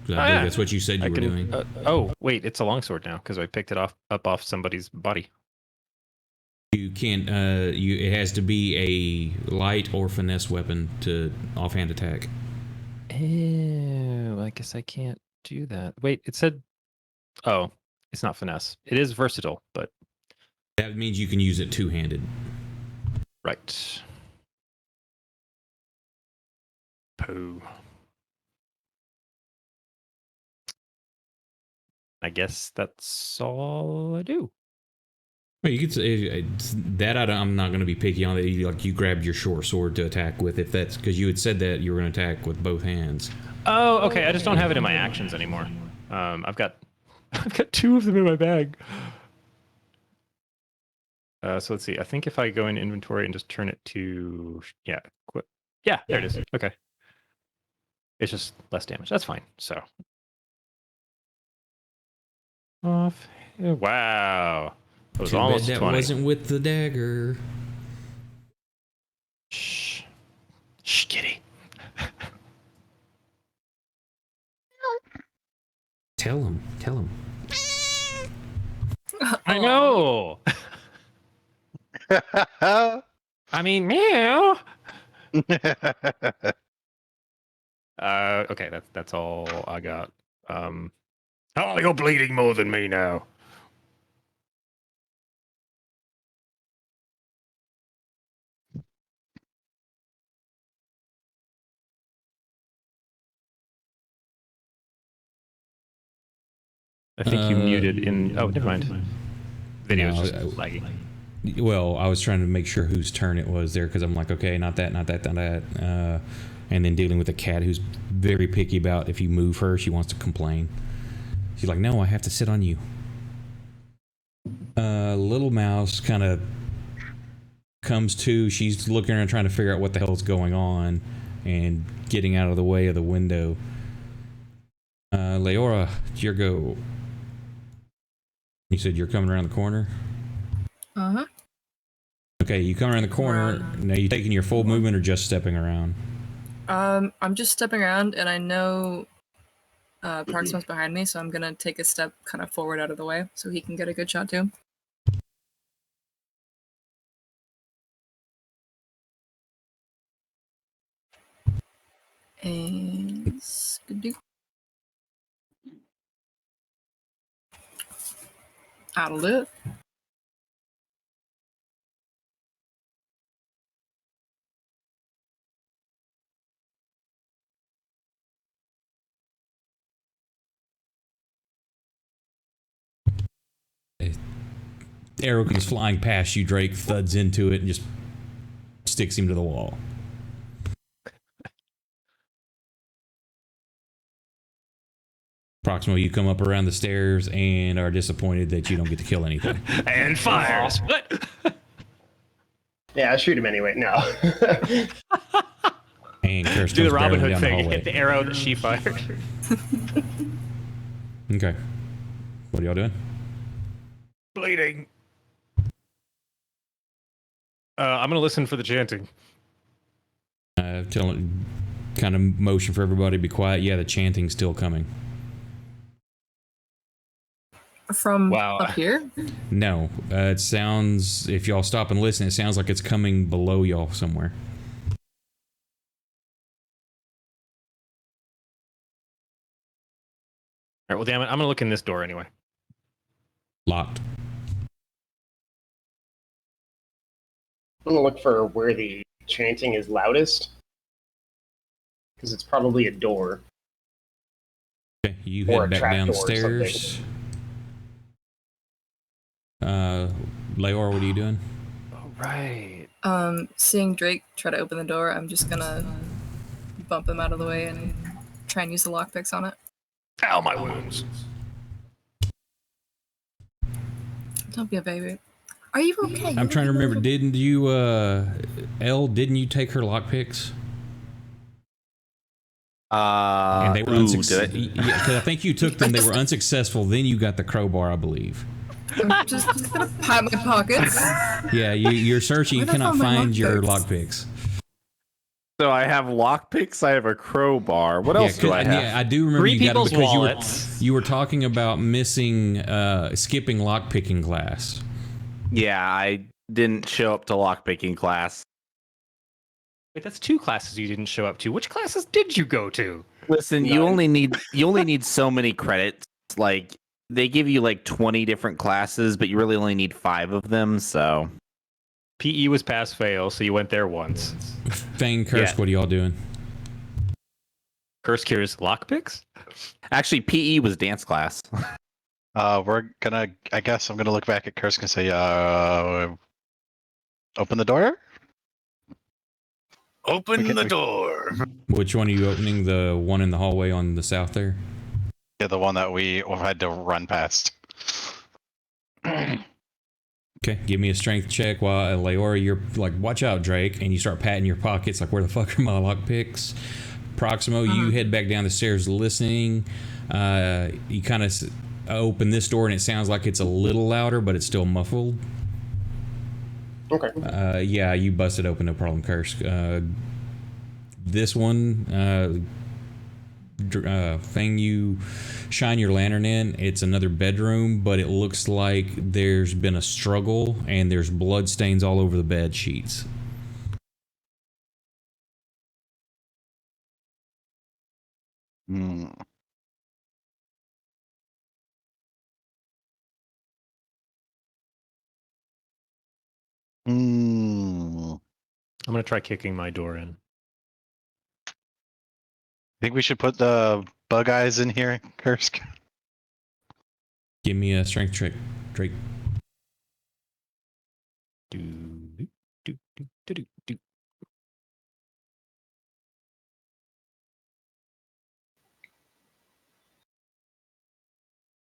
I believe yeah. that's what you said you were doing. Oh, wait, it's a longsword now because I picked it up off somebody's body. You can't. It has to be a light or finesse weapon to offhand attack. Oh, I guess I can't do that. Wait, it said. Oh, it's not finesse. It is versatile, but That means you can use it two-handed. right. Pooh. I guess that's all I do. Well, you could say that. I'm not going to be picky on that. You grabbed your short sword to attack with, if that's because you had said that you were going to attack with both hands. Oh, okay. I just don't have it in my actions anymore. I've got 2 of them in my bag. So let's see. I think if I go in inventory and just turn it to quit. Yeah, there it is. Okay. It's just less damage. That's fine. So off. Wow. It was almost that 20. wasn't with the dagger. Shh, kitty. Tell him. I know. I mean, meow. Okay, that's all I got. Oh, you're bleeding more than me now. I think you muted in. Oh, never mind. Video's just laggy. Well, I was trying to make sure whose turn it was there because I'm like, okay, not that. And then dealing with a cat who's very picky about if you move her, she wants to complain. She's like, no, I have to sit on you. Little mouse kind of comes to. She's looking around trying to figure out what the hell's going on and getting out of the way of the window. Leora, it's your go. You said you're coming around the corner? Uh-huh. Okay, you come around the corner. Now, you taking your full movement or just stepping around? I'm just stepping around, and I know Proxima's behind me, so I'm gonna take a step kind of forward out of the way so he can get a good shot too. And skidoo. That'll do it. arrow comes flying past you. Drake thuds into it and just sticks him to the wall. Proximo, you come up around the stairs and are disappointed that you don't get to kill anything. And fires. What? Yeah, I shoot him anyway. No. And Kirst Do the comes Robin barreling Hood down thing. the You hit hallway. the arrow that she fired. Okay. What are y'all doing? Bleeding. I'm gonna listen for the chanting. Kind of motion for everybody to be quiet. Yeah, the chanting's still coming. From Wow. up here? No, it sounds, if y'all stop and listen, it sounds like it's coming below y'all somewhere. All right, well, damn it. I'm gonna look in this door anyway. Locked. I'm gonna look for where the chanting is loudest, because it's probably a door. Okay, you Or head a back trap down the door or stairs. Leor, what are you doing? All right. Seeing Drake try to open the door, I'm just gonna bump him out of the way and try and use the lockpicks on it. Ow, my wounds. Don't be a baby. Are you okay? I'm trying to remember, didn't you, didn't you take her lockpicks? And they were unsuccessful. Yeah, because I think you took them, they were unsuccessful, then you got the crowbar, I believe. I'm just gonna pat my pockets. Yeah, you're searching, you Where the cannot hell are my find your lockpicks? lockpicks. So I have lockpicks. I have a crowbar. What else do I have? Yeah, I do remember Three you got it people's because wallets. you were talking about missing, skipping lockpicking class. Yeah, I didn't show up to lockpicking class. Wait, that's 2 classes you didn't show up to. Which classes did you go to? Listen, you only need so many credits. Like they give you like 20 different classes, but you really only need 5 of them. So PE was pass fail, so you went there once. Fang, Curse, Yeah. what are y'all doing? Curse cures lockpicks? actually, PE was dance class. We're gonna. I guess I'm gonna look back at Kursk and say, open the door. Open Okay, the we- door. Which one are you opening? The one in the hallway on the south there? Yeah, the one that we had to run past. Okay, give me a strength check while Leora, you're like, watch out, Drake, and you start patting your pockets like, where the fuck are my lockpicks? Proximo, you head back down the stairs listening. You kind of open this door and it sounds like it's a little louder, but it's still muffled. Okay. Yeah, you busted open, no problem, Curse. This one, Fang, you shine your lantern in. It's another bedroom, but it looks like there's been a struggle and there's blood stains all over the bed sheets. Hmm. Hmm. I'm gonna try kicking my door in. Think we should put the bug eyes in here, Kursk? Give me a strength check, Drake. Do, do, do, do, do, do.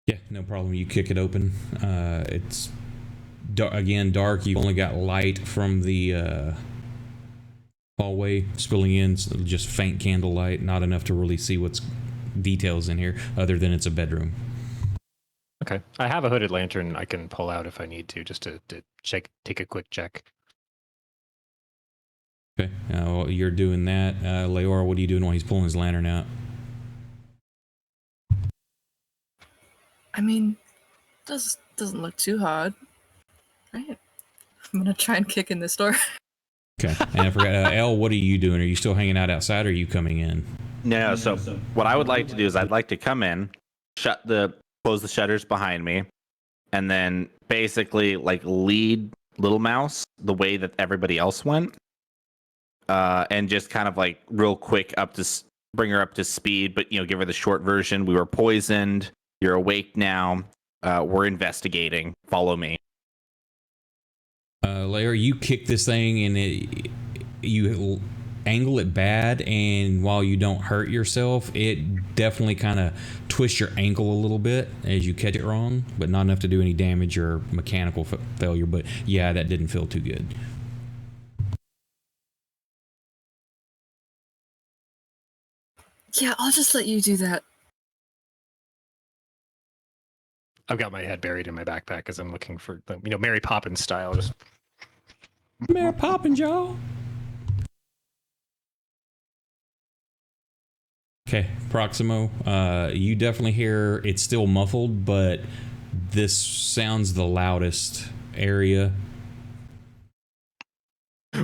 Yeah, no problem. You kick it open. It's again dark. You've only got light from the hallway spilling in, so just faint candlelight, not enough to really see what's details in here, other than it's a bedroom. Okay. I have a hooded lantern I can pull out if I need to, just to check, take a quick check. Okay, while you're doing that, Leora, what are you doing while he's pulling his lantern out? I mean, doesn't look too hard. Right. I'm gonna try and kick in this door. Okay, and I forgot, Elle, what are you doing? Are you still hanging out outside, or are you coming in? No, so what I would like to do is I'd like to come in, close the shutters behind me, and then basically like lead Little Mouse the way that everybody else went, and just kind of like real quick bring her up to speed, but give her the short version. We were poisoned. You're awake now. We're investigating. Follow me. Layer, you kick this thing and you angle it bad, and while you don't hurt yourself, it definitely kind of twists your ankle a little bit as you catch it wrong, but not enough to do any damage or mechanical failure. But yeah, that didn't feel too good. Yeah, I'll just let you do that. I've got my head buried in my backpack as I'm looking for the, Mary Poppins style. Just Mary Poppins, y'all. Okay, Proximo, you definitely hear it's still muffled, but this sounds the loudest area.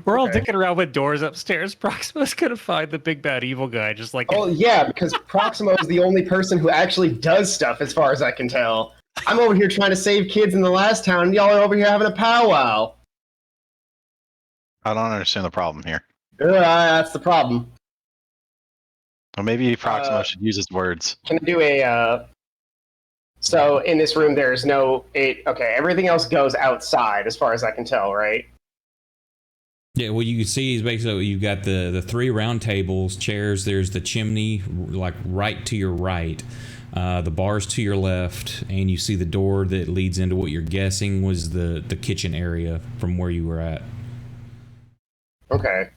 we're all dicking around with doors upstairs. Proximo's gonna find the big bad evil guy, just like Oh yeah, because Proximo is the only person who actually does stuff, as far as I can tell. I'm over here trying to save kids in the last town, and y'all are over here having a powwow. I don't understand the problem here. That's the problem. Or maybe Proximo should use his words. Can I do a? So in this room, there's no. Okay, everything else goes outside, as far as I can tell, right? Yeah, what you can see is basically you've got the 3 round tables, chairs. There's the chimney, like right to your right. The bars to your left, and you see the door that leads into what you're guessing was the kitchen area from where you were at. Okay.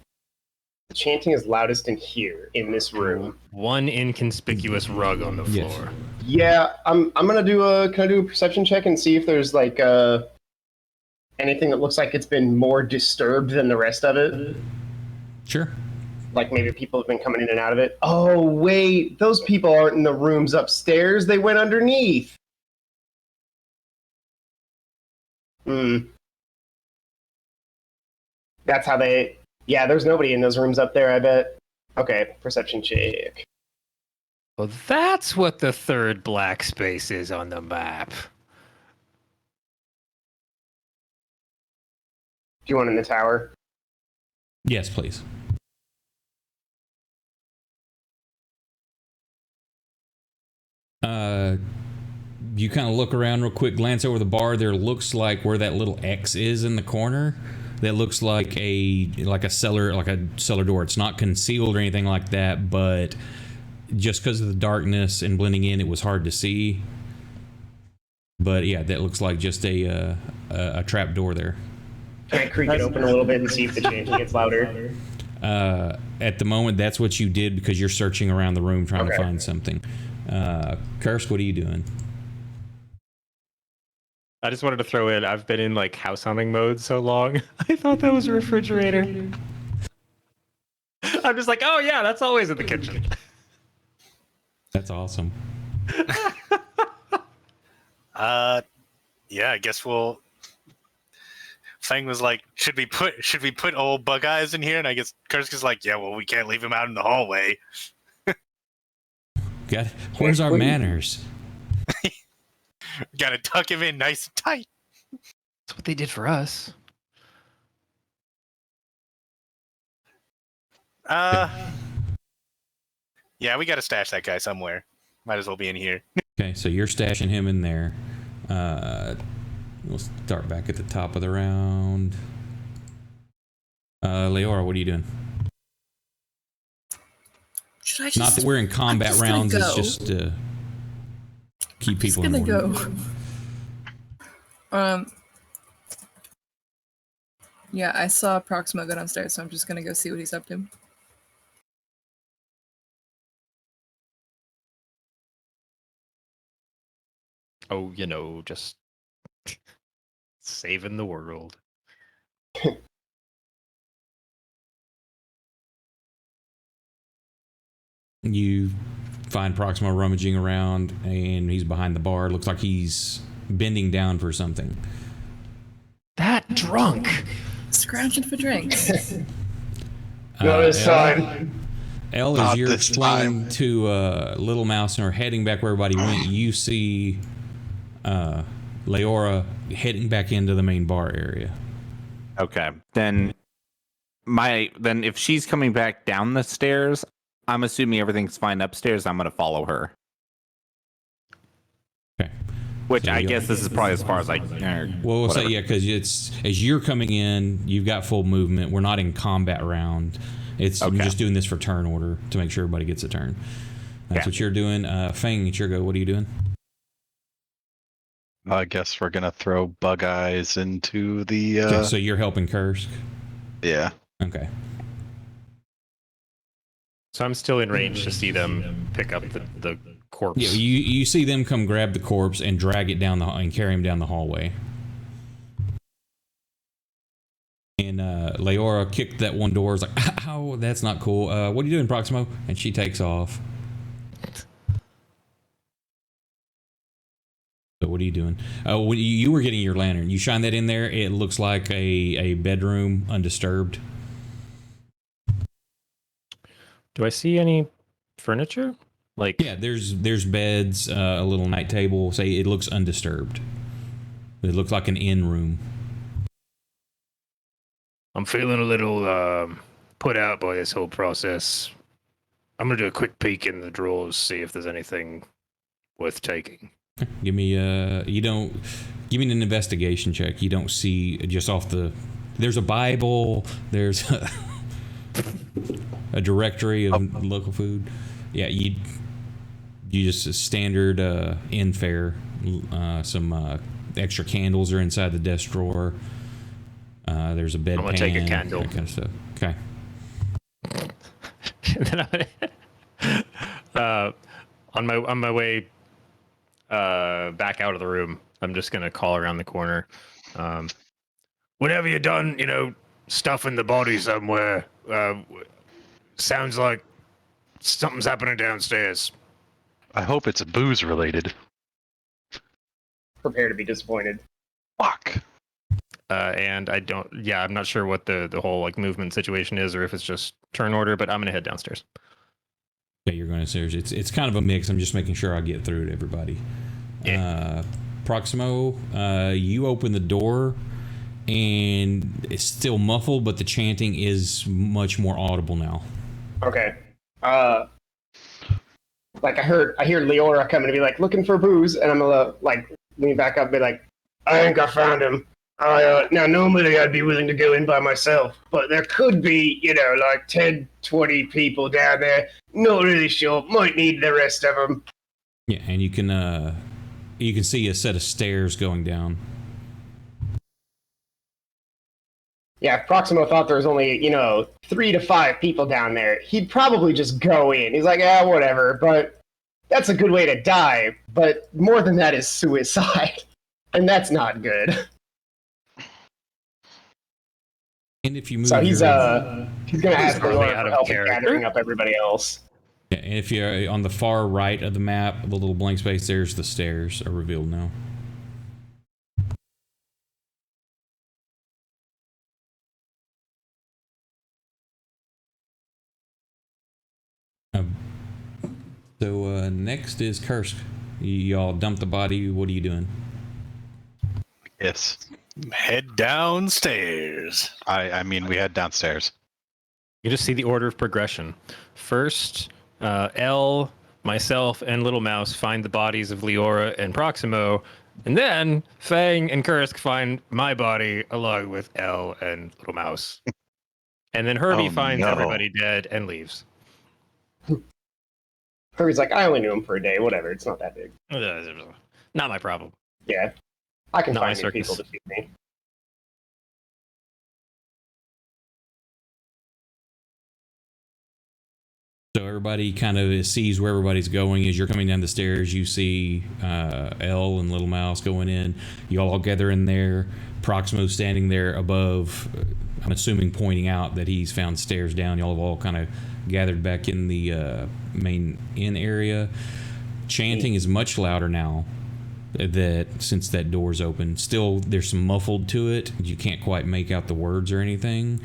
The chanting is loudest in here, in this room. one inconspicuous rug on the Yes. floor. Yeah, I'm gonna do a. Can I do a perception check and see if there's like anything that looks like it's been more disturbed than the rest of it? Sure. Like maybe people have been coming in and out of it. Oh wait, those people aren't in the rooms upstairs. They went underneath. That's how they. Yeah, there's nobody in those rooms up there, I bet. Okay, perception check. Well, that's what the third black space is on the map. Do you want in the tower? Yes, please. You kind of look around real quick, glance over the bar. There looks like where that little X is in the corner. That looks like a cellar door. It's not concealed or anything like that, but just because of the darkness and blending in, it was hard to see. But yeah, that looks like just a trap door there. Can I creak it open a little bit and see if the chanting gets louder? At the moment, that's what you did because you're searching around the room trying to find something. Kursk, what are you doing? I just wanted to throw in, I've been in like house hunting mode so long. I thought that was a refrigerator. I'm just like, oh yeah, that's always in the kitchen. That's awesome. Yeah, I guess we'll. Fang was like, should we put old Bug Eyes in here? And I guess Kursk is like, yeah, well, we can't leave him out in the hallway. Where's our manners? Gotta tuck him in nice and tight. That's what they did for us. Yeah, we gotta stash that guy somewhere. Might as well be in here. Okay, so you're stashing him in there. We'll start back at the top of the round. Leora, what are you doing? Should I just? Not that we're in combat rounds. Go. It's just to keep people in I'm order. just gonna go. Yeah, I saw Proximo go downstairs, so I'm just gonna go see what he's up to. Oh, just saving the world. You find Proximo rummaging around, and he's behind the bar. Looks like he's bending down for something. That drunk. Scrounging for drinks. No, this time. Elle, Not as you're this explaining time. to Little Mouse and her heading back where everybody went, you see Leora heading back into the main bar area. Okay, then if she's coming back down the stairs, I'm assuming everything's fine upstairs. I'm gonna follow her. Okay. Which So I guess this is probably as far as I. Well, we'll say yeah, because it's as you're coming in, you've got full movement. We're not in combat round. I'm just doing this for turn order to make sure everybody gets a turn. That's what you're doing. Fang, it's your go. What are you doing? I guess we're gonna throw Bug Eyes into the. Okay, so you're helping Kursk. Yeah. Okay. So I'm still in range to see them pick up the corpse. Yeah, you see them come grab the corpse and drag it down and carry him down the hallway. And Leora kicked that one door. Is like, "Ow, that's not cool. What are you doing, Proximo?" And she takes off. So what are you doing? Oh, you were getting your lantern. You shine that in there. It looks like a bedroom, undisturbed. Do I see any furniture? Like yeah, there's beds, a little night table. Say it looks undisturbed. It looks like an inn room. I'm feeling a little put out by this whole process. I'm gonna do a quick peek in the drawers, see if there's anything worth taking. Give me give me an investigation check. You don't see just off the. There's a Bible. There's a directory of local food. Yeah, you just a standard inn fare. Some extra candles are inside the desk drawer. There's a bedpan. I'm gonna take a candle. That kind of stuff. Okay. And then on my way back out of the room, I'm just gonna call around the corner. Whenever you're done, stuffing the body somewhere, sounds like something's happening downstairs. I hope it's booze related. Prepare to be disappointed. Fuck. And I'm not sure what the whole movement situation is or if it's just turn order, but I'm gonna head downstairs. Okay, you're going downstairs. It's kind of a mix. I'm just making sure I get through to everybody. Yeah. Proximo, you open the door and it's still muffled, but the chanting is much more audible now. Okay. Like I hear Leora coming to be like looking for booze, and I'm gonna lean back up and be like, I think I found him. Now normally I'd be willing to go in by myself, but there could be, 10, 20 people down there. Not really sure. Might need the rest of them. Yeah, and you can see a set of stairs going down. Yeah, if Proximo thought there was only, 3 to 5 people down there, he'd probably just go in. He's like, whatever, but that's a good way to die. But more than that is suicide, and that's not good. And if you move, so he's gonna ask for help character. gathering up everybody else. Yeah, and if you're on the far right of the map, the little blank space, there's the stairs are revealed now. So next is Kursk. Y'all dump the body. What are you doing? Yes. Head downstairs. I mean, we head downstairs. You just see the order of progression. First, L, myself, and Little Mouse find the bodies of Leora and Proximo, and then Fang and Kursk find my body along with L and Little Mouse. And then Herbie finds everybody dead and leaves. Herbie's like, I only knew him for a day. Whatever, it's not that big. Not my problem. Yeah, I can Not find my new circus. people to feed me. So everybody kind of sees where everybody's going. As you're coming down the stairs, you see Elle and Little Mouse going in. You all gather in there. Proximo standing there above, I'm assuming pointing out that he's found stairs down. Y'all have all kind of gathered back in the main inn area. Chanting is much louder now since that door's open. Still, there's some muffled to it. You can't quite make out the words or anything.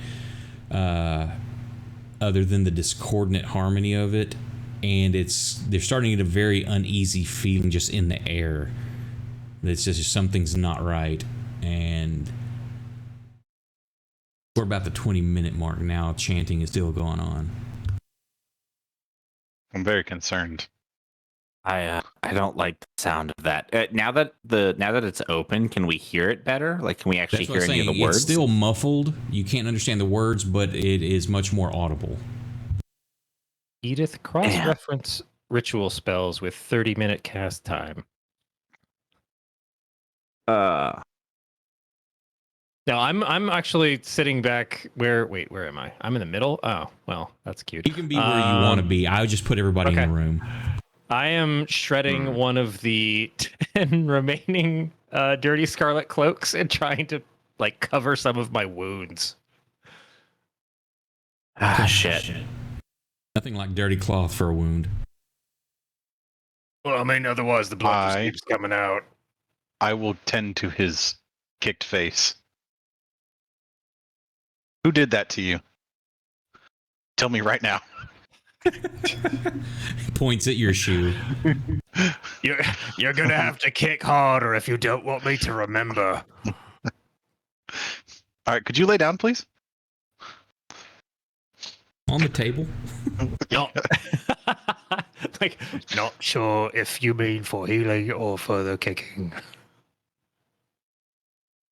Other than the discordant harmony of it, and they're starting to get a very uneasy feeling just in the air. It's just something's not right, and we're about the 20-minute mark now. Chanting is still going on. I'm very concerned. I don't like the sound of that. Now that it's open, can we hear it better? Like, can we actually That's what hear I'm any of saying. the words? It's still muffled. You can't understand the words, but it is much more audible. Edith, cross-reference ritual spells with 30-minute cast time. No, I'm actually sitting back where am I? I'm in the middle? Oh, well, that's cute. You can be where you want to be. I would just put everybody in the room. I am shredding one of the 10 remaining dirty scarlet cloaks and trying to like cover some of my wounds. Shit. Nothing like dirty cloth for a wound. Well, I mean, otherwise the blood just keeps coming out. I will tend to his kicked face. Who did that to you? Tell me right now. Points at your shoe. You're gonna have to kick harder if you don't want me to remember. All right, could you lay down, please? On the table? Like, not sure if you mean for healing or further kicking.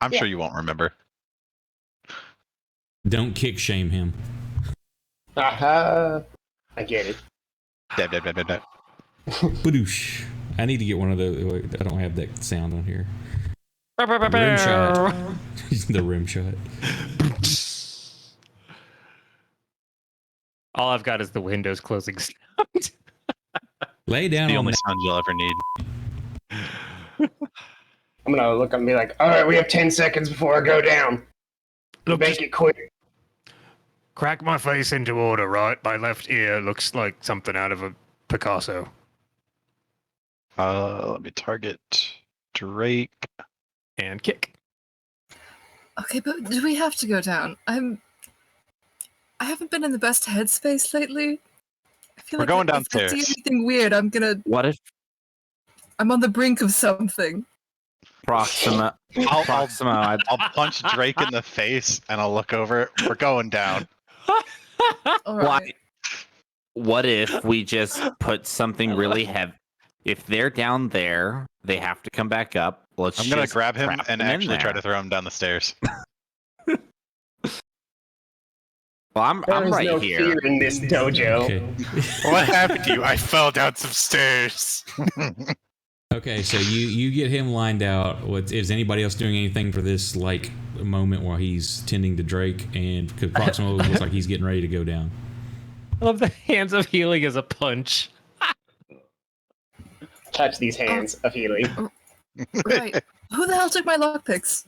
I'm sure you won't remember. Don't kick shame him. I get it. Dab. Badoosh. I need to get one of those. I don't have that sound on here. Rim shot. The rim shot. All I've got is the windows closing sound. Lay down The on only that. sound you'll ever need. I'm gonna look and be like, all right, we have 10 seconds before I go down. Look, Make it quick. crack my face into order, right? My left ear looks like something out of a Picasso. Let me target Drake. And kick. Okay, but do we have to go down? I haven't been in the best headspace lately. I feel We're like going if I downstairs. see anything weird, I'm on the brink of something. Proxima. Proxima. I'll punch Drake in the face and I'll look over. We're going down. All right. What if we just put something really heavy? If they're down there, they have to come back up. I'm gonna just grab him trap and them in actually try there. to throw him down the stairs. Well, I'm There's right no here. fear in this dojo. Okay. What happened to you? I fell down some stairs. Okay, so you get him lined out. Is anybody else doing anything for this like moment while he's tending to Drake? And because Proximo looks like he's getting ready to go down. I love the hands of healing as a punch. Catch these hands of healing. Right. Who the hell took my lockpicks?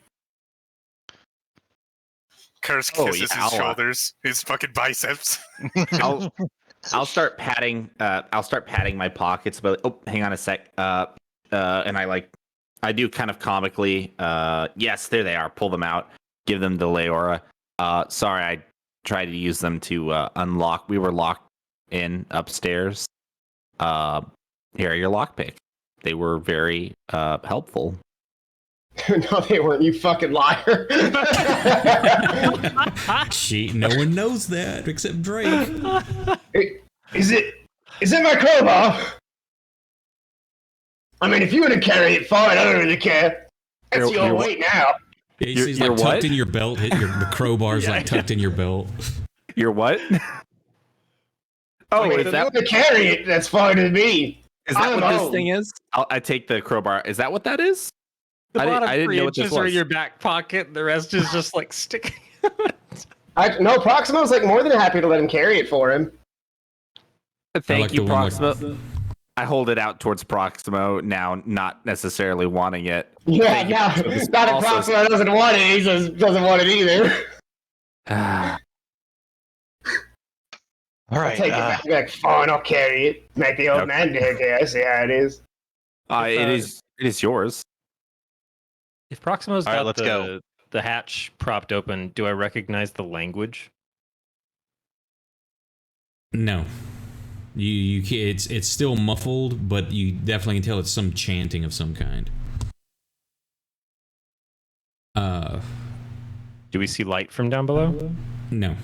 Curse Oh, kisses yeah, his shoulders, his fucking biceps. I'll start patting. I'll start patting my pockets. But hang on a sec. And I do kind of comically. Yes, there they are. Pull them out. Give them the Leora. Sorry, I tried to use them to unlock. We were locked in upstairs. Here are your lockpick. They were very helpful. No, they weren't. You fucking liar. No one knows that except Drake. Is it my crowbar? I mean, if you want to carry it, fine. I don't really care. That's You're your weight now. He's You're like tucked what? in your belt. The crowbar's like tucked in your belt. You're what? I mean, if you want to carry it, that's fine with me. Is that I'm what this home. thing is? I take the crowbar. Is that what that is? The I bottom didn't 3 know what this inches are in was. your back pocket. The rest is just like sticking. No, Proximo's like more than happy to let him carry it for him. Thank like you, the one like- Proximo. I hold it out towards Proximo now, not necessarily wanting it. Yeah, Thank you, no, Proximo. it's not that Also- Proximo doesn't want it. He just doesn't want it either. All I'll right. take it back. Be like, fine, I'll carry it. Make the old man do it. I see how it is. It is yours. If Proximo's All right, got let's go. the hatch propped open, do I recognize the language? No, you can't. It's still muffled, but you definitely can tell it's some chanting of some kind. Do we see light from down below? No.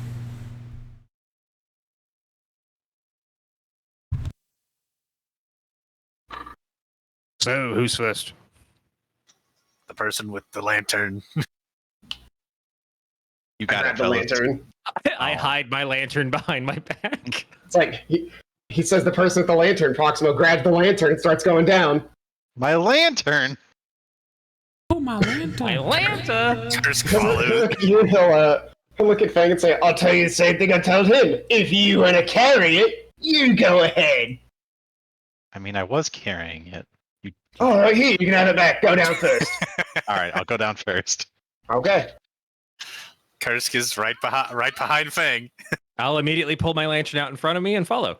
So, who's first? The person with the lantern. You I got grab it, the fellas. lantern. I hide my lantern behind my back. It's like he says the person with the lantern. Proximo grabs the lantern and starts going down. My lantern. Oh, my lantern. My lantern. Kursk follows. He'll look at Fang and say, "I'll tell you the same thing I told him. If you want to carry it, you go ahead." I mean, I was carrying it. All right, here, you can have it back. Go down first. All right, I'll go down first. Okay. Kursk is right behind Fang. I'll immediately pull my lantern out in front of me and follow.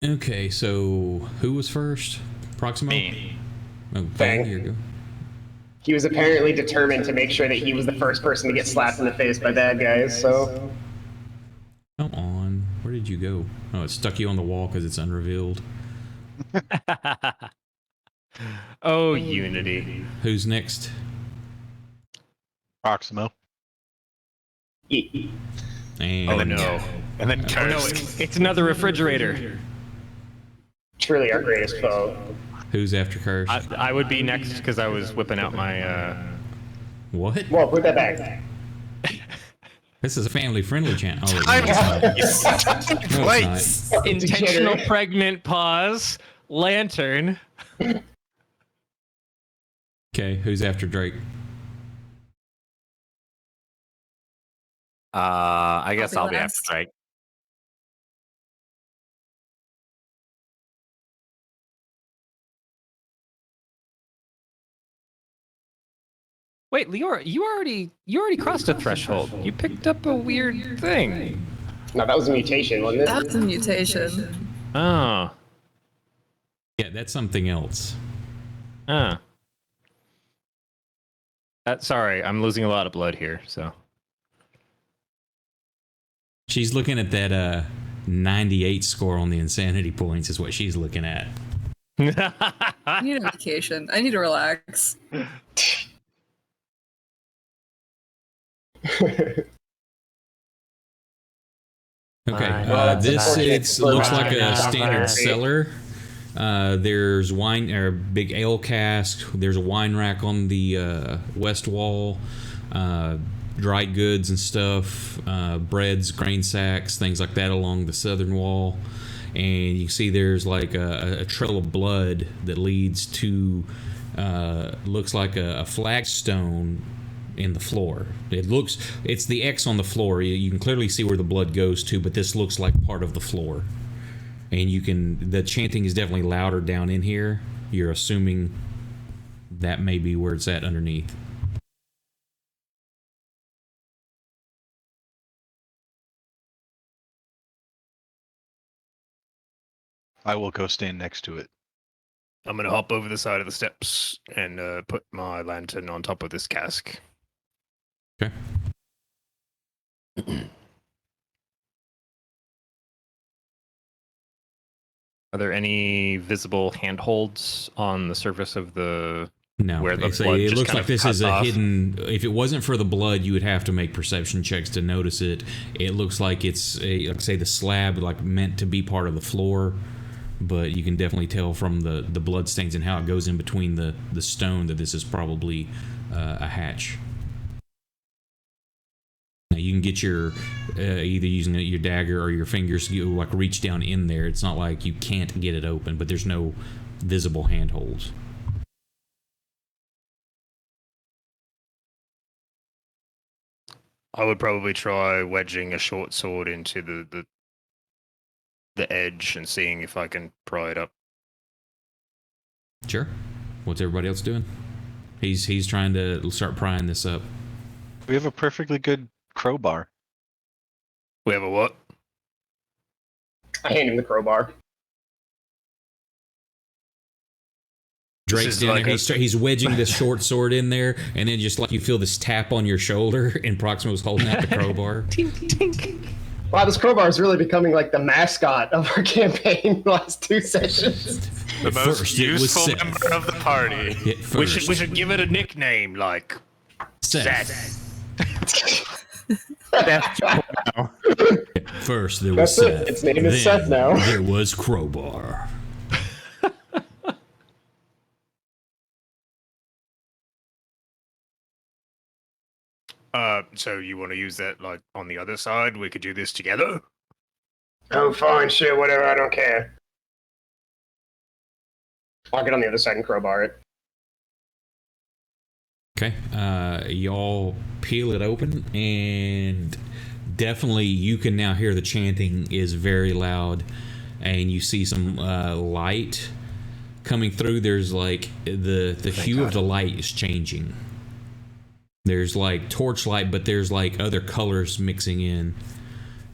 Okay, so who was first? Proximo? Me. Oh, Fang. here you go. He was apparently determined to make sure that he was the first person to get slapped in the face by bad guys, so... Come on. Where did you go? Oh, it stuck you on the wall because it's unrevealed. Oh, Unity. Who's next? Proximo. And Oh no. And then Oh no, Kursk. it's another refrigerator. Truly our greatest foe. who's after Curse? I would be next because I was whipping out my. What? Well, put that back. This is a family-friendly channel. Oh, I'm no, it's not. No, it's place. Intentional pregnant pause. Lantern. Okay, who's after Drake? I guess I'll be last. after Drake. Wait, Leora, you already crossed a threshold. You picked up a weird thing. No, that was a mutation, wasn't it? That's a mutation. Oh. Yeah, that's something else. Ah. Sorry, I'm losing a lot of blood here, so. She's looking at that 98 score on the insanity points is what she's looking at. I need a vacation. I need to relax. Okay, Well, this looks like a Right. standard cellar. There's wine or big ale cask. There's a wine rack on the west wall. Dry goods and stuff, breads, grain sacks, things like that along the southern wall. And you can see there's like a trail of blood that leads to looks like a flagstone in the floor. It's the X on the floor. You can clearly see where the blood goes to, but this looks like part of the floor. And the chanting is definitely louder down in here. You're assuming that may be where it's at underneath. I will go stand next to it. I'm gonna hop over the side of the steps and put my lantern on top of this cask. Okay. Are there any visible handholds on the surface of the? No, Where the it blood just looks kind like of this cuts is a off. hidden. If it wasn't for the blood, you would have to make perception checks to notice it. It looks like it's like say the slab like meant to be part of the floor, but you can definitely tell from the blood stains and how it goes in between the stone that this is probably a hatch. Now you can get your either using your dagger or your fingers, you like reach down in there. It's not like you can't get it open, but there's no visible handholds. I would probably try wedging a short sword into the edge and seeing if I can pry it up. Sure. What's everybody else doing? He's trying to start prying this up. We have a perfectly good crowbar. We have a what? I hand him the crowbar. Drake's is down like there. He's wedging this short sword in there, and then just like you feel this tap on your shoulder, and Proximo's holding out the crowbar. Tink, tink. Wow, this crowbar is really becoming like the mascot of our campaign the last 2 sessions. The At most first it was useful Seth. member of the party. At We first, should give it a nickname like Seth. That's now. First there was That's it. Seth. Its name is Seth now. There was Crowbar. So you want to use that like on the other side? We could do this together. Oh, fine, sure, whatever. I don't care. I'll get on the other side and crowbar it. Okay, y'all peel it open, and definitely you can now hear the chanting is very loud, and you see some light coming through. There's like the hue of the light is changing. There's like torchlight, but there's like other colors mixing in,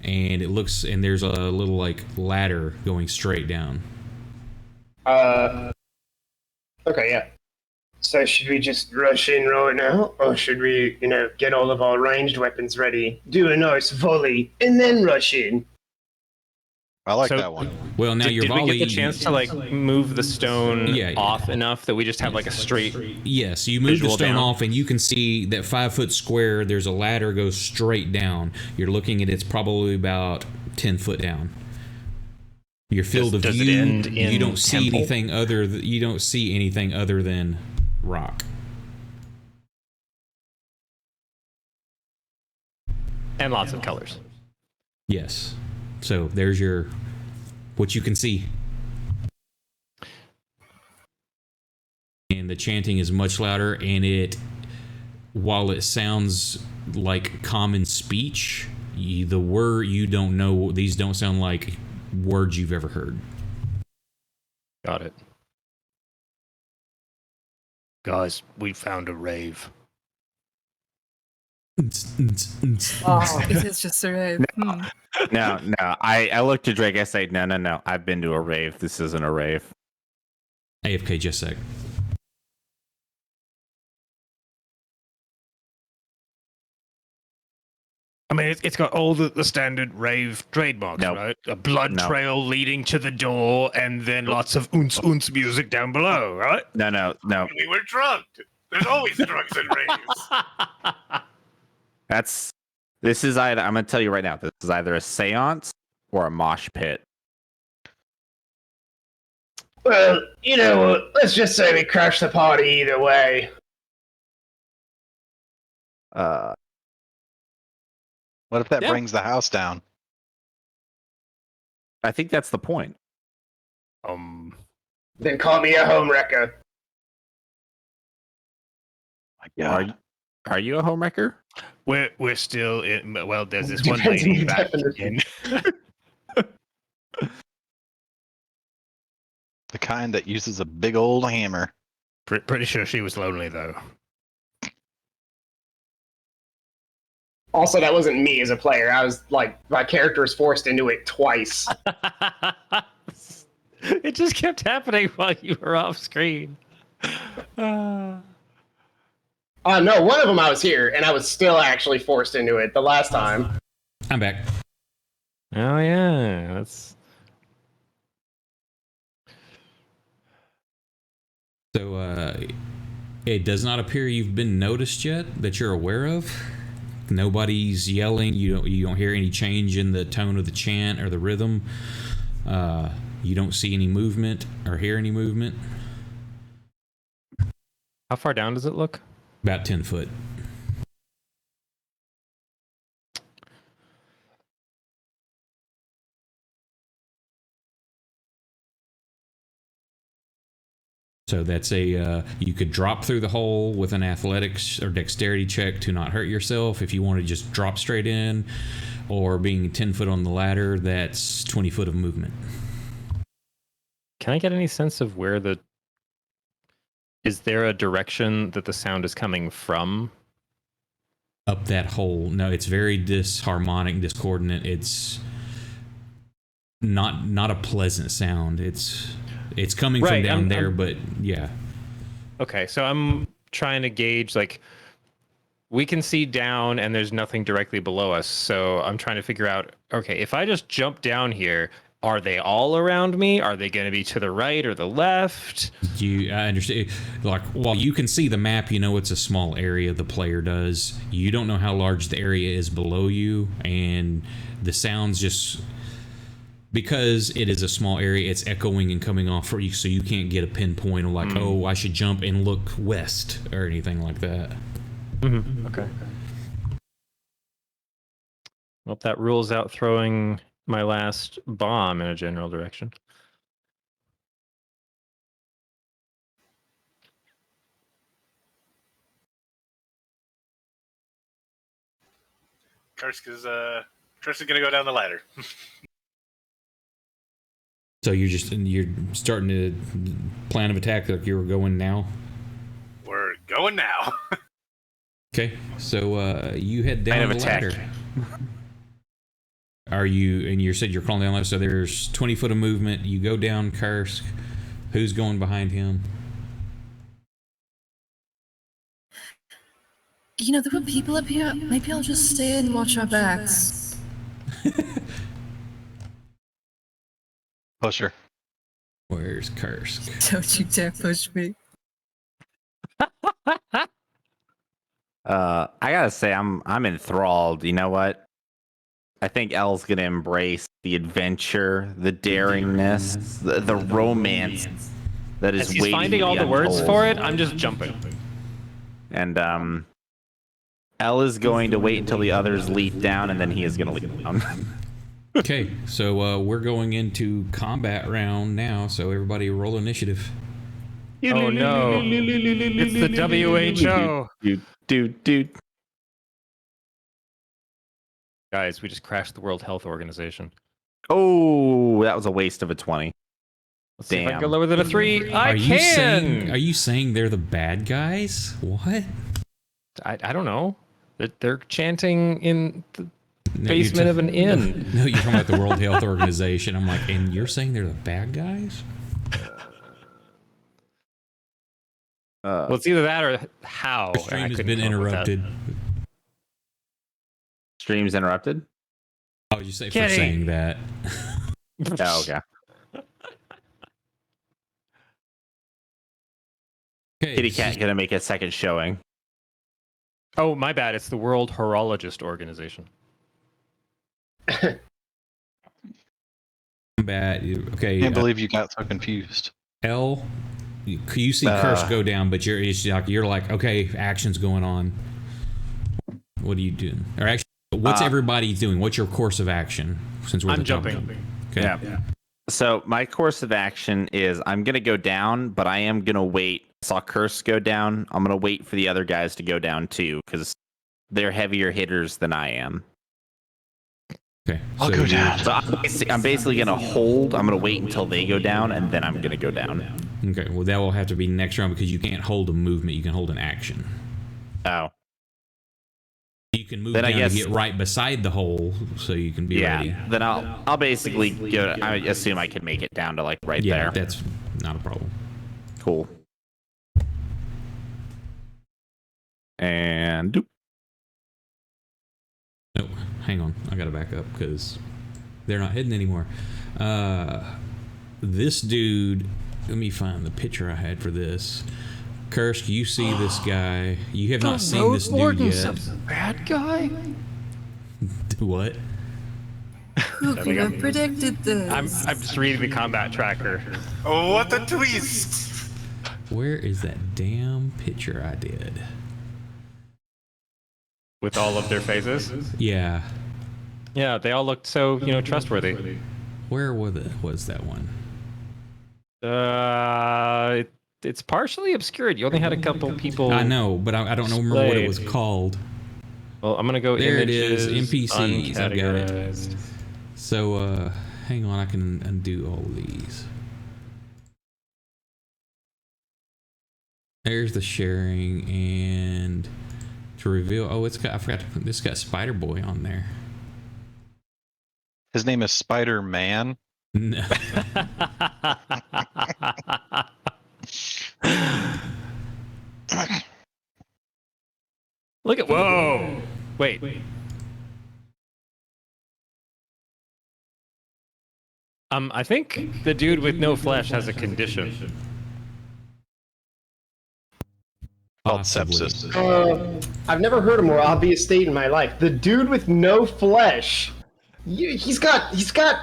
and it looks, and there's a little like ladder going straight down. Okay, yeah. So should we just rush in right now? Or should we, get all of our ranged weapons ready, do a nice volley, and then rush in? I like that one. Well, now your Did we volley. get the chance to like move the stone off enough that we just have like a straight? Yes, you move the visual stone down? off, and you can see that 5-foot square. There's a ladder goes straight down. You're looking at it's probably about 10 foot down. Your field of Does it view, end in you don't see temple? anything other. You don't see anything other than rock. And lots of colors. Yes. So there's your what you can see. And the chanting is much louder, and while it sounds like common speech, the word you don't know, these don't sound like words you've ever heard. Got it. Guys, we found a rave. It is just a rave. No. I looked to Drake. I say, no. I've been to a rave. This isn't a rave. AFK just a sec. I mean, it's got all the standard rave trademarks, Nope. right? A blood No. trail leading to the door, and then lots of oons music down below, right? No. We were drugged. There's always drugs in raves. This is either, I'm going to tell you right now, this is either a seance or a mosh pit. Well, let's just say we crashed the party either way. What if that Yeah. brings the house down? I think that's the point. Then call me a home wrecker. Yeah. Are you a homewrecker? We're still in. Well, there's this one Depends on lady the back definition. in. The kind that uses a big old hammer. Pretty sure she was lonely though. Also, that wasn't me as a player. I was like, my character was forced into it twice. It just kept happening while you were off screen. No, one of them I was here, and I was still actually forced into it the last time. I'm back. Oh yeah, that's So it does not appear you've been noticed yet that you're aware of. Nobody's yelling. You don't hear any change in the tone of the chant or the rhythm. You don't see any movement or hear any movement. how far down does it look? About 10 foot. So that's you could drop through the hole with an athletics or dexterity check to not hurt yourself. If you want to just drop straight in, or being 10 foot on the ladder, that's 20 foot of movement. Can I get any sense of where is there a direction that the sound is coming from? Up that hole. No, it's very disharmonic, discordant. It's not a pleasant sound. It's coming from Right, down I'm- there, but yeah. Okay, so I'm trying to gauge, like, we can see down and there's nothing directly below us. So I'm trying to figure out, okay, if I just jump down here Are they all around me? Are they going to be to the right or the left? I understand. Like, while you can see the map, you know it's a small area. The player does. You don't know how large the area is below you, and the sounds just because it is a small area, it's echoing and coming off for you, so you can't get a pinpoint of like, oh, I should jump and look west or anything like that. Mm-hmm. Okay. Well, that rules out throwing my last bomb in a general direction. Kursk is gonna go down the ladder. So you're starting to plan of attack like you were going now. We're going now. Okay, so you head down Plan the of attack. ladder. Are you? And you said you're crawling down the ladder. So there's 20 foot of movement. You go down Kursk. Who's going behind him? You know, there were people up here. Maybe I'll just stay and watch our backs. Pusher. Where's Kursk? Don't you dare push me. I gotta say, I'm enthralled. You know what? I think Elle's gonna embrace the adventure, the daringness, the romance that is As he's waiting finding to all be the words untold. for it, I'm just jumping. And Elle is going to wait until the others leap down, and then he is gonna leap down. Okay, so we're going into combat round now. So everybody roll initiative. Oh no! It's the WHO. Dude. Guys, we just crashed the World Health Organization. Oh, that was a waste of a 20. Let's see if I can Damn. go lower than a 3. I can! Are you saying they're the bad guys? What? I don't know. They're chanting in the No, basement of an inn. No, you're talking about the World Health Organization. I'm like, and you're saying they're the bad guys? Well, it's either that or how. The stream and I has couldn't been come up with that. interrupted. Stream's interrupted? I would just say for Kitty. saying that. Oh, okay. Okay, Kitty Cat gonna make a second showing. Oh, my bad. It's the World Horologist Organization. combat. Okay, Can't believe you got so confused. L. You see Curse go down, but you're like, okay, action's going on. What are you doing? Or actually, what's everybody doing? What's your course of action? Since we're I'm jumping. Okay. Yeah. So my course of action is I'm gonna go down, but I am gonna wait. I saw Curse go down. I'm gonna wait for the other guys to go down too, because they're heavier hitters than I am. Okay. I'll go down. So I'm basically gonna hold. I'm gonna wait until they go down, and then I'm gonna go down. Okay. Well, that will have to be next round because you can't hold a movement. You can hold an action. Oh. You can move Then down I guess, to get right beside the hole, so you can be ready. Then I'll basically go. I assume I can make it down to like right Yeah, there. that's not a problem. Cool. And doop. No, hang on. I gotta back up because they're not hidden anymore. This dude. Let me find the picture I had for this. Kursk, you see this guy. You have not seen this dude yet. Bad guy? What? Who could have predicted this? I'm just reading the combat tracker. Oh, what a twist! Where is that damn picture I did? With all of their faces? Yeah. Yeah, they all looked so, trustworthy. Where was that one? It's partially obscured. You only had a couple people. I know, but I don't remember what it was called. Well, I'm gonna go. There it images, is, NPCs. I've got it. uncategorized. So, hang on, I can undo all of these. There's the sharing and to reveal. Oh, I forgot to put this. Got Spider Boy on there. His name is Spider Man. No. Look at. Whoa! Wait. I think the dude with no flesh has a condition. Called Possibly. sepsis. I've never heard a more obvious state in my life. The dude with no flesh. He's got.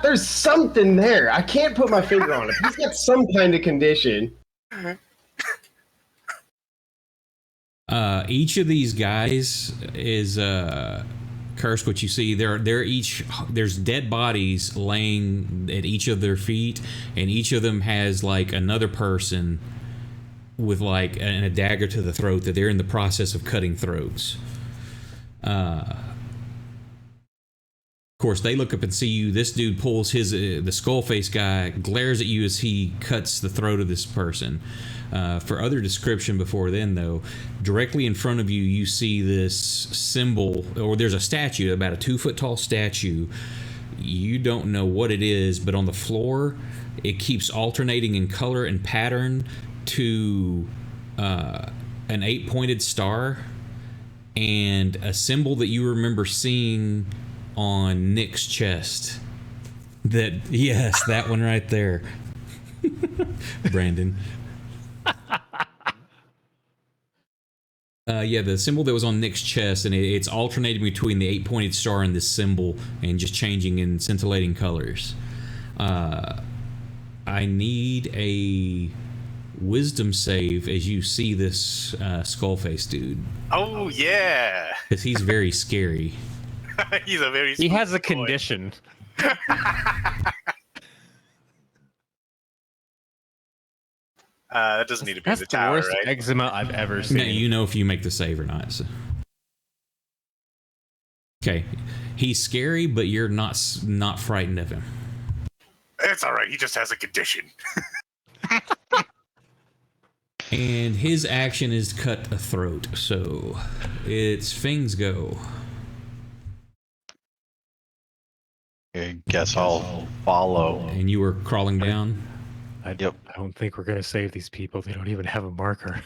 There's something there. I can't put my finger on it. He's got some kind of condition. Each of these guys is cursed. What you see, they're each, there's dead bodies laying at each of their feet, and each of them has like another person with like a dagger to the throat that they're in the process of cutting throats. Of course, they look up and see you. This dude pulls his the skull face guy glares at you as he cuts the throat of this person. For other description before then, though, directly in front of you, you see this symbol, or there's a statue, about a 2-foot tall statue. You don't know what it is, but on the floor, it keeps alternating in color and pattern to an 8-pointed star and a symbol that you remember seeing on Nick's chest. That one right there. Brandon. The symbol that was on Nick's chest, and it's alternating between the 8-pointed star and this symbol, and just changing in scintillating colors. I need a wisdom save as you see this skullface dude. Oh yeah, because he's very scary. He's a very. He has a boy. condition. That doesn't need to be That's the the tower, worst right? eczema I've ever seen. Now, you know if you make the save or not. So. Okay, he's scary, but you're not frightened of him. It's all right. He just has a condition. And his action is cut a throat, so it's Fing's go. I guess I'll follow. And you were crawling down? I don't think we're going to save these people. They don't even have a marker.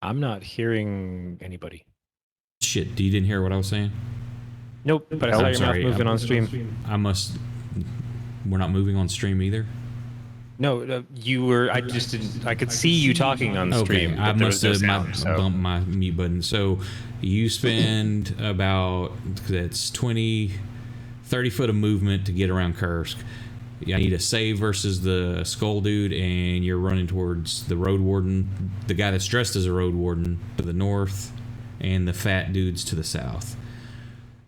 I'm not hearing anybody. Shit, you didn't hear what I was saying? Nope, but I saw your mouth moving on stream. We're not moving on stream either? No, you were. I just didn't. I could see you talking on the stream. Okay, I must have bumped my mute button. So you spend about, that's 20, 30 foot of movement to get around Kursk. I need a save versus the skull dude, and you're running towards the road warden, the guy that's dressed as a road warden to the north, and the fat dudes to the south.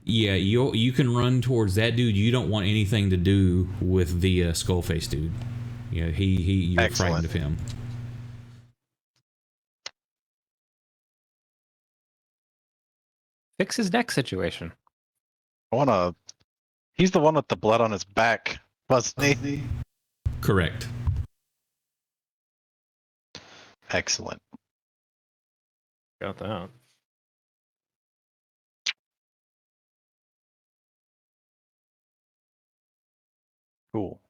Yeah, you can run towards that dude. You don't want anything to do with the skullface dude. Yeah, you're frightened of him. Fix his neck situation. He's the one with the blood on his back, wasn't he? Correct. Excellent. Got that. Cool.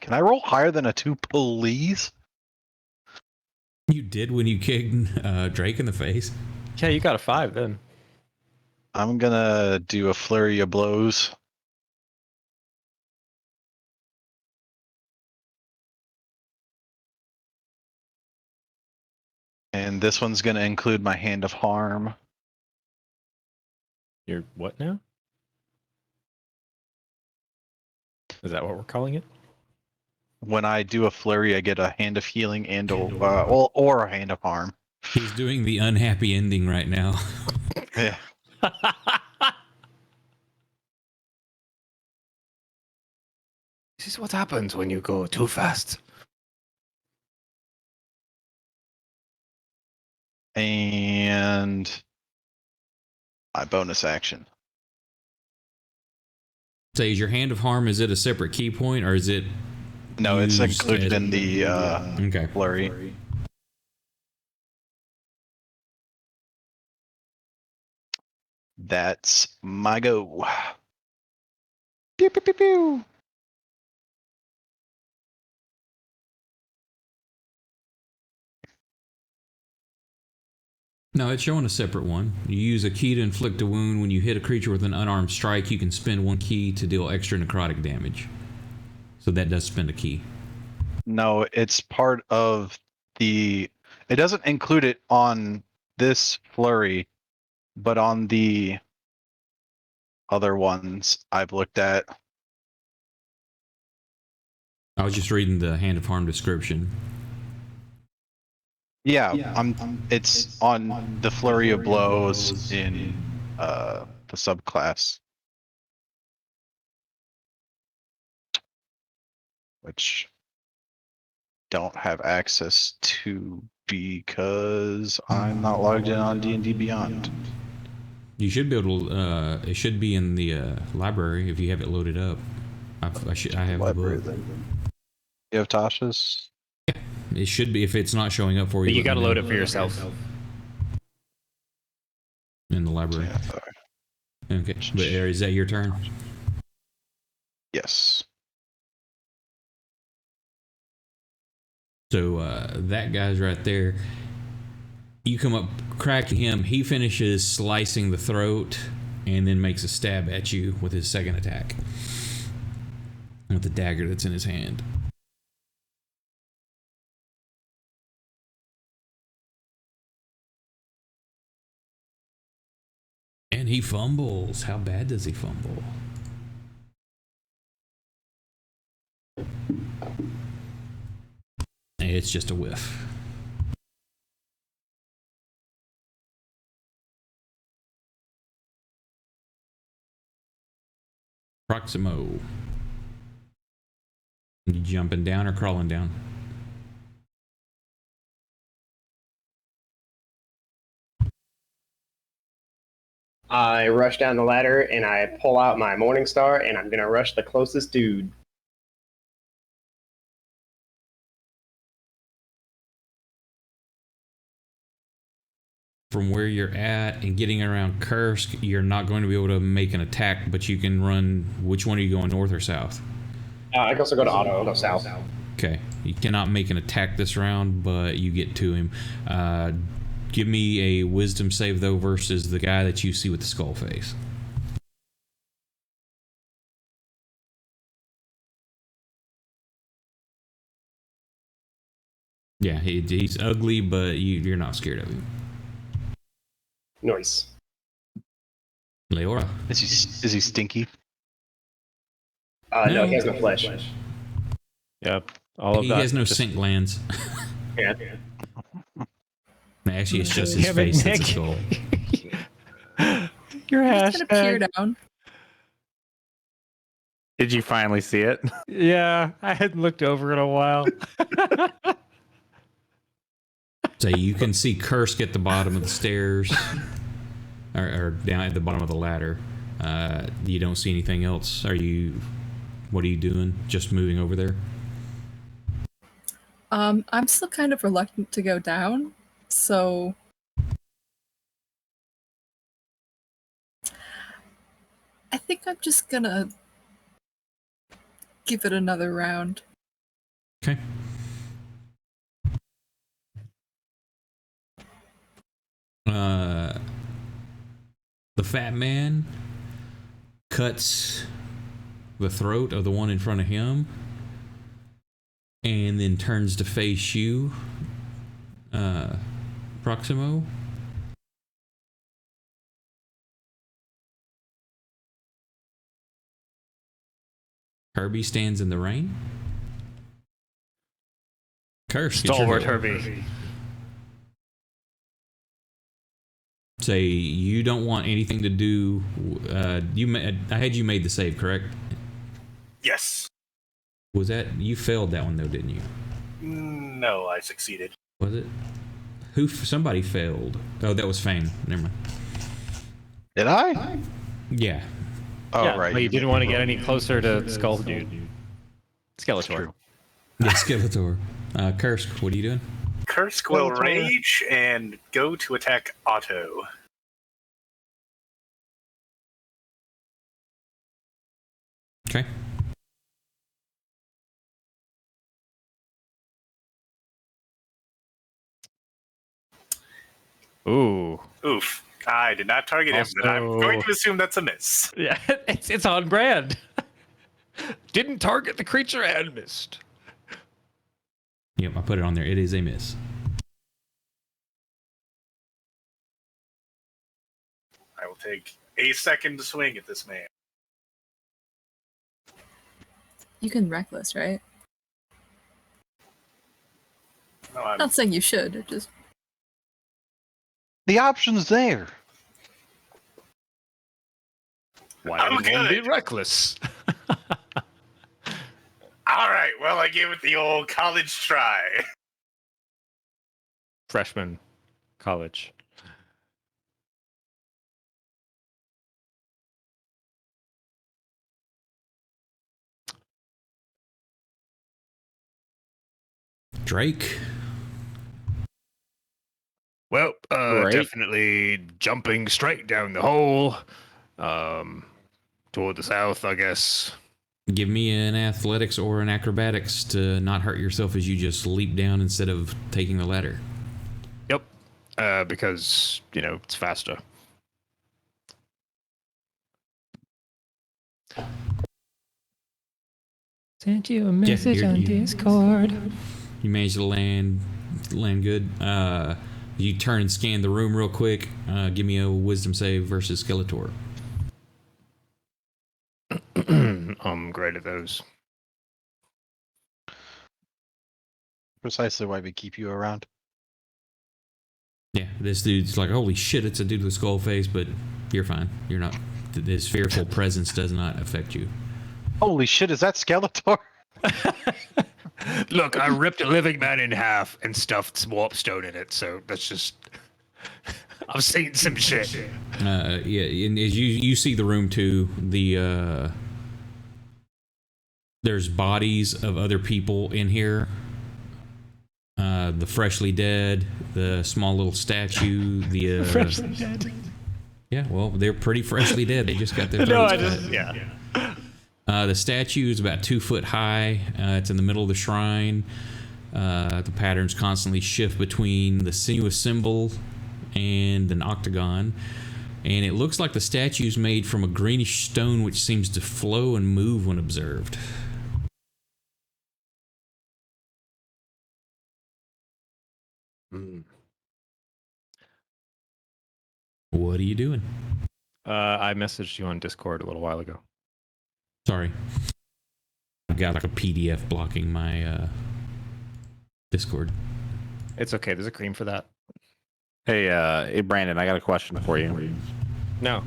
Can I roll higher than a 2, please? You did when you kicked Drake in the face. Yeah, you got a 5 then. I'm gonna do a flurry of blows. And this one's gonna include my hand of harm. You're what now? Is that what we're calling it? When I do a flurry, I get a hand of healing and or a hand of harm. He's doing the unhappy ending right now. Yeah. This is what happens when you go too fast. and my bonus action. Say, is your Hand of Harm, is it a separate key point, or is it... No, it's used included as- in the Okay. flurry. That's my go. Pew, pew, pew, pew. No, it's showing a separate one. You use a key to inflict a wound. When you hit a creature with an unarmed strike, you can spend one key to deal extra necrotic damage. So that does spend a key. No, it's part of the. It doesn't include it on this flurry, but on the other ones I've looked at. I was just reading the Hand of Harm description. Yeah, it's on the flurry of blows in the subclass, which don't have access to because I'm not logged in on D&D Beyond. You should be able to. It should be in the library if you have it loaded up. I have Library, the book. then. You have Tasha's? It should be if it's not showing up for you. But you let got to me load know. it for yourself. In the library. Yeah, sorry. Okay, but is that your turn? Yes. So that guy's right there. You come up cracking him. He finishes slicing the throat and then makes a stab at you with his second attack. With the dagger that's in his hand. And he fumbles. How bad does he fumble? It's just a whiff. Proximo. You jumping down or crawling down? I rush down the ladder and I pull out my Morning Star and I'm gonna rush the closest dude. From where you're at and getting around Kursk, you're not going to be able to make an attack, but you can run. Which one are you going, north or south? I can also go to Otto. I'll go south. Okay. You cannot make an attack this round, but you get to him. Give me a wisdom save, though, versus the guy that you see with the skull face. Yeah, he's ugly, but you're not scared of him. Nice. Leora. Is he stinky? No, he has no flesh. Yep. All of He that. has no scent glands. Yeah. Actually, it's just his Damn it, face that's a Nick. skull. Your I'm just gonna peer hashtag. down. Did you finally see it? Yeah, I hadn't looked over in a while. So you can see Kursk at the bottom of the stairs, or down at the bottom of the ladder. You don't see anything else. What are you doing? Just moving over there? I'm still kind of reluctant to go down, so I think I'm just gonna give it another round. Okay. The fat man cuts the throat of the one in front of him and then turns to face you, Proximo. Herbie stands in the rain. Curse. get your Stalwart go. Herbie. Say you don't want anything to do. I had you made the save, correct? Yes. Was that you failed that one though, didn't you? No, I succeeded. Was it? Somebody failed. Oh, that was Fane. Never mind. Did I? Yeah. Oh, Yeah, right. but you didn't want to get any closer to Skull Dude. That's Skeletor. true. Yeah, Skeletor. Kursk, what are you doing? Kursk will rage and go to attack Otto. Okay. Ooh. Oof. I did not target him, but I'm going to assume that's a miss. Yeah, it's on brand. Didn't target the creature and missed. Yep, I put it on there. It is a miss. I will take a second swing at this man. You can reckless, right? No, I'm Not saying you should. It just The option's there. Why Oh, would one be good. reckless? all right. Well, I gave it the old college try. Freshman college. Drake. Well, Right. definitely jumping straight down the hole. Toward the south, I guess. Give me an athletics or an acrobatics to not hurt yourself as you just leap down instead of taking the ladder. Yep. Because, it's faster. Sent you a message you're- on you- Discord. You managed to land good. You turn and scan the room real quick. Give me a wisdom save versus Skeletor. I'm great at those. Precisely why we keep you around. Yeah, this dude's like, holy shit, it's a dude with a skull face, but you're fine. You're not. This fearful presence does not affect you. Holy shit, is that Skeletor? Look, I ripped a living man in half and stuffed warpstone in it, so that's just... I've seen some shit. Yeah, and as you see the room too, there's bodies of other people in here. The freshly dead, the small little statue, the Freshly dead. yeah, well, they're pretty freshly dead. They just got their throats cut. Yeah. The statue is about 2 foot high. It's in the middle of the shrine. The patterns constantly shift between the sinuous symbol and an octagon. And it looks like the statue is made from a greenish stone which seems to flow and move when observed. What are you doing? I messaged you on Discord a little while ago. Sorry. I've got like a PDF blocking my Discord. It's okay. There's a cream for that. Hey, Brandon, I got a question for you. No.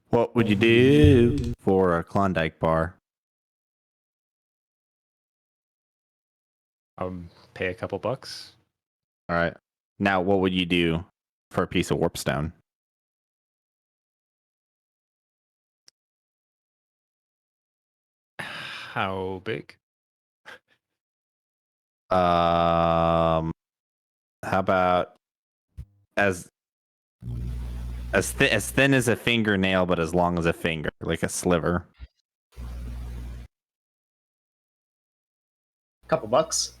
What would you do for a Klondike bar? Pay a couple bucks. All right. Now, what would you do for a piece of warpstone? How big? How about as thin as a fingernail, but as long as a finger, like a sliver? Couple bucks.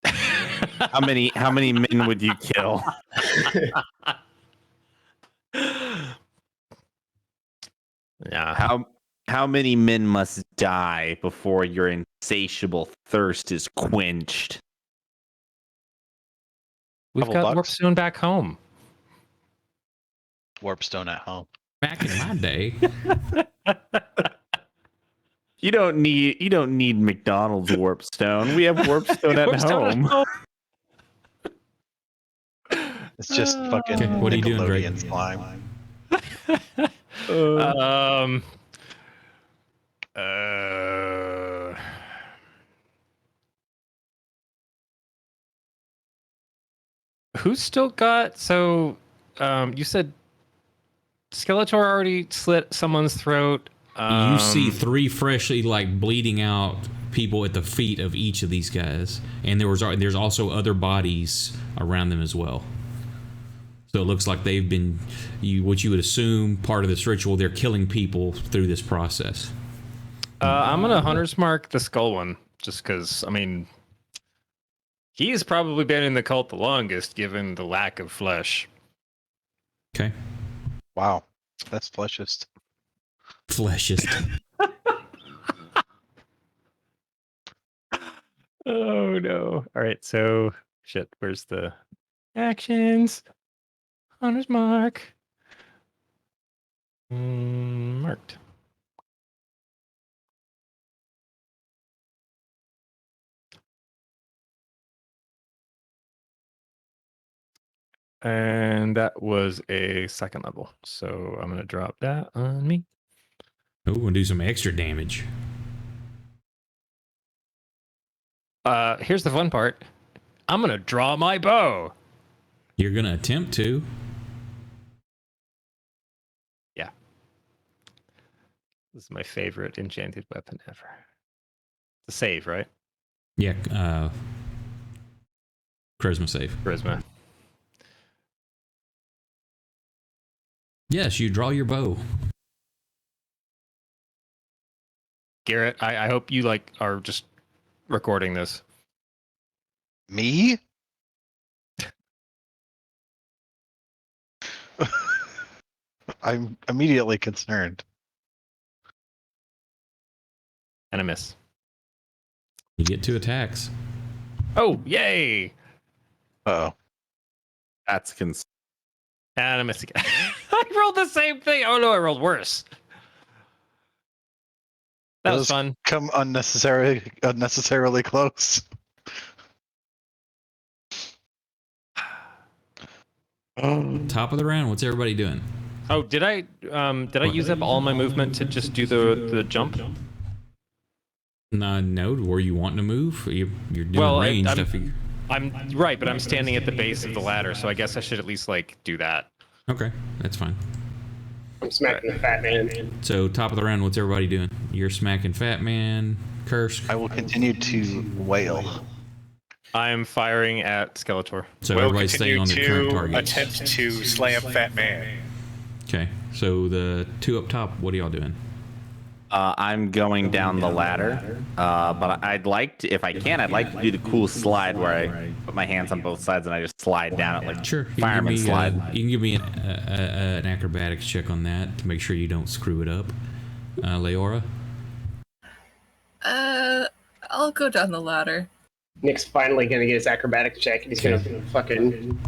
How many men would you kill? Yeah. How many men must die before your insatiable thirst is quenched? We've Couple got bucks. Warpstone back home. Warpstone at home. Back in my day, You don't need McDonald's warpstone. We have warpstone at Warpstone home. It's just fucking Okay, what are you doing, Drake? Nickelodeon slime. Who's still got? So, you said Skeletor already slit someone's throat. You see 3 freshly bleeding out people at the feet of each of these guys, and there's also other bodies around them as well. So it looks like they've been what you would assume part of this ritual. They're killing people through this process. I'm gonna hunter's mark the skull one, just because. I mean, he's probably been in the cult the longest, given the lack of flesh. Okay. Wow, that's fleshist. Fleshist. Oh no! All right, so shit. Where's the actions? Hunter's mark. Marked. And that was a 2nd level. So I'm going to drop that on me. Oh, we're going to do some extra damage. Here's the fun part. I'm going to draw my bow. You're going to attempt to. Yeah. This is my favorite enchanted weapon ever. It's a save, right? Yeah. Charisma save. Charisma. Yes, you draw your bow. Garrett, I hope you are just recording this. Me? I'm immediately concerned. And a miss. You get 2 attacks. Oh, yay! Uh-oh. That's And I missed again. I rolled the same thing. Oh no, I rolled worse. That was fun. Come unnecessarily close. Top of the round. What's everybody doing? Oh, did I use up all my movement to just do the jump? No. Were you wanting to move? You're doing ranged. I'm right, but I'm standing at the base of the ladder, so I guess I should at least do that. Okay, that's fine. I'm smacking the fat man. So top of the round, what's everybody doing? You're smacking Fat Man, Curse. I will continue to wail. I'm firing at Skeletor. So We'll everybody's staying on their current targets. Attempt to slam Fat Man. Okay, so the 2 up top, what are y'all doing? I'm going down the ladder, but I'd like to, if I can, I'd like to do the cool slide where I put my hands on both sides and I just slide down it Sure. fireman slide. You can give me an acrobatics check on that to make sure you don't screw it up. Leora? I'll go down the ladder. Nick's finally gonna get his acrobatics check, and he's gonna fucking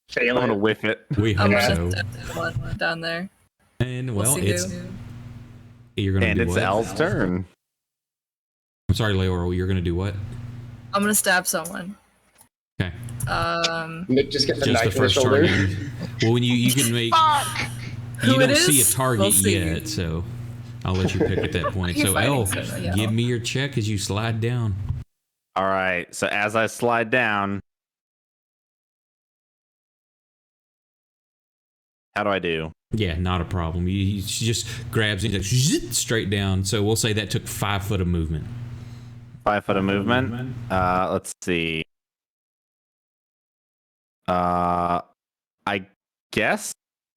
fail I'm gonna it. whiff it. We I'm hope gonna so. step one down there. And We'll well, see it's who. you're gonna And do it's what? L's turn. I'm sorry, Leora. You're gonna do what? I'm gonna stab someone. Okay. Nick just gets the Just the knife in the first shoulder. target. Well, when you can make. You Who it don't see a is? target We'll see. yet, so I'll let you pick at that point. You're So fighting, L, so, yeah. give me your check as you slide down. All right. So as I slide down, how do I do? Yeah, not a problem. He just grabs it, zit, straight down. So we'll say that took 5 foot of movement. 5 foot of movement. Let's see. I guess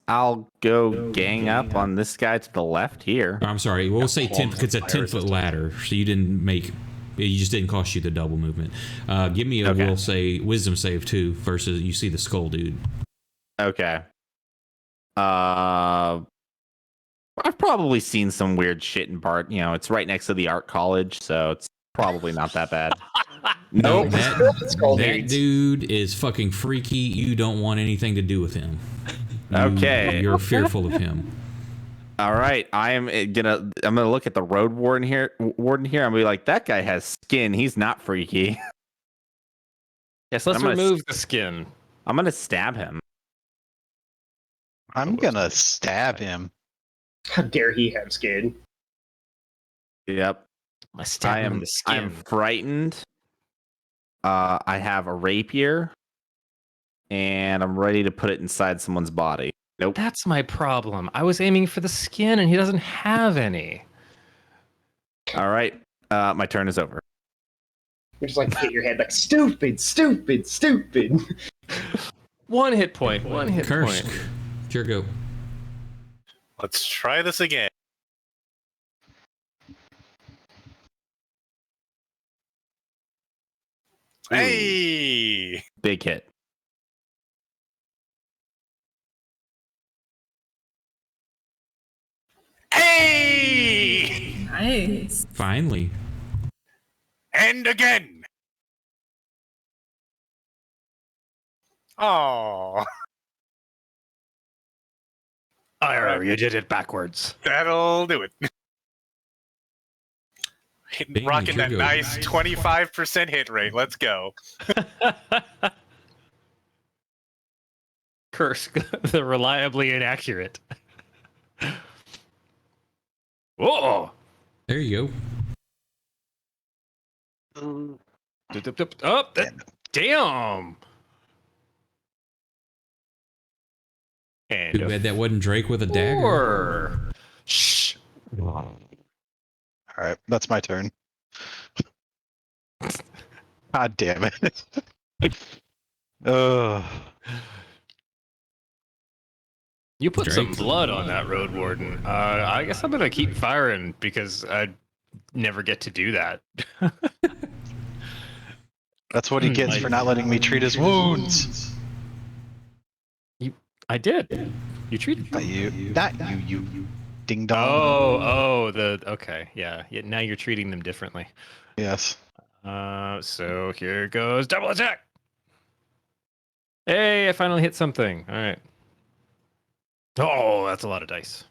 I'll go gang up on this guy to the left here. I'm sorry. We'll say 10 because it's a 10-foot ladder, so you didn't make. It just didn't cost you the double movement. Give me a we'll say wisdom save too versus you see the skull dude. Okay. I've probably seen some weird shit in Bart. You know, it's right next to the art college, so it's probably not that bad. No, Nope. that dude is fucking freaky. You don't want anything to do with him. You're fearful of him. All right, I'm gonna look at the road warden here. I'm gonna be like, that guy has skin. He's not freaky. Yes, let's remove the skin. I'm gonna stab him. I'm gonna stab him. How dare he have skin? Yep. I am frightened. I have a rapier. and I'm ready to put it inside someone's body. Nope. That's my problem. I was aiming for the skin, and he doesn't have any. All right. My turn is over. You just like hit your head like stupid, stupid, stupid. 1 hit point. 1 hit Kursk, point. it's your go. Let's try this again. Hey! Big hit. Hey! Nice. Finally. And again! Oh, You did it backwards. that'll do it. Bing, Rocking that your go. nice 25% hit rate. Let's go. Kursk, the reliably inaccurate. Whoa! There you Oh, damn! And go. Too bad that wasn't Drake with a dagger. 4. Shh. All right, that's my turn. God damn it. You put some Drake. blood on that road warden. I guess I'm gonna keep firing because I never get to do that. That's what he gets for not letting me treat his wounds. I did. You treated Not you. Not you, you ding dong. Okay, yeah. Now you're treating them differently. Yes. So here goes double attack. Hey, I finally hit something. All right. Oh, that's a lot of dice.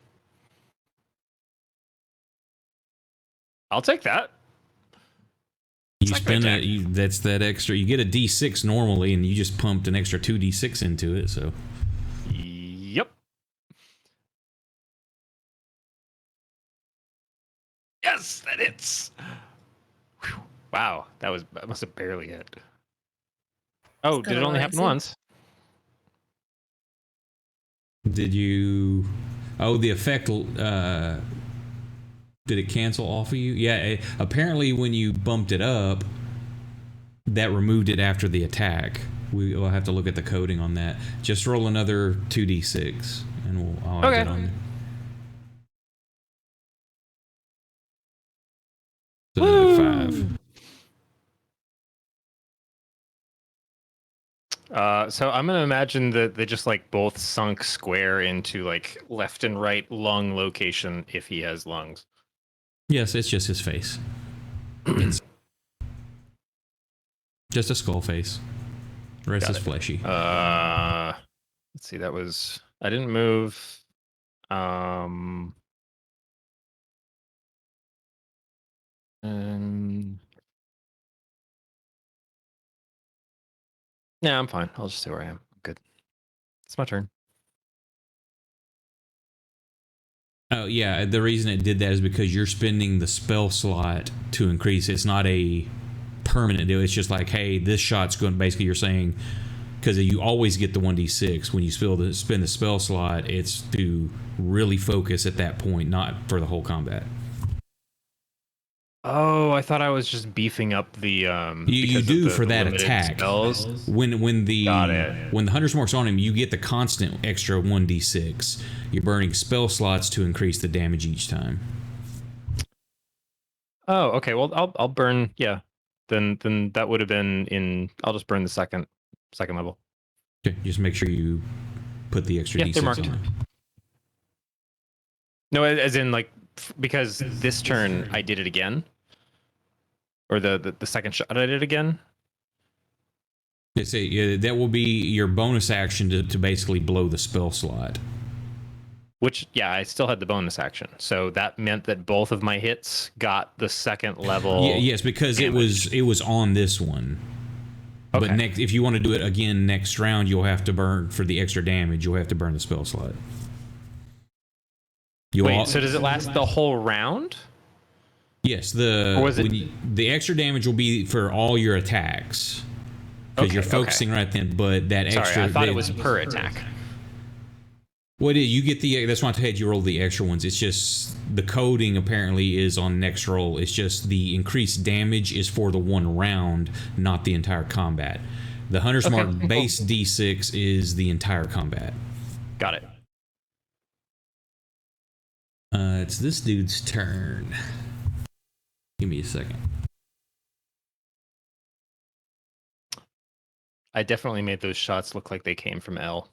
I'll take that. You spend it. That's that extra. You get a D6 normally, and you just pumped an extra 2D6 into it. So. Yep. Yes, that hits. Whew. Wow, that must have barely hit. Oh, did it only happen once? Did you? Oh, the effect. Did it cancel off of you? Yeah. Apparently, when you bumped it up, that removed it after the attack. We'll have to look at the coding on that. Just roll another 2d6, and I'll add it on there. So another 5. So I'm gonna imagine that they just like both sunk square into like left and right lung location if he has lungs. Yes, it's just his face. It's just a skull face. The rest is fleshy. Let's see. That was I didn't move. Yeah, I'm fine. I'll just stay where I am. I'm good. It's my turn. Oh, yeah. The reason it did that is because you're spending the spell slot to increase. It's not a permanent deal. It's just like, hey, this shot's going. Basically, you're saying because you always get the 1d6 when you spend the spell slot. It's to really focus at that point, not for the whole combat. Oh, I thought I was just beefing up the. You do for that limited attack. Spells. When the Hunter's Mark's on him, you get the constant extra 1d6. You're burning spell slots to increase the damage each time. Oh, okay. Well, I'll burn. Yeah. Then that would have been in. I'll just burn the second level. Okay, just make sure you put the extra d6 on there. No, as in like because this turn I did it again. Or the second shot I did again? That will be your bonus action to basically blow the spell slot. Which, yeah, I still had the bonus action. So that meant that both of my hits got the second level. Yes, because damage. it was on this one. Okay. But if you want to do it again next round, you'll have to burn for the extra damage. You'll have to burn the spell slot. So does it last the whole round? Yes, the extra damage will be for all your attacks. because you're focusing right then. But that Sorry, extra, I thought it was per attack. What you get the? That's why I had you roll the extra ones. It's just the coding apparently is on next roll. It's just the increased damage is for the one round, not the entire combat. The Hunter's Mark base D6 is the entire combat. Got it. It's this dude's turn. Give me a second. I definitely made those shots look like they came from L.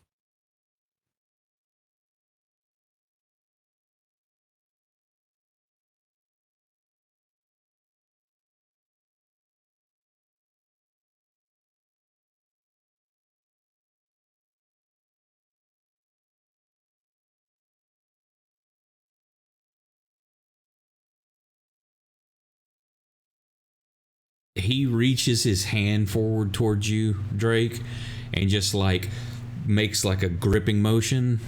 He reaches his hand forward towards you, Drake, and just like makes like a gripping motion.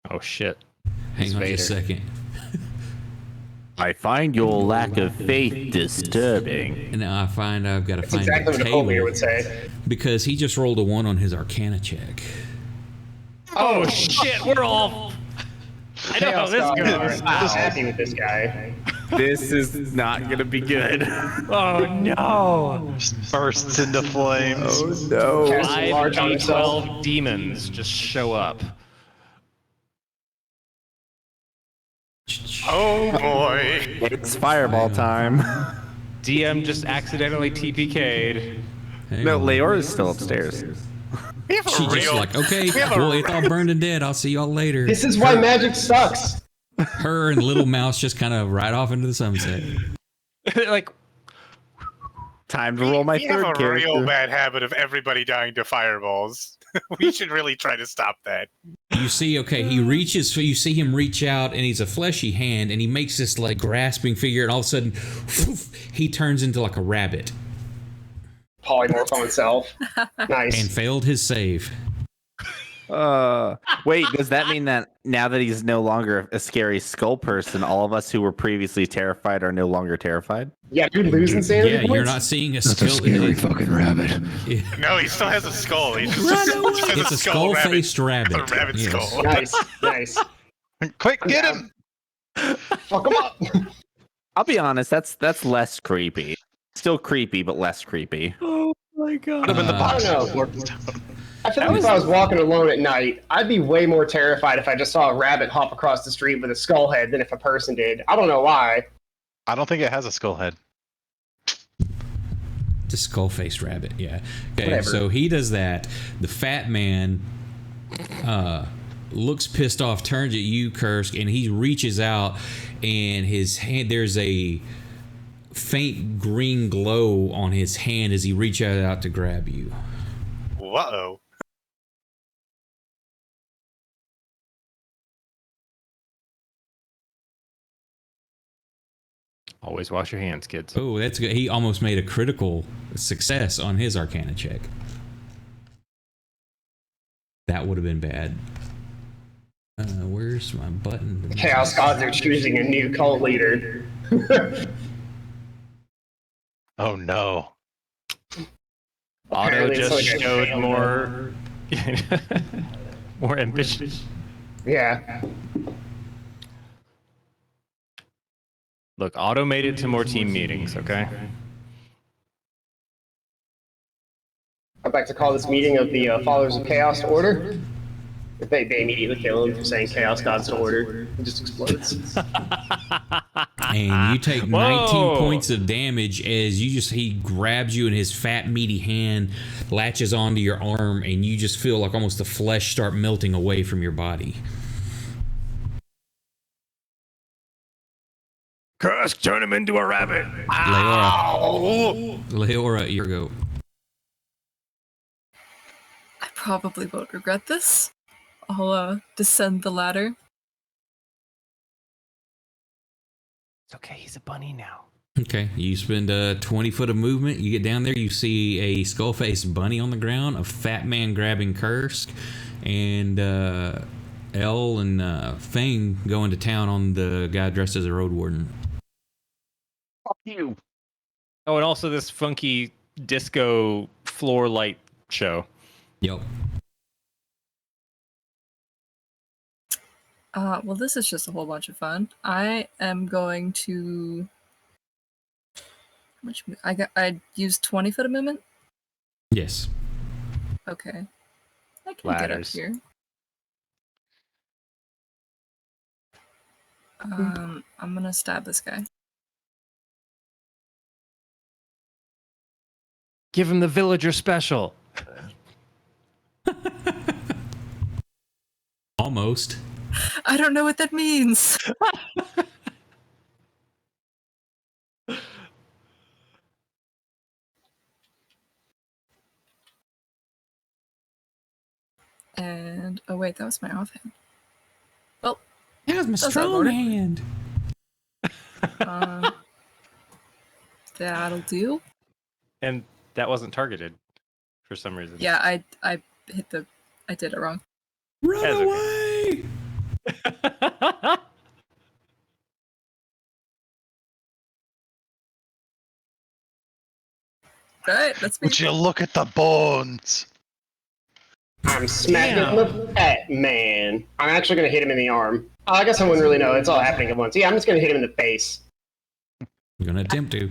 Oh shit. Hang on just a second. I find your lack of faith disturbing. And now I find I've got to That's find exactly the what a table Colby would say. because he just rolled a 1 on his Arcana check. Oh shit, we're all... I know how this goes. I'm just happy with this guy. This is not gonna be good. Oh no! Bursts into flames. Oh no. Cast a large on himself. 5d12 demons just show up. Oh boy. It's fireball time. DM just accidentally TPK'd. Hang No, on. Leora's still upstairs. We have a She just real. like, okay, we have a well, it's all burned and dead. I'll see y'all later. This is why magic sucks. Her and Little Mouse just kind of ride off into the sunset. Like, Time to roll my we third have a character. real bad habit of everybody dying to fireballs. We should really try to stop that. You see, okay, he reaches, you see him reach out, and he's a fleshy hand, and he makes this like grasping figure, and all of a sudden, he turns into like a rabbit Polymorph on himself. Nice. and failed his save. Wait, does that mean that now that he's no longer a scary skull person, all of us who were previously terrified are no longer terrified? Yeah, you're losing sanity Yeah, points? you're not seeing a That's a skill. scary fucking rabbit. No, he still has a skull. He just has It's a skull-faced rabbit. A rabbit Yes. skull. Nice, nice. Quick, get him! Fuck him up. I'll be honest, that's less creepy. Still creepy, but less creepy. Oh my god. Put him in the I box. don't know. I feel like if I was walking alone at night, I'd be way more terrified if I just saw a rabbit hop across the street with a skull head than if a person did. I don't know why. I don't think it has a skull head. It's a skull-faced rabbit, yeah. Okay, Whatever. so he does that. The fat man looks pissed off, turns at you, Kursk, and he reaches out, and his hand, there's a faint green glow on his hand as he reaches out to grab you. Whoa. always wash your hands, kids. Oh, that's good. He almost made a critical success on his Arcana check. That would have been bad. Where's my button? Chaos gods are choosing a new cult leader. Oh no. Otto Apparently it's just like a showed fail more more ambition. Yeah. Look, Otto made it to more team meetings, okay? I'd like to call this meeting of the followers of Chaos to order. They immediately kill him for saying Chaos gods to order. He just explodes. And you take 19 Whoa. points of damage as he grabs you and his fat meaty hand latches onto your arm, and you just feel like almost the flesh start melting away from your body. Kursk, turn him into a rabbit. Leora, your go. I probably won't regret this. I'll descend the ladder. It's okay, he's a bunny now. Okay, you spend 20 foot of movement. You get down there, you see a skull-faced bunny on the ground, a fat man grabbing Kursk, and Elle and Fang going to town on the guy dressed as a road warden. Fuck you. Oh, and also this funky disco floor light show. Yep. Well, this is just a whole bunch of fun. I am going to. How much? I used 20 foot of movement. Yes. Okay. I can Ladders. get up here. I'm gonna stab this guy. Give him the villager special. Almost. I don't know what that means. And oh wait, that was my offhand. Well, that was my that's strong order. hand. That'll do. And that wasn't targeted for some reason. Yeah, I did it wrong. Run That's away! Alright, that's me. Would you look at the bones? I'm smacking the fat man. I'm actually going to hit him in the arm. I guess I wouldn't really know. It's all happening at once. Yeah, I'm just going to hit him in the face. I'm gonna attempt to.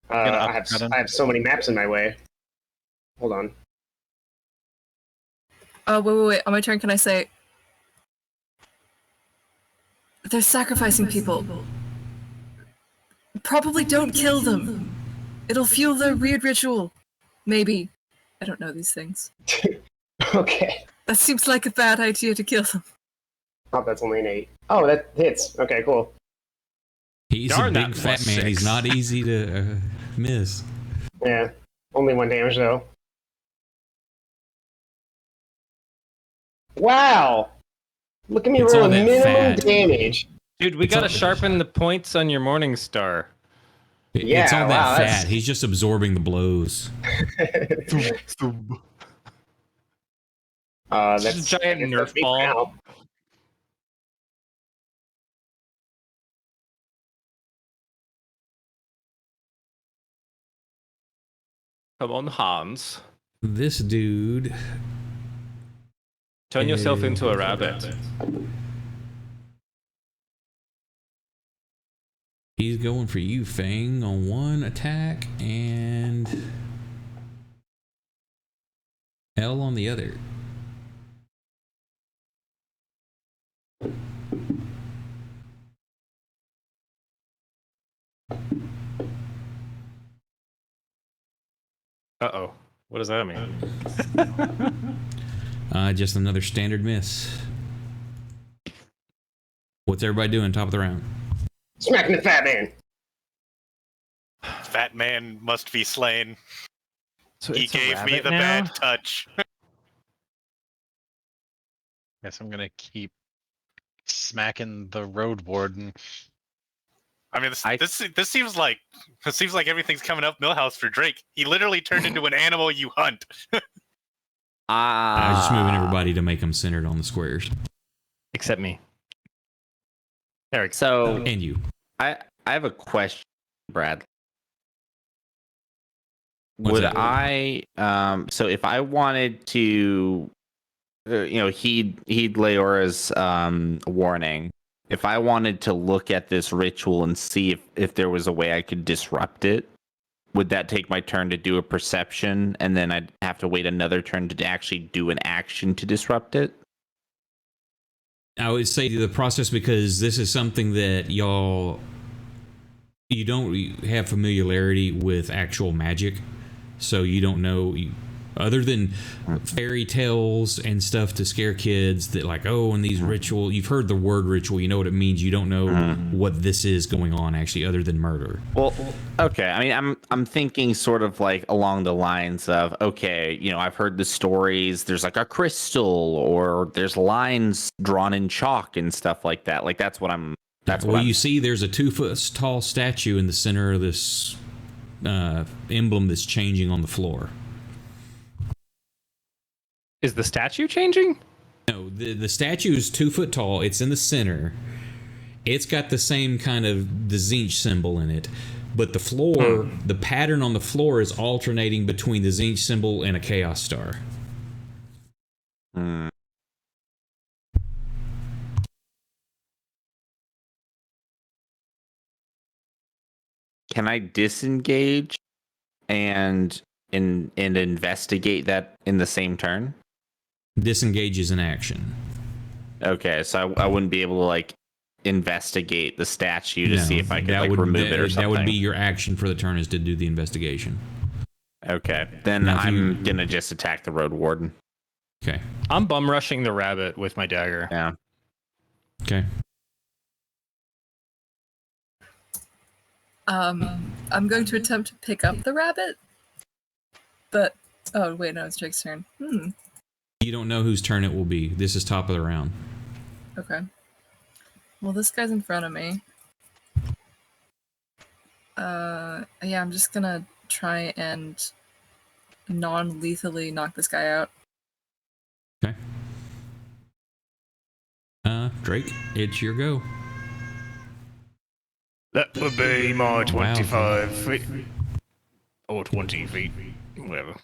I have so many maps in my way. Hold on. Wait. On my turn, can I say... They're sacrificing people. Probably don't kill them. It'll fuel their weird ritual. Maybe. I don't know these things. Okay. That seems like a bad idea to kill them. Oh, that's only an 8. Oh, that hits. Okay, cool. He's Darn a big that fat plus man. 6. He's not easy to miss. Yeah. Only 1 damage, though. Wow! Look at me It's all rolling that minimum fat. damage. Dude, we gotta sharpen the points on your Morning Star. Yeah, it's all that wow, fat. that's- He's just absorbing the blows. That's Just a giant that's Nerf me ball. now. Come on, Hans. This dude. Turn yourself into a rabbit. He's going for you, Fang, on 1 attack, and L on the other. Uh-oh. What does that mean? Just another standard miss. What's everybody doing top of the round? Smacking the fat man. Fat man must be slain. So He it's a gave me rabbit the now? bad touch. Guess I'm gonna keep smacking the road warden. I mean, this seems like everything's coming up Millhouse for Drake. He literally turned into an animal you hunt. I was just moving everybody to make them centered on the squares. Except me. There we go. So And you. I have a question, Brad. What's Would that? I so if I wanted to heed Leora's warning, if I wanted to look at this ritual and see if there was a way I could disrupt it, would that take my turn to do a perception and then I'd have to wait another turn to actually do an action to disrupt it? I would say the process, because this is something that you don't have familiarity with actual magic, so you don't know, other than fairy tales and stuff to scare kids that like, oh, and these ritual, you've heard the word ritual, you know what it means, you don't know what this is going on actually other than murder. Well, okay. I mean, I'm thinking sort of like along the lines of, okay, I've heard the stories. There's like a crystal, or there's lines drawn in chalk and stuff like that. Like that's what I'm. That's what you see. There's a 2-foot tall statue in the center of this emblem that's changing on the floor. Is the statue changing? No, the statue is 2 foot tall. It's in the center. It's got the same kind of the Zinch symbol in it, but the floor, the pattern on the floor is alternating between the Zinch symbol and a Chaos Star. Hmm. Can I disengage and investigate that in the same turn? Disengage is an action. Okay, so I wouldn't be able to like investigate the statue to see if I could like remove it or something. That would be your action for the turn, is to do the investigation. Okay, then I'm gonna just attack the road warden. Okay. I'm bum rushing the rabbit with my dagger. Yeah. Okay. I'm going to attempt to pick up the rabbit, but oh wait, no, it's Drake's turn. You don't know whose turn it will be. This is top of the round. Okay. Well, this guy's in front of me. Yeah, I'm just gonna try and non-lethally knock this guy out. Okay. Drake, it's your go. That would be my 25 Wow. feet. Or 20 feet. Whatever.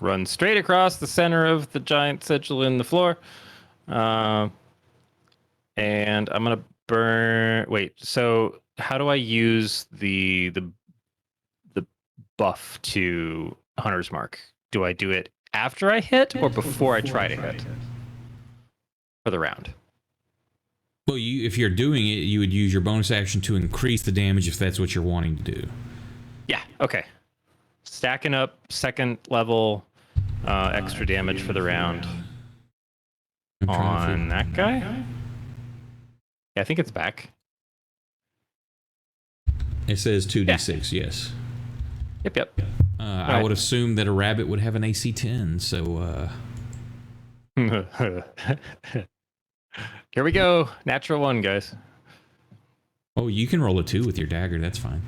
Run straight across the center of the giant sigil in the floor. And I'm going to burn... Wait, so how do I use the buff to Hunter's Mark? Do I do it after I hit or before I try to hit? For the round. Well, if you're doing it, you would use your bonus action to increase the damage if that's what you're wanting to do. Yeah, okay. Stacking up second level extra damage for the round on that guy. Yeah, I think it's back. It says 2d6, yes. Yep. I would assume that a rabbit would have an AC 10, so... Here we go. Natural 1, guys. Oh, you can roll a 2 with your dagger. That's fine.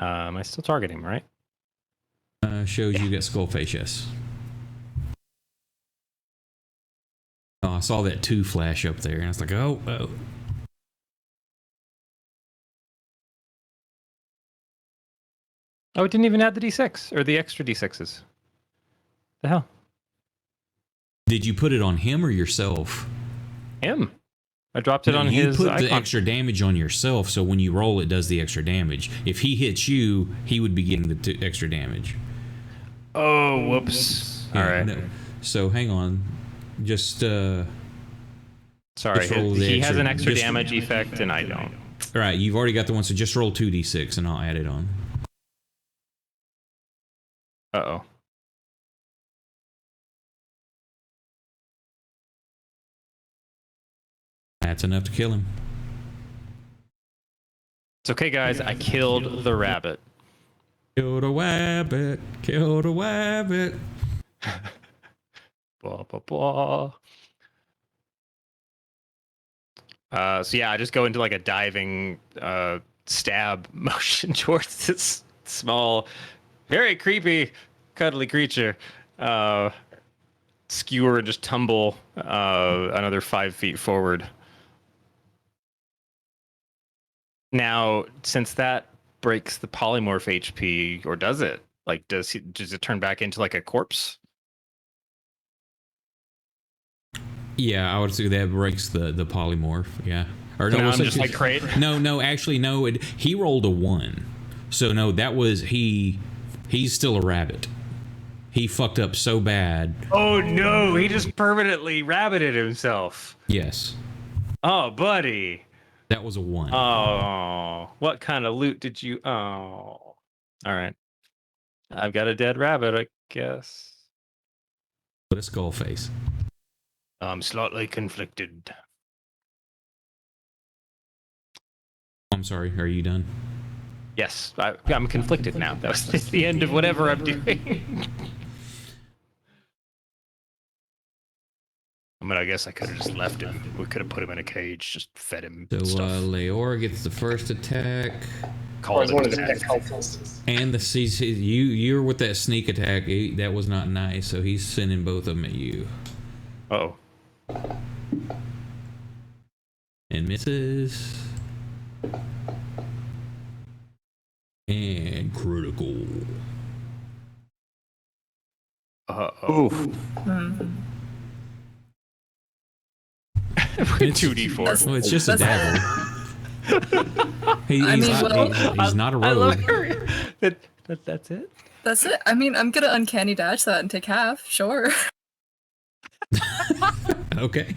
Am I still targeting him, right? Shows you got skull face, yes. Oh, I saw that 2 flash up there, and I was like, oh. Oh, it didn't even add the d6 or the extra d6s. The hell? Did you put it on him or yourself? Him. I dropped it on you his put icon. the extra damage on yourself, so when you roll, it does the extra damage. If he hits you, he would be getting the extra damage. Oh, whoops. Yeah, All right. No. So hang on. Just Sorry, just roll the he has an extra just- damage effect, and I don't. All right, you've already got the one, so just roll 2d6, and I'll add it on. Uh-oh. That's enough to kill him. It's okay, guys. I killed the rabbit. Killed a wabbit. Killed a wabbit. Blah, blah, blah. So yeah, I just go into like a diving stab motion towards this small, very creepy, cuddly creature. Skewer and just tumble another 5 feet forward. Now, since that breaks the polymorph HP, or does it? Like, does it turn back into like a corpse? Yeah, I would say that breaks the polymorph. Yeah. Or So now was I'm it- just like crate. No. Actually, no. He rolled a 1, so no. That was he's still a rabbit. He fucked up so bad. Oh no, he just permanently rabbited himself. Yes, Oh, buddy. that was a 1. Oh, what kind of loot did you? Oh, all right. I've got a dead rabbit, I guess. But a skull face. I'm slightly conflicted. I'm sorry. Are you done? Yes, I'm conflicted now. That was just the end of whatever I'm doing. I mean, I guess I could have just left him. We could have put him in a cage, just fed him So stuff. Leora gets the first attack. call it one a of the disadvantage. cultists. And you're with that sneak attack. That was not nice. So he's sending both of them at you. Oh. And misses. And critical. Uh-oh. It's 2d4. Well, it's just a dagger. He's not a rogue. That's it? That's it. I mean, I'm gonna uncanny dash that and take half. Sure. Okay.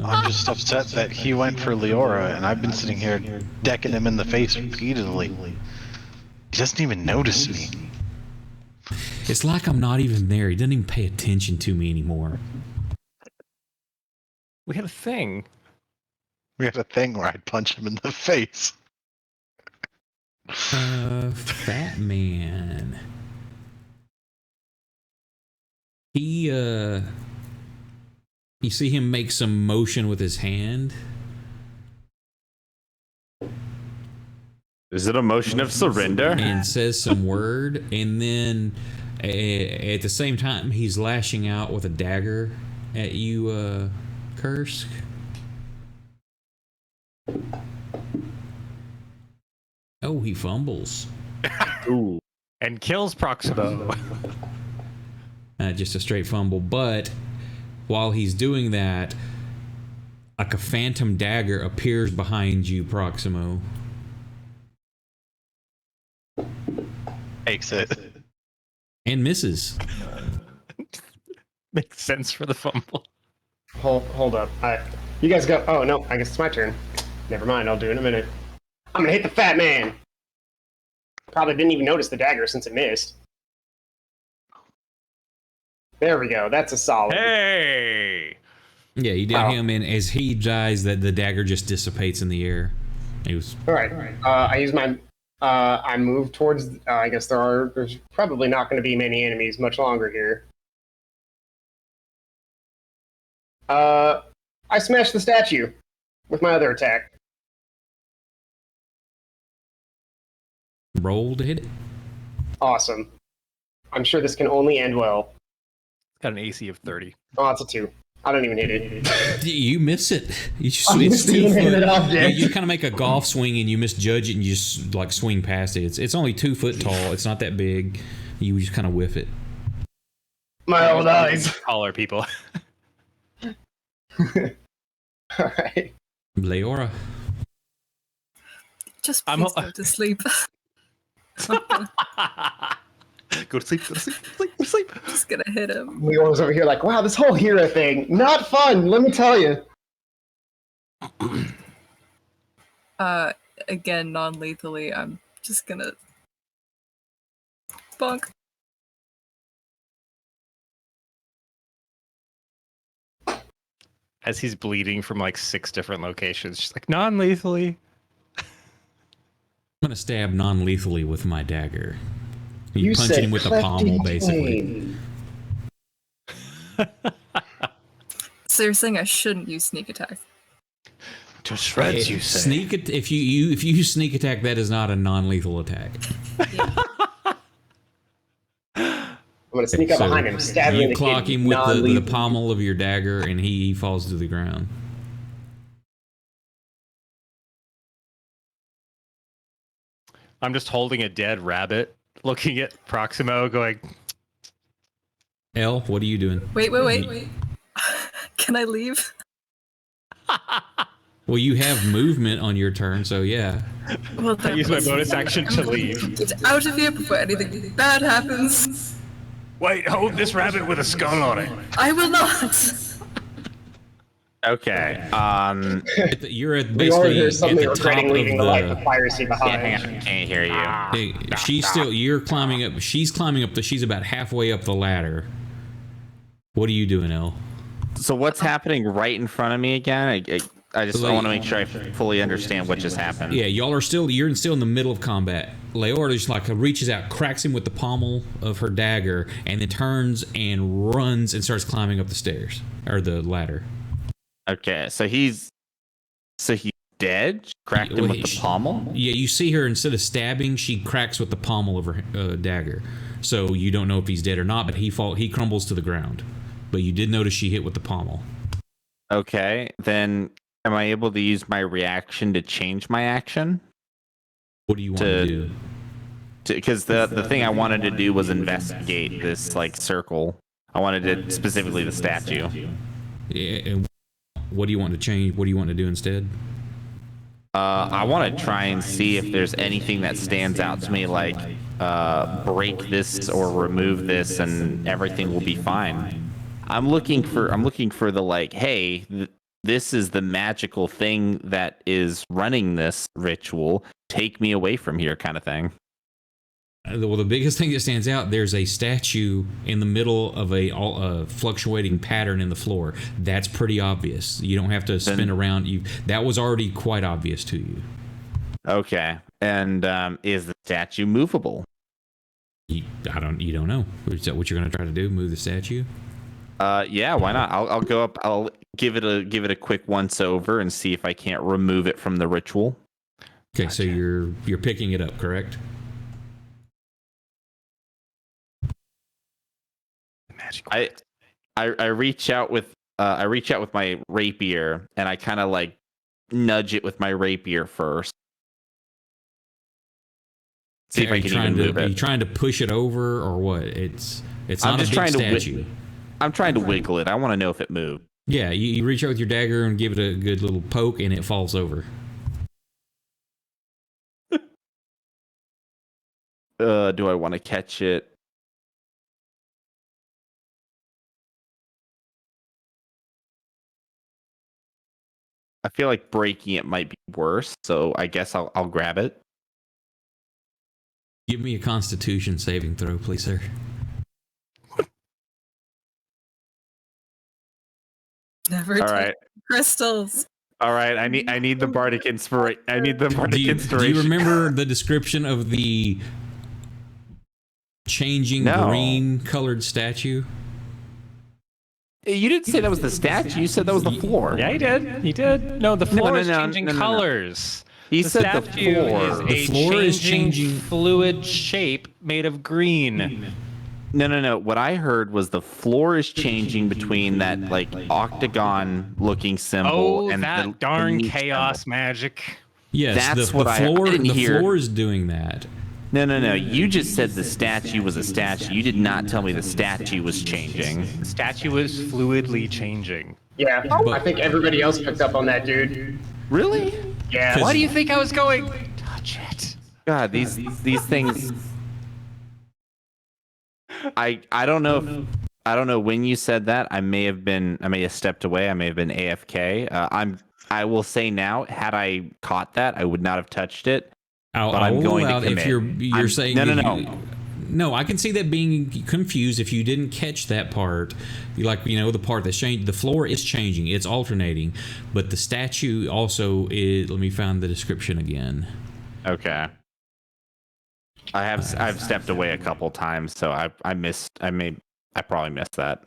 I'm just upset that he went for Leora, and I've been sitting here decking him in the face repeatedly. He doesn't even notice me. It's like I'm not even there. He doesn't even pay attention to me anymore. We had a thing. We had a thing where I'd punch him in the face. Fat man. He, you see him make some motion with his hand. Is it a motion of surrender? And says some word, and then at the same time he's lashing out with a dagger at you, Kursk. Oh, he fumbles. Ooh. And kills Proximo. Just a straight fumble, but while he's doing that, like a phantom dagger appears behind you, Proximo. Takes it. And misses. Makes sense for the fumble. Hold up. You guys go. Oh no, I guess it's my turn. Never mind. I'll do it in a minute. I'm gonna hit the fat man. Probably didn't even notice the dagger since it missed. There we go. That's a solid. Hey! Yeah, you did him, and as he dies, that the dagger just dissipates in the air. He was All right. I use my. I move towards. I guess there's probably not going to be many enemies much longer here. I smashed the statue with my other attack. roll to hit it. Awesome. I'm sure this can only end well. It's got an AC of 30. Oh, it's a 2. I don't even hit it. You miss it. You just, I'm it's just even hitting it off, Jay. you kind of make a golf swing and you misjudge it and you just like swing past it. It's only 2 foot tall. It's not that big. You just kind of whiff it. My old eyes. Taller people. All right. Leora. Just please go to sleep. Go to sleep, go to sleep, go to sleep. I'm just gonna hit him. Leora's over here like, wow, this whole hero thing, not fun, let me tell you. Again, non-lethally, I'm just gonna bonk. As he's bleeding from like 6 different locations, she's like, non-lethally. I'm gonna stab non-lethally with my dagger. You punching him with the pommel, basically. So you're saying I shouldn't use sneak attack? To shreds, you say. Sneak if you use sneak attack, that is not a non-lethal attack. Yeah. I'm gonna sneak up behind him, stab him. You clock him with the pommel of your dagger, and he falls to the ground. I'm just holding a dead rabbit, looking at Proximo, going, Elle, what are you doing? Wait. Can I leave? Well, you have movement on your turn, so yeah. Well, I use my bonus action to leave. Get out of here before anything bad happens. Wait, hold this rabbit with a skull on it. I will not. Okay. You're at basically at the top of the piracy behind. Yeah, hang on. I can't hear you. She's still. You're climbing up. She's climbing up. She's about halfway up the ladder. What are you doing, Elle? So what's happening right in front of me again? I just want to make sure I fully understand what just happened. Yeah, you're still in the middle of combat. Leora just like reaches out, cracks him with the pommel of her dagger, and then turns and runs and starts climbing up the stairs or the ladder. Okay, so he dead? She cracked him with the pommel? Yeah, you see her, instead of stabbing, she cracks with the pommel of her dagger. So you don't know if he's dead or not, but he crumbles to the ground. But you did notice she hit with the pommel. Okay, then am I able to use my reaction to change my action? What do you want to do? Because the thing I wanted to do was investigate this like circle. I wanted to specifically the statue. Yeah, and what do you want to change? What do you want to do instead? I want to try and see if there's anything that stands out to me, like break this or remove this, and everything will be fine. I'm looking for the like, hey, this is the magical thing that is running this ritual. Take me away from here, kind of thing. Well, the biggest thing that stands out, there's a statue in the middle of a fluctuating pattern in the floor. That's pretty obvious. You don't have to spin around. That was already quite obvious to you. Okay. And is the statue movable? You don't know. Is that what you're going to try to do? Move the statue? Yeah, why not? I'll go up. I'll give it a quick once over and see if I can't remove it from the ritual. Okay, so you're picking it up, correct? I reach out with my rapier, and I kind of like nudge it with my rapier first. See if I can even move it. Are you trying to push it over or what? It's not a big statue. I'm trying to wiggle it. I want to know if it moved. Yeah, you reach out with your dagger and give it a good little poke, and it falls over. Do I want to catch it? I feel like breaking it might be worse, so I guess I'll grab it. Give me a Constitution saving throw, please, sir. Never All take right. crystals. All right, I need the bardic inspiration. I need the bardic inspiration. Do you remember the description of the changing green colored statue? You didn't say that was the statue. You said that was the floor. Yeah, he did. He did. No, the floor is changing colors. He said the floor. The floor is changing fluid shape made of green. No. What I heard was the floor is changing between that like octagon-looking symbol and that the darn the chaos symbol. magic. Yes, that's the floor is doing that. No. You just said the statue was a statue. You did not tell me the statue was changing. The statue was fluidly changing. Yeah, I think everybody else picked up on that, dude. Really? Yeah. Why do you think I was going? Touch it. God, these things. I don't know when you said that. I may have stepped away. I may have been AFK. I will say now, had I caught that, I would not have touched it. I'm going to commit. If you're saying no. No, I can see that being confused if you didn't catch that part. The part that's changed. The floor is changing. It's alternating. But the statue also is... Let me find the description again. Okay. I've stepped away a couple times, so I probably missed that.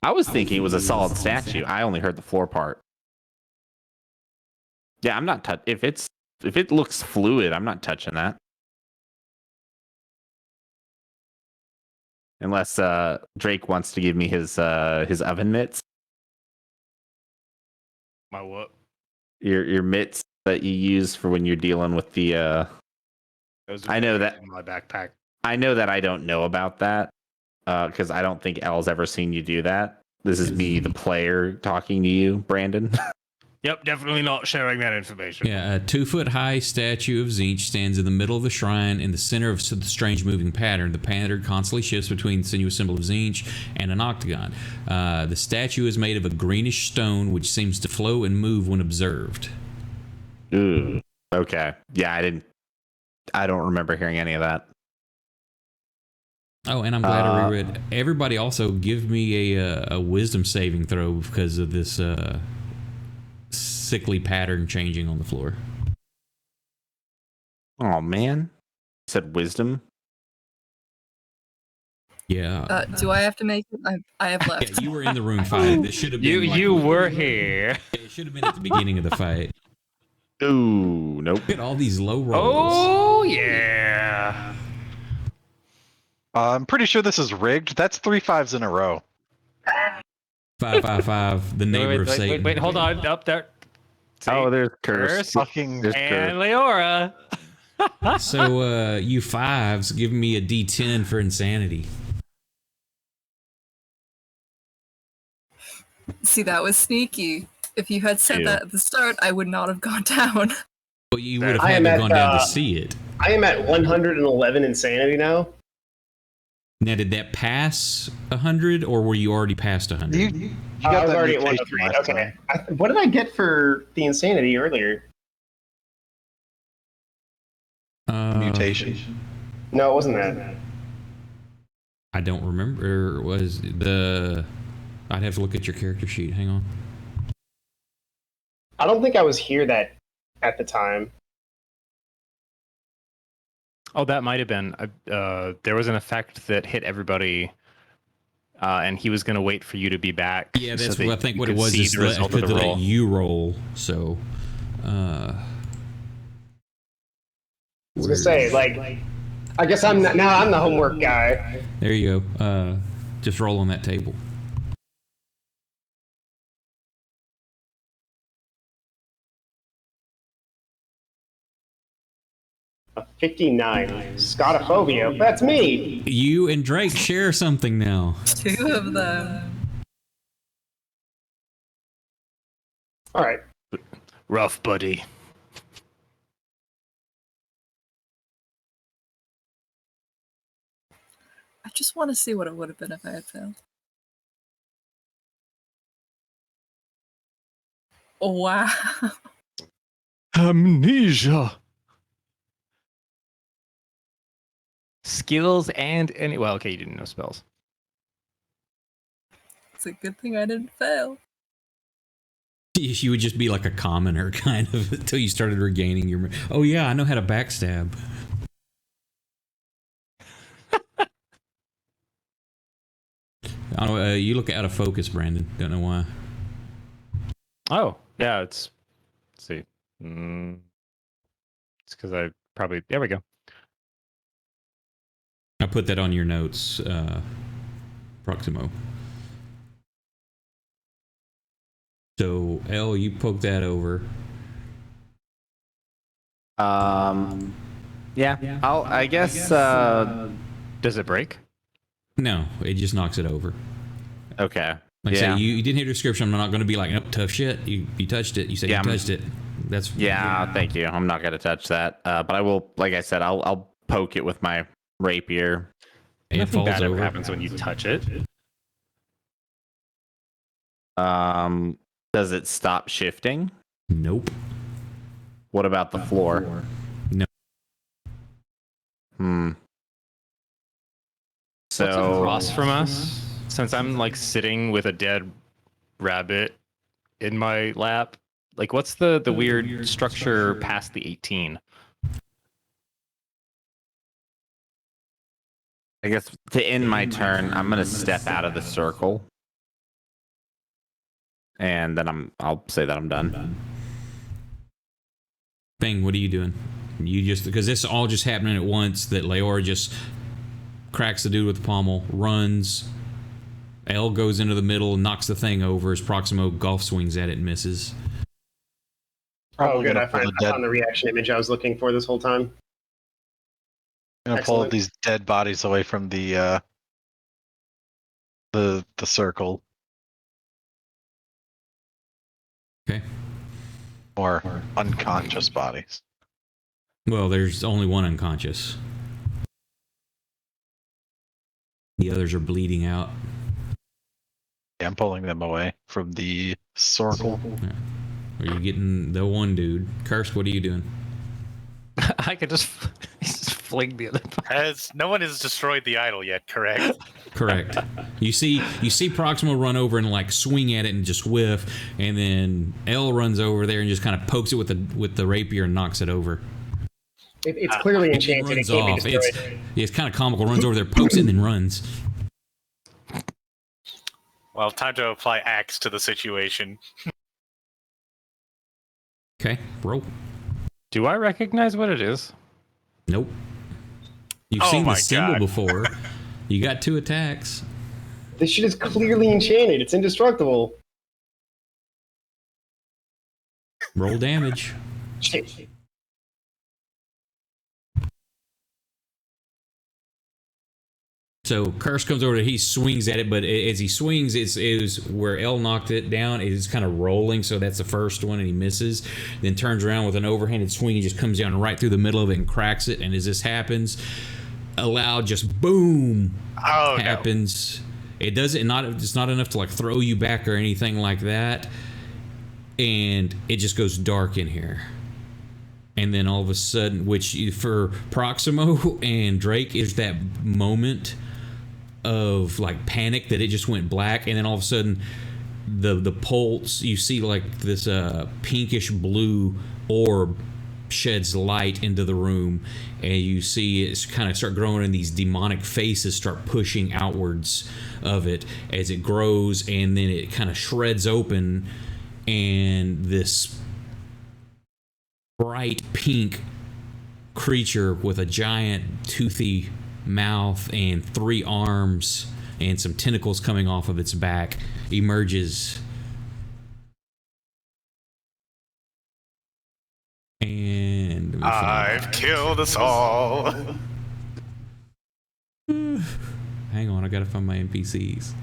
I was thinking it was a solid statue. I only heard the floor part. Yeah, I'm not if it looks fluid, I'm not touching that. Unless Drake wants to give me his oven mitts. My what? Your mitts that you use for when you're dealing with the I know that in my backpack. I know that I don't know about that because I don't think Elle's ever seen you do that. This is me, the player, talking to you, Brandon. Yep, definitely not sharing that information. Yeah, a 2-foot-high statue of Tzeentch stands in the middle of the shrine in the center of the strange moving pattern. The pattern constantly shifts between the sinuous symbol of Tzeentch and an octagon. The statue is made of a greenish stone which seems to flow and move when observed. Ooh. Okay. Yeah, I don't remember hearing any of that. Oh, and I'm glad I reread. Everybody also give me a wisdom saving throw because of this sickly pattern changing on the floor. Oh man. You said wisdom? Yeah. Do I have to make it? I have left. Yeah, you were in the room fighting. This should have been. You were here. It should have been at the beginning of the fight. Ooh, nope. Look at all these low rolls. Oh yeah. I'm pretty sure this is rigged. That's 3 5s in a row. 555, the neighbor of Satan. Wait, hold on. Up there. Oh, there's Curse. Fucking There's And Curse. Leora. So, you fives, give me a D10 for insanity. See, that was sneaky. If you had said that at the start, I would not have gone down. Well, you would have I had am to at, have gone down to see it. I am at 111 insanity now. Now, did that pass 100, or were you already past 100? You I got was that already at mutation 103. last Okay. time. What did I get for the insanity earlier? Mutation. No, it wasn't that. I don't remember. Was the... I'd have to look at your character sheet. Hang on. I don't think I was here that at the time. Oh, that might have been. There was an effect that hit everybody, and he was going to wait for you to be back. Yeah, that's so what I think you what it could was. see Is the result of to the let roll. you roll. So, I was gonna say, like, I guess I'm the homework guy. there you go. Just roll on that table. 59. Scotophobia. That's me. You and Drake share something now. 2 of them. All right. Rough, buddy. I just want to see what it would have been if I had failed. Oh, wow. Amnesia. Skills and any. Well, okay, you didn't know spells. It's a good thing I didn't fail. You would just be like a commoner, kind of, until you started regaining your... Oh, yeah, I know how to backstab. I don't know, you look out of focus, Brandon. Don't know why. Oh, yeah, it's. Let's see. It's because I probably. There we go. I put that on your notes, Proximo. So, L, you poke that over. Yeah. I guess. Does it break? No, it just knocks it over. Okay. Like I Yeah. say, you didn't hit a description. I'm not going to be like, nope, tough shit. You touched it. You said Yeah, you touched it. That's Yeah. Thank you. I'm not gonna touch that. But I will. Like I said, I'll poke it with my rapier. It Nothing falls bad ever over. happens when you touch it. Does it stop shifting? Nope. What about the floor? No. So What's across from us? Since I'm like sitting with a dead rabbit in my lap, like what's the weird structure past the 18? I guess to end my turn, I'm gonna step out of the circle, and then I'll say that I'm done. Bang, what are you doing? You just, because this all just happening at once, that Leora just cracks the dude with the pommel, runs. L goes into the middle, knocks the thing over as Proximo golf swings at it and misses. Oh, good. gonna I pull found, the I found the reaction image I was looking for this whole time. I'm gonna pull Excellent. these dead bodies away from the circle. Okay. Or unconscious bodies. Well, there's only one unconscious. The others are bleeding out. Yeah, I'm pulling them away from the circle. Are you getting the one dude? Cursed, what are you doing? I could just fling the other. No one has destroyed the idol yet, correct? Correct. You see Proximo run over and like swing at it and just whiff, and then L runs over there and just kind of pokes it with the rapier and knocks it over. It's clearly It enchanted. It runs can't off. be destroyed. It's kind of comical. Runs over there, pokes it, and then runs. Well, time to apply axe to the situation. Okay, roll. Do I recognize what it is? Nope. You've Oh seen the my symbol God. before. You got 2 attacks. This shit is clearly enchanted. It's indestructible. Roll damage. Shit. So Curse comes over, he swings at it, but as he swings, it's where L knocked it down. It's kind of rolling, so that's the first one, and he misses. Then turns around with an overhanded swing. He just comes down right through the middle of it and cracks it. And as this happens, a loud just boom happens. No. It doesn't. It's not enough to like throw you back or anything like that. And it just goes dark in here. And then all of a sudden, which for Proximo and Drake is that moment of like panic that it just went black, and then all of a sudden the pulse, you see like this pinkish blue orb sheds light into the room, and you see it kind of start growing, and these demonic faces start pushing outwards of it as it grows, and then it kind of shreds open, and this bright pink creature with a giant toothy mouth and 3 arms and some tentacles coming off of its back emerges. And I've killed us all. Hang on, I gotta find my NPCs.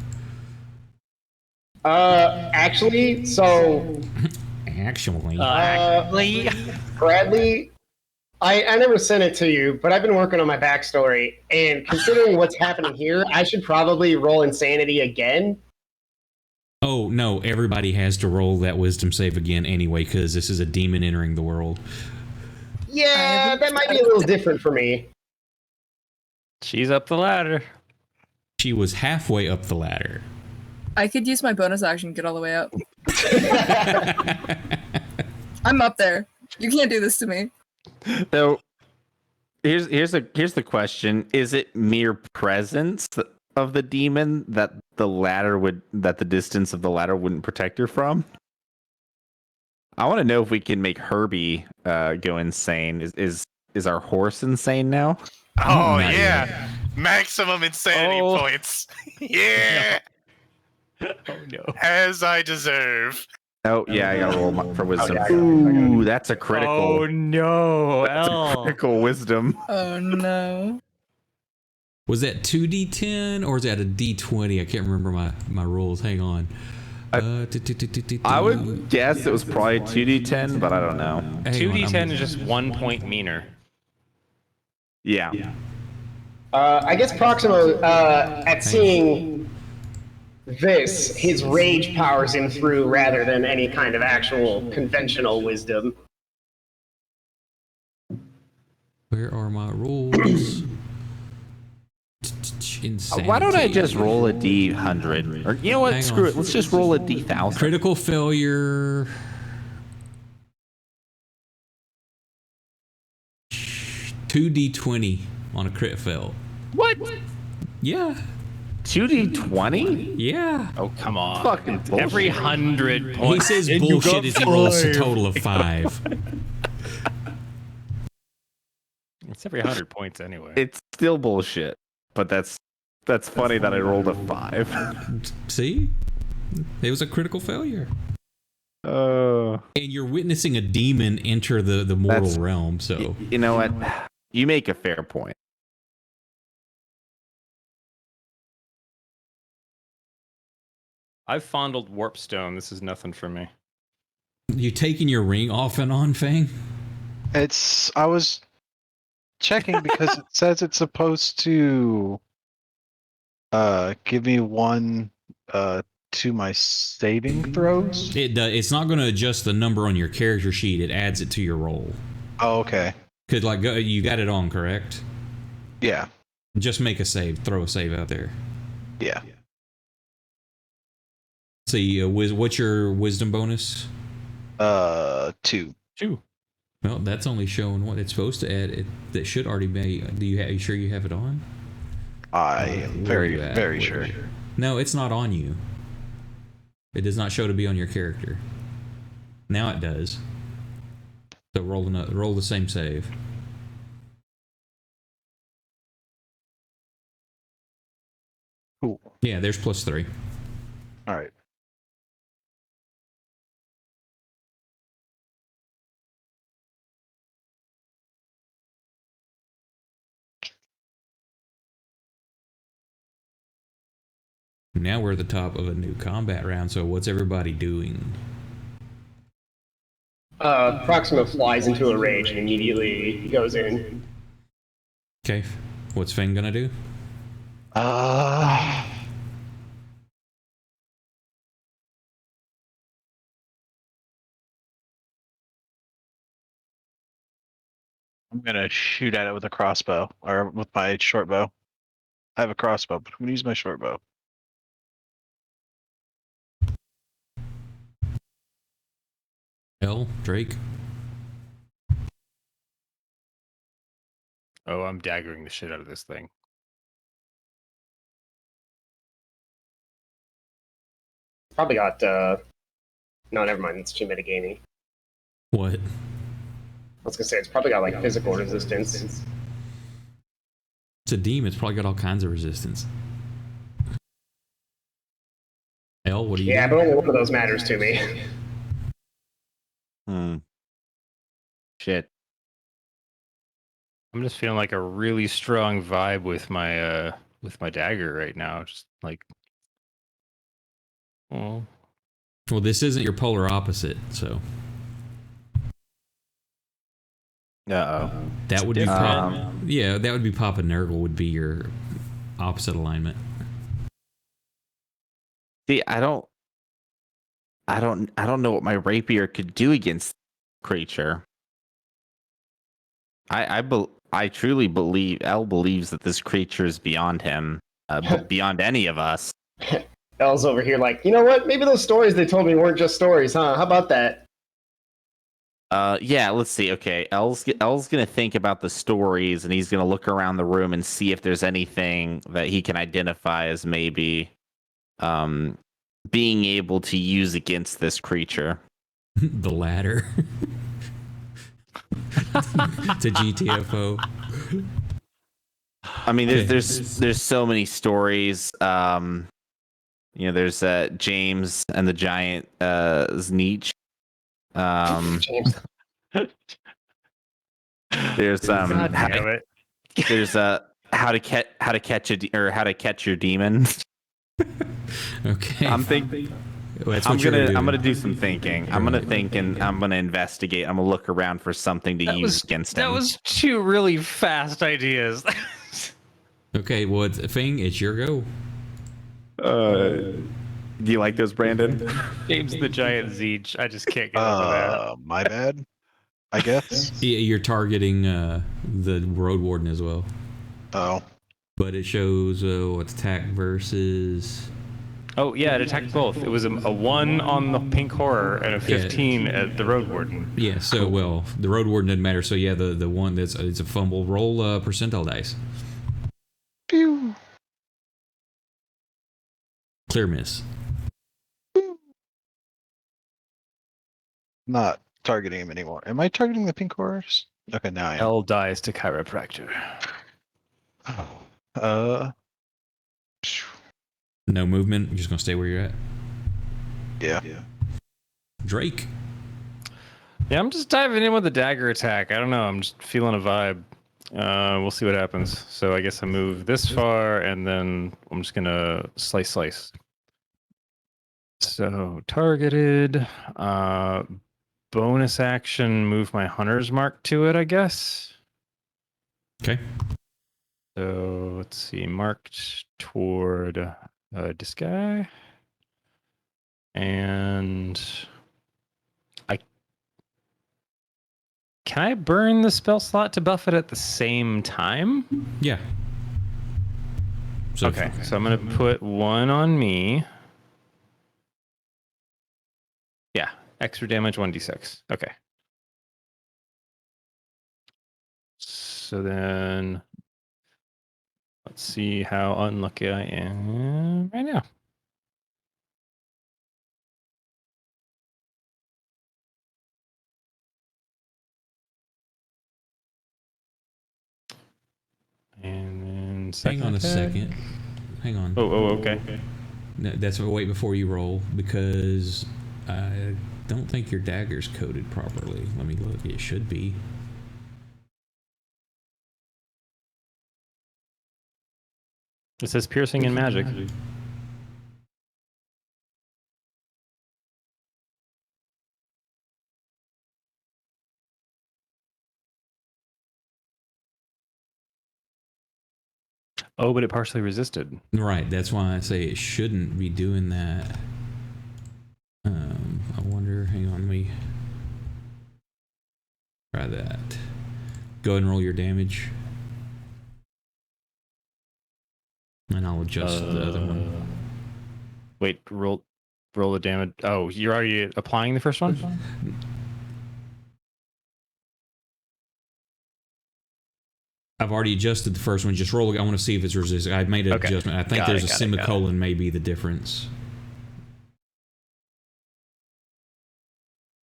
Actually, so Bradley, I never sent it to you, but I've been working on my backstory, and considering what's happening here, I should probably roll insanity again. Oh, no, everybody has to roll that wisdom save again anyway, because this is a demon entering the world. Yeah, that might be a little different for me. She's up the ladder. She was halfway up the ladder. I could use my bonus action to get all the way up. I'm up there. You can't do this to me. So here's the question: is it mere presence of the demon that the distance of the ladder wouldn't protect her from? I want to know if we can make Herbie go insane. Is our horse insane now? Oh yeah, maximum insanity points. Yeah. Oh no. As I deserve. Oh yeah, I gotta roll for wisdom. Ooh, that's a critical. Oh no, that's a critical wisdom. Oh no. Was that 2d10 or is that a d20? I can't remember my rules. Hang on. I would guess it was probably 2d10, but I don't know. 2d10 is just 1 point meaner. Yeah. I guess Proximo, at seeing this, his rage powers him through rather than any kind of actual conventional wisdom. Where are my rules? Why don't I just roll a D100? Or you know what? Screw it. Let's just roll a D1000. Critical failure. 2d20 on a crit fail. What? Yeah. 2d20? Yeah. Oh come on. Fucking bullshit. Every 100 He points. says bullshit as he rolls a total of 5. It's every 100 points anyway. It's still bullshit, but that's funny that I rolled a 5. See? It was a critical failure. And you're witnessing a demon enter the mortal realm, so... You know what? You make a fair point. I've fondled Warpstone. This is nothing for me. You taking your ring off and on, Fang? I was checking because it says it's supposed to give me 1 to my saving throws. It's not going to adjust the number on your character sheet. It adds it to your roll. Oh, okay. Cause you got it on, correct? Yeah. Just make a save. Throw a save out there. Yeah. See, what's your wisdom bonus? 2. 2. Well, that's only showing what it's supposed to add. That should already be. Are you sure you have it on? I am very sure. No, it's not on you. It does not show to be on your character. Now it does. So roll the same save. Cool. Yeah, there's +3. All right. Now we're at the top of a new combat round. So what's everybody doing? Proxima flies into a rage and immediately goes in. Okay, what's Fang gonna do? I'm gonna shoot at it with a crossbow or with my short bow. I have a crossbow, but I'm gonna use my short bow. Drake. Oh, I'm daggering the shit out of this thing. Probably got, no, never mind, it's too metagamey. What? I was gonna say, it's probably got, like, physical resistance. It's a demon. It's probably got all kinds of resistance. What do you Yeah, do? but only one of those matters to me. Shit. I'm just feeling like a really strong vibe with my dagger right now. Just like, oh, Well, this isn't your polar opposite, so Uh-oh. that would be different. yeah, that would be Papa Nurgle would be your opposite alignment. See, I don't know what my rapier could do against creature. I truly believe L believes that this creature is beyond him, beyond any of us. Elle's over here like, you know what? Maybe those stories they told me weren't just stories, huh? How about that? Yeah, let's see. Okay, L's gonna think about the stories, and he's gonna look around the room and see if there's anything that he can identify as maybe, being able to use against this creature. The ladder. To GTFO. I mean, there's so many stories. There's James and the giant Zneach. James. There's God damn it. there's how to catch your demon. Okay. I'm thinking. Well, that's I'm what you're gonna do some thinking. I'm gonna think and I'm gonna investigate. I'm gonna look around for something to use against him. That was two really fast ideas. Okay, well, Fang, it's your go. Do you like those, Brandon? James the Giant Zeech. I just can't get over that. My bad. I guess. Yeah, you're targeting the Road Warden as well. Oh. But it shows what's attack versus. Oh yeah, it attacked both. It was a 1 on the Pink Horror and a 15 at the Road Warden. Yeah, so well, the Road Warden didn't matter. So yeah, the one that's it's a fumble. Roll percentile dice. Pew. Clear miss. Not targeting him anymore. Am I targeting the pink horrors? Okay, now I am. L dies to chiropractor. No movement. You're just gonna stay where you're at. Yeah. Drake. Yeah, I'm just diving in with a dagger attack. I don't know. I'm just feeling a vibe. We'll see what happens. So I guess I move this far, and then I'm just gonna slice. So targeted. Bonus action. Move my hunter's mark to it. I guess. Okay. So let's see. Marked toward this guy, and can I burn the spell slot to buff it at the same time? Yeah. So Okay, so I'm gonna put 1 on me. Yeah, extra damage 1d6. Okay. So then let's see how unlucky I am right now. 1 second. Hang on a second. Hang on. Oh, okay. No, that's wait before you roll, because I don't think your dagger's coded properly. Let me look. It should be. It says piercing and magic. Oh, but it partially resisted. Right, that's why I say it shouldn't be doing that. I wonder, hang on, let me try that. Go ahead and roll your damage. And I'll adjust the other one. Wait, roll the damage. Oh, you're already applying the first one? I've already adjusted the first one. Just roll. I want to see if it's resistant. I made an adjustment. I think there's a semicolon may be the difference.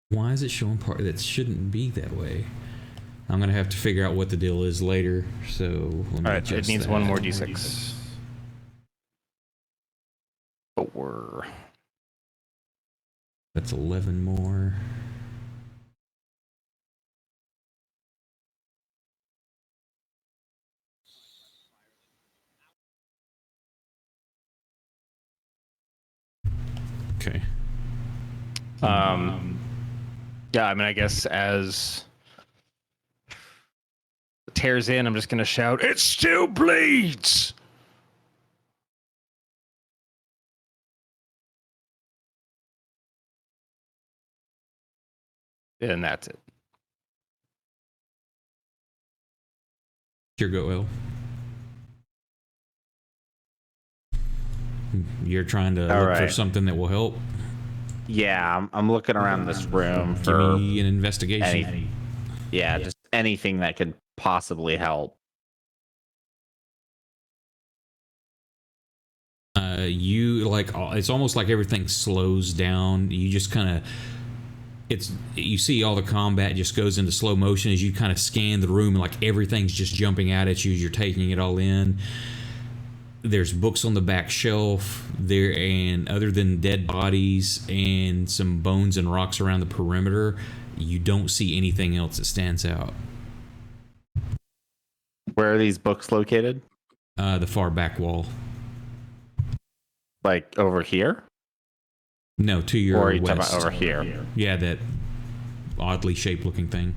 Why is it showing part that shouldn't be that way? I'm going to have to figure out what the deal is later. So let me All right, it needs that. one more d6. 4. That's 11 more. Okay. Yeah, I mean, I guess as it tears in, I'm just gonna shout, "It still bleeds!" And that's it. Your go, El. You're trying to look for something that will help. Yeah, I'm looking around this room for Give me an investigation. just anything that could possibly help. You like it's almost like everything slows down. You just kind of you see all the combat just goes into slow motion as you kind of scan the room, and like everything's just jumping out at you as you're taking it all in. There's books on the back shelf there, and other than dead bodies and some bones and rocks around the perimeter, you don't see anything else that stands out. Where are these books located? The far back wall. Like over here? No, to your or are you west. talking about over here? Yeah, that oddly shaped looking thing.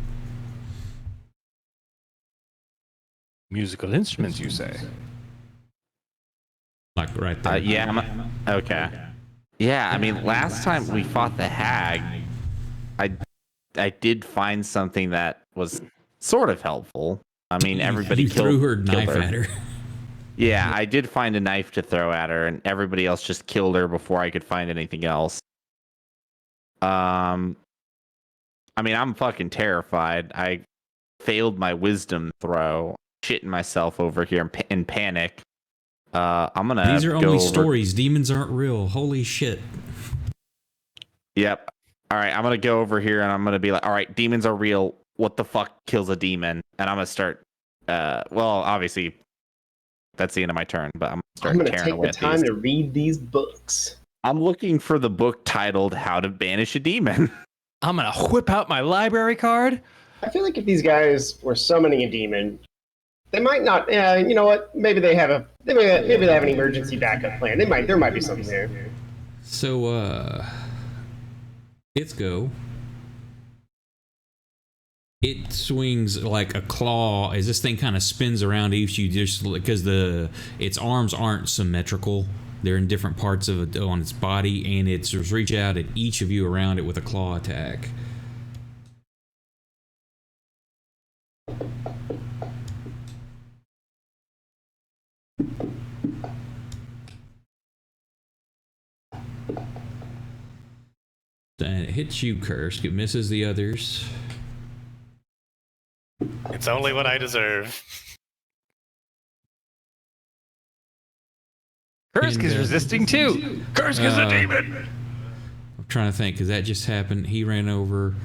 Musical instruments, you say? Like right there. Yeah. Okay. Yeah, I mean, last time we fought the hag, I did find something that was sort of helpful. I mean, everybody you threw her knife her. at her. Yeah, I did find a knife to throw at her, and everybody else just killed her before I could find anything else. I mean, I'm fucking terrified. I failed my wisdom throw, shitting myself over here in panic. I'm gonna. These are only stories. Demons aren't real. Holy shit. Yep. All right, I'm gonna go over here and I'm gonna be like, all right, demons are real. What the fuck kills a demon? And I'm gonna start. Well, obviously, that's the end of my turn. But I'm gonna take the time to read these books. I'm looking for the book titled "How to Banish a Demon." I'm gonna whip out my library card. I feel like if these guys were summoning a demon, they might not. You know what? Maybe they have maybe they have an emergency backup plan. There might be something there. So, it's go. It swings like a claw as this thing kind of spins around each you, just because its arms aren't symmetrical. They're in different parts of it on its body, and it's just reach out at each of you around it with a claw attack. And it hits you, Kursk. It misses the others. It's only what I deserve. Kursk is resisting too. Kursk is a demon. I'm trying to think, because that just happened. He ran over.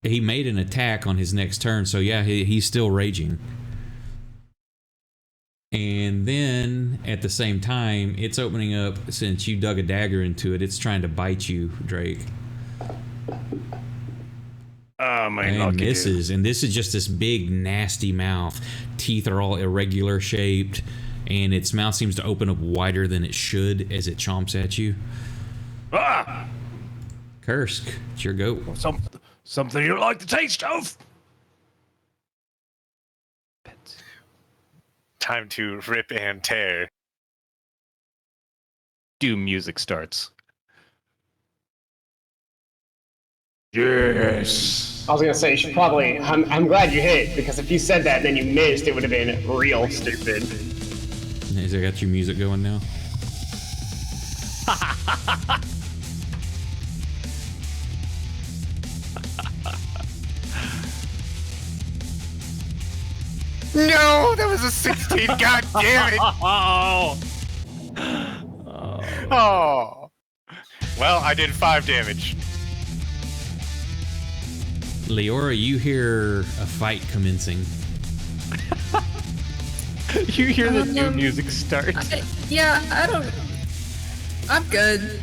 He made an attack on his next turn, so yeah, he's still raging. And then at the same time, it's opening up, since you dug a dagger into it, it's trying to bite you, Drake. Oh, my And misses. And this is just this big, nasty mouth. Teeth are all irregular shaped, and its mouth seems to open up wider than it should as it chomps at you. Ah! Kursk, it's your go. Something you like the taste of? Time to rip and tear. Doom music starts. Yes. I was gonna say you should probably. I'm glad you hit, because if you said that and then you missed, it would have been real stupid. Has it got your music going now? No, that was a 16. God damn it! Oh. Well, I did 5 damage. Leora, you hear a fight commencing. You hear the Doom music start. I'm good.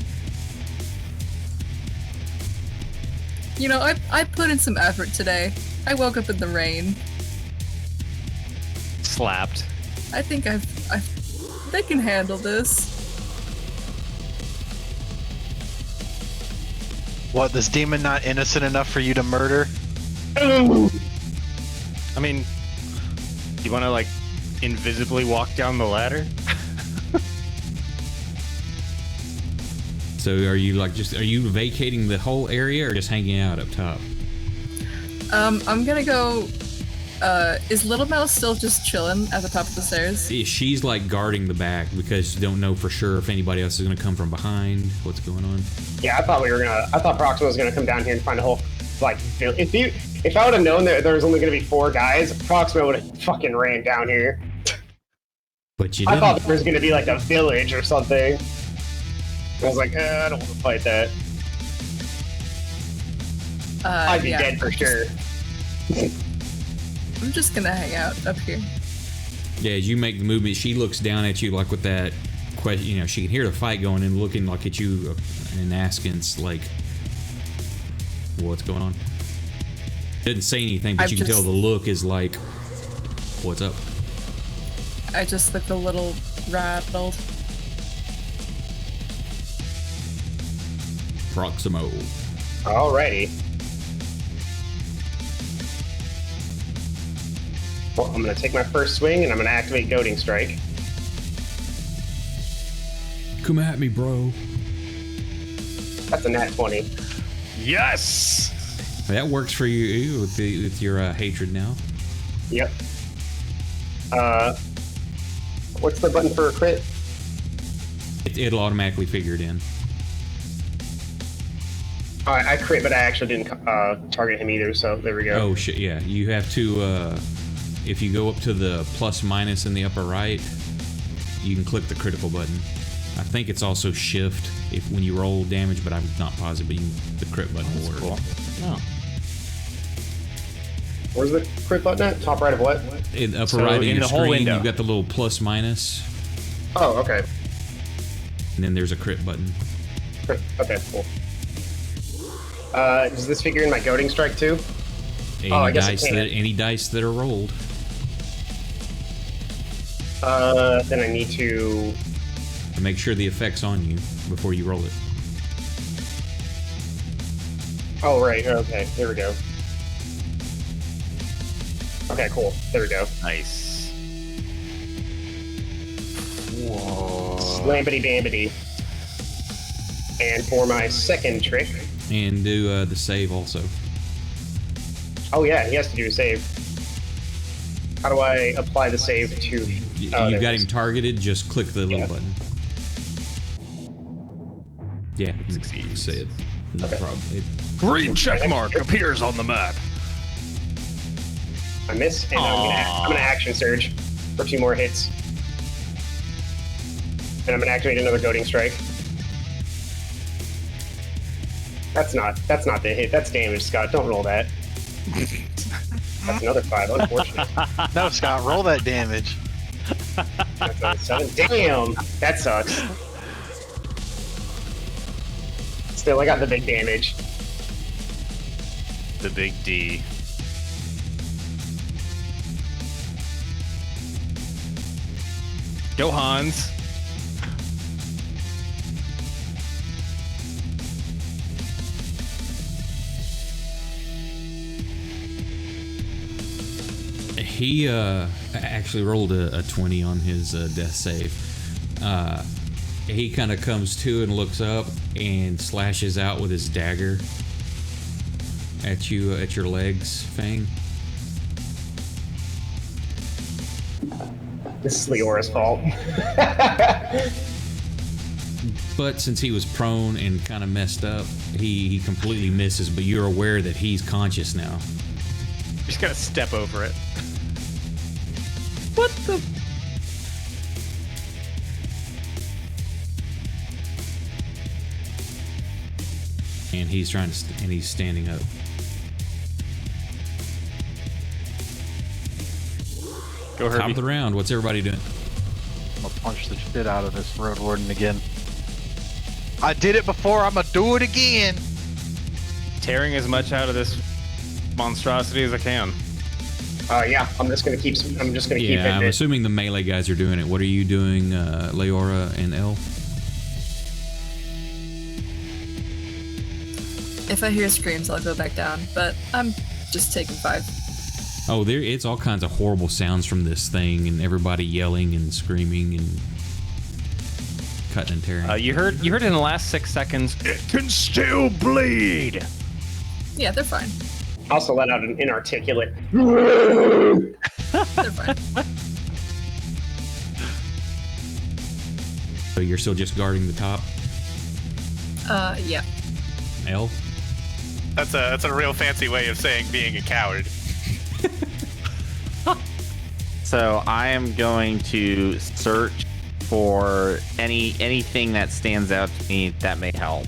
You know, I put in some effort today. I woke up in the rain. Slapped. I think they can handle this. What, this demon not innocent enough for you to murder? I mean, you want to like invisibly walk down the ladder? So are you vacating the whole area or just hanging out up top? I'm gonna go. Is Little Mouse still just chilling at the top of the stairs? She's like guarding the back because you don't know for sure if anybody else is gonna come from behind. What's going on? Yeah, I thought Proxima was gonna come down here and find a whole if I would have known that there was only gonna be 4 guys, Proxima would have fucking ran down here. But you I didn't. thought there was gonna be like a village or something. I was like, I don't want to fight that. I'd be dead for sure. I'm just gonna hang out up here. Yeah, as you make the movement, she looks down at you like with that question. You know, she can hear the fight going and looking like at you and asking like, "What's going on?" Didn't say anything, but you can tell the look is like, "What's up?" I just look a little rattled. Proximo. Alrighty. Well, I'm going to take my first swing and I'm going to activate Goading Strike. Come at me, bro. That's a nat 20. Yes! That works for you with your hatred now. Yep. What's the button for a crit? It'll automatically figure it in. Alright, I crit, but I actually didn't target him either, so there we go. Oh shit! Yeah, you have to. If you go up to the plus minus in the upper right, you can click the critical button. I think it's also shift when you roll damage, but I'm not positive. But the crit button will work. Cool. Oh. Where's the crit button at? Top right of what? In the upper right of your screen, you've got the little plus minus. Oh, okay. And then there's a crit button. Crit. Okay, cool. Does this figure in my Goading Strike too? Any dice that are rolled. Then I need to make sure the effect's on you before you roll it. Oh, right. Okay, there we go. Okay, cool. There we go. Nice. Whoa. Slampity bambity. And for my second trick. And do the save also. Oh yeah, he has to do a save. How do I apply the save to... You've got him targeted, just click the little button. Yeah, succeed. Say it. No problem. Green check mark appears on the map. I miss, and I'm gonna action surge for 2 more hits. And I'm gonna activate another Goading Strike. That's not the hit. That's damage, Scott. Don't roll that. That's another 5, unfortunate. No, Scott, roll that damage. That's a 7. Damn, that sucks. Still, I got the big damage. The big D. Go Hans. He actually rolled a 20 on his death save. He kind of comes to and looks up and slashes out with his dagger at you, at your legs, Fang. This is Leora's fault. But since he was prone and kind of messed up, he completely misses, but you're aware that he's conscious now. Just gotta step over it. What the? And he's trying to, and he's standing up. Go Herbie. Top of the round. What's everybody doing? I'm gonna punch the shit out of this road warden again. I did it before. I'm gonna do it again. Tearing as much out of this monstrosity as I can. Yeah, I'm just gonna keep keep I'm hitting it. assuming the melee guys are doing it. What are you doing, Leora and L? If I hear screams, I'll go back down, but I'm just taking 5. Oh, it's all kinds of horrible sounds from this thing, and everybody yelling and screaming and cutting and tearing. You heard in the last 6 seconds. It can still bleed. Yeah, they're fine. I also let out an inarticulate. They're fine. So you're still just guarding the top, Yeah. L? That's a real fancy way of saying being a coward. So I am going to search for anything that stands out to me that may help.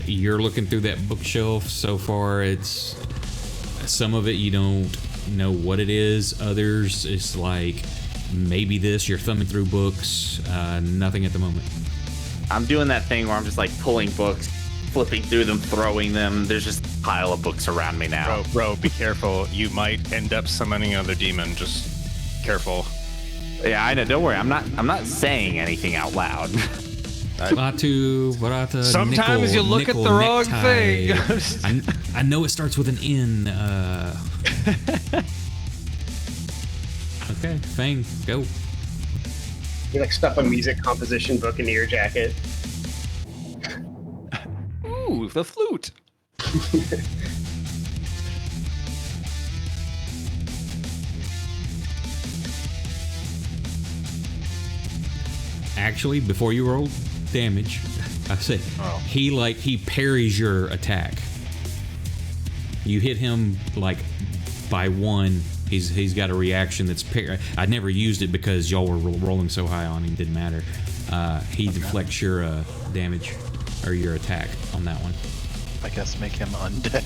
You're looking through that bookshelf. So far, it's some of it you don't know what it is. Others, it's like maybe this. You're thumbing through books. Nothing at the moment. I'm doing that thing where I'm just like pulling books, flipping through them, throwing them. There's just a pile of books around me now. Bro, be careful. You might end up summoning another demon. Just careful. Yeah, I know. Don't worry. I'm not saying anything out loud. Sometimes you look at the wrong thing. I know it starts with an N. Okay, Fang, go. You like stuff a music composition book into your jacket. Ooh, the flute. Actually, before you roll damage, I said he parries your attack. You hit him like by 1. He's got a reaction that's I never used it because y'all were rolling so high on him. Didn't matter. He deflects your damage or your attack on that one. I guess make him undead.